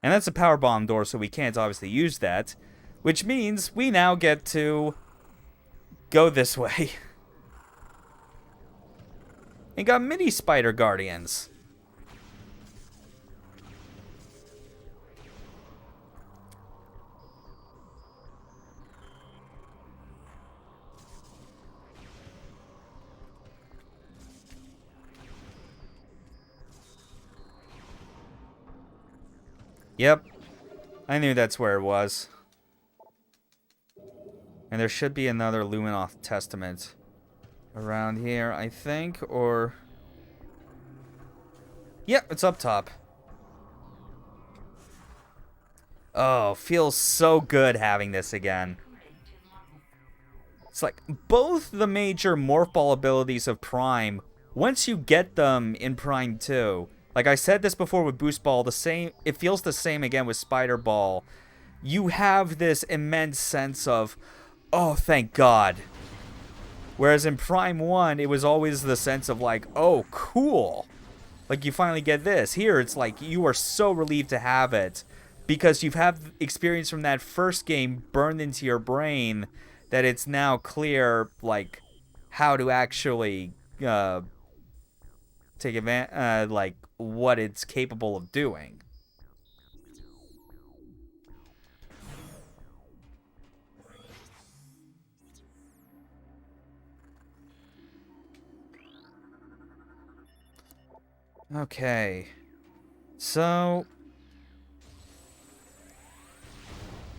And that's a power bomb door, so we can't obviously use that. Which means we now get to go this way. And got mini spider guardians. Yep. I knew that's where it was. And there should be another Luminoth Testament around here, I think, or... Yep, it's up top. Oh, feels so good having this again. It's like, both the major Morph Ball abilities of Prime, once you get them in Prime 2, like I said this before with Boost Ball, it feels the same again with Spider Ball. You have this immense sense of, oh, thank God. Whereas in Prime 1, it was always the sense of like, oh, cool. Like, you finally get this. Here, it's like, you are so relieved to have it. Because you've had experience from that first game burned into your brain that it's now clear, like, how to actually take advantage, like, what it's capable of doing. Okay. So...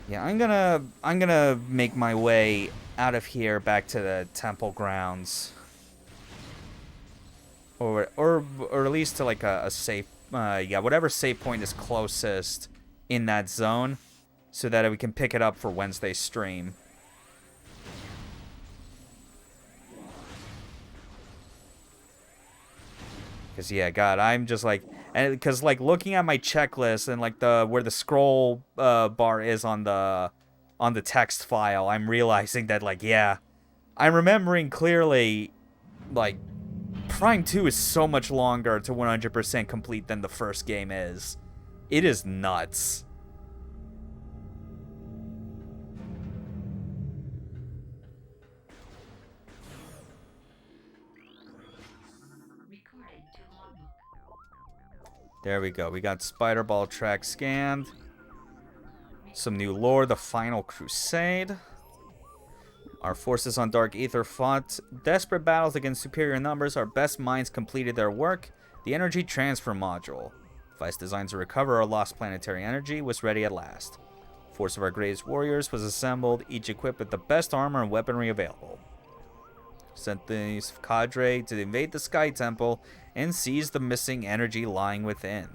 yeah, I'm gonna make my way out of here back to the temple grounds. Or at least to like a safe... yeah, whatever save point is closest in that zone. So that we can pick it up for Wednesday's stream. Because, yeah, God, I'm just like... and because, like, looking at my checklist and, like, where the scroll bar is on the text file, I'm realizing that, like, yeah, I'm remembering clearly, like, Prime 2 is so much longer to 100% complete than the first game is. It is nuts. There we go. We got Spider Ball track scanned. Some new lore, the Final Crusade. Our forces on Dark Aether fought desperate battles against superior numbers. Our best minds completed their work. The Energy Transfer Module, device designed to recover our lost planetary energy, was ready at last. Force of our greatest warriors was assembled, each equipped with the best armor and weaponry available. Sent the cadre to invade the Sky Temple and seize the missing energy lying within.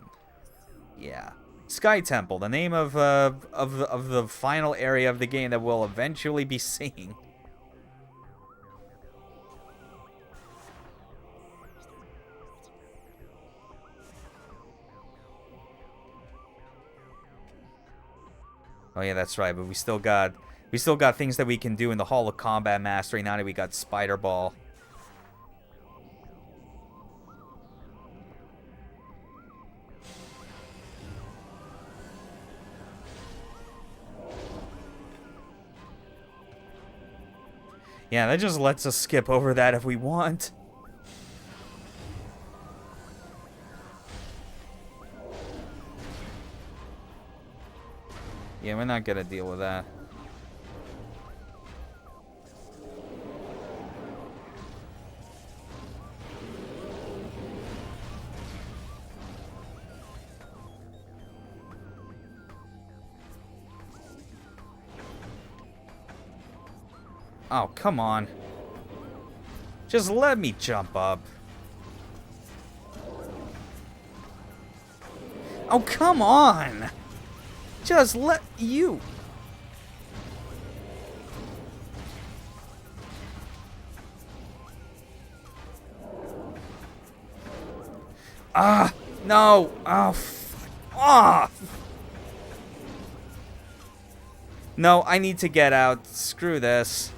Yeah. Sky Temple, the name of the final area of the game that we'll eventually be seeing. Oh yeah, that's right, but we still got things that we can do in the Hall of Combat Mastery now that we got Spider Ball. Yeah, that just lets us skip over that if we want. Yeah, we're not gonna deal with that. Oh, come on. Just let me jump up. Oh, come on! Just let you... no! Oh, fuck off! No, I need to get out. Screw this.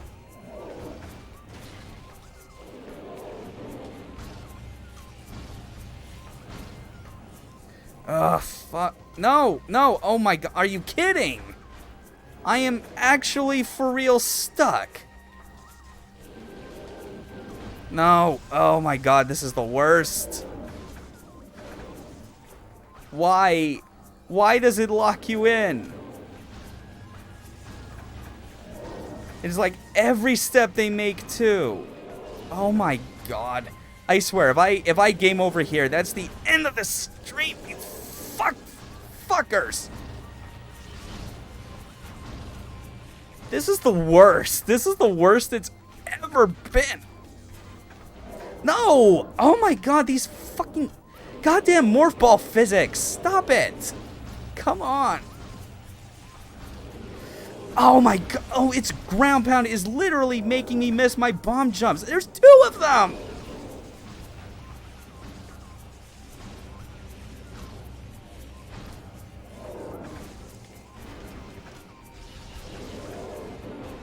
Ugh, fuck. No, no, oh my god, are you kidding? I am actually for real stuck. No, oh my god, this is the worst. Why? Why does it lock you in? It's like every step they make too. Oh my god. I swear, if I game over here, that's the end of the stream, you fuckers. This is the worst. This is the worst it's ever been. No! Oh my god, these fucking goddamn morph ball physics. Stop it. Come on. Oh my god. Oh, its ground pound is literally making me miss my bomb jumps. There's 2 of them.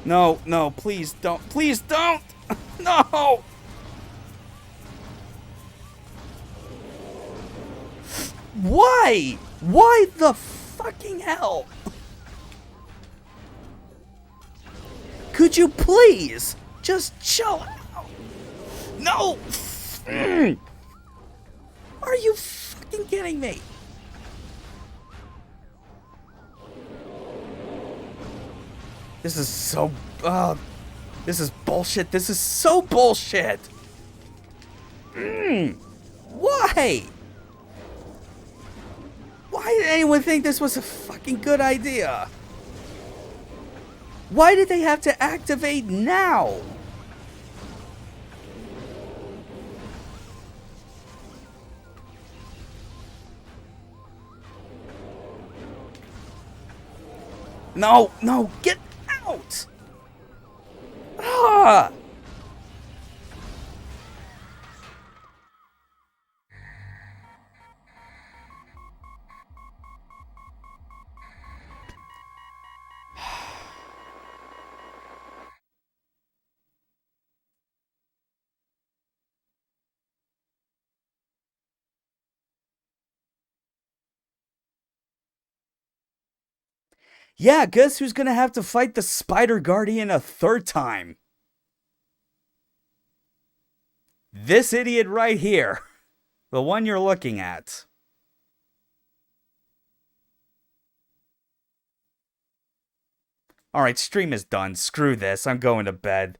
No, no, please don't. Please don't. No. Why? Why the fucking hell? Could you please just chill out? No. Are you fucking kidding me? This is so, this is bullshit. This is so bullshit. Why? Why did anyone think this was a fucking good idea? Why did they have to activate now? No, no, get out! Ah! Yeah, guess who's gonna have to fight the Spider Guardian a third time? This idiot right here. The one you're looking at. Alright, stream is done. Screw this. I'm going to bed.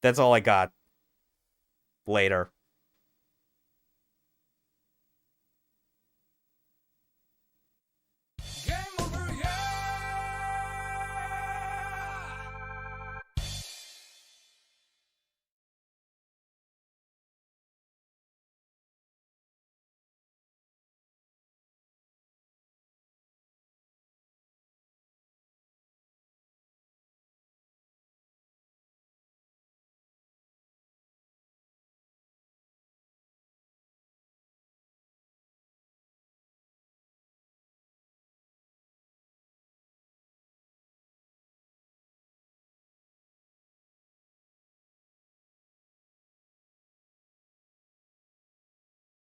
That's all I got. Later.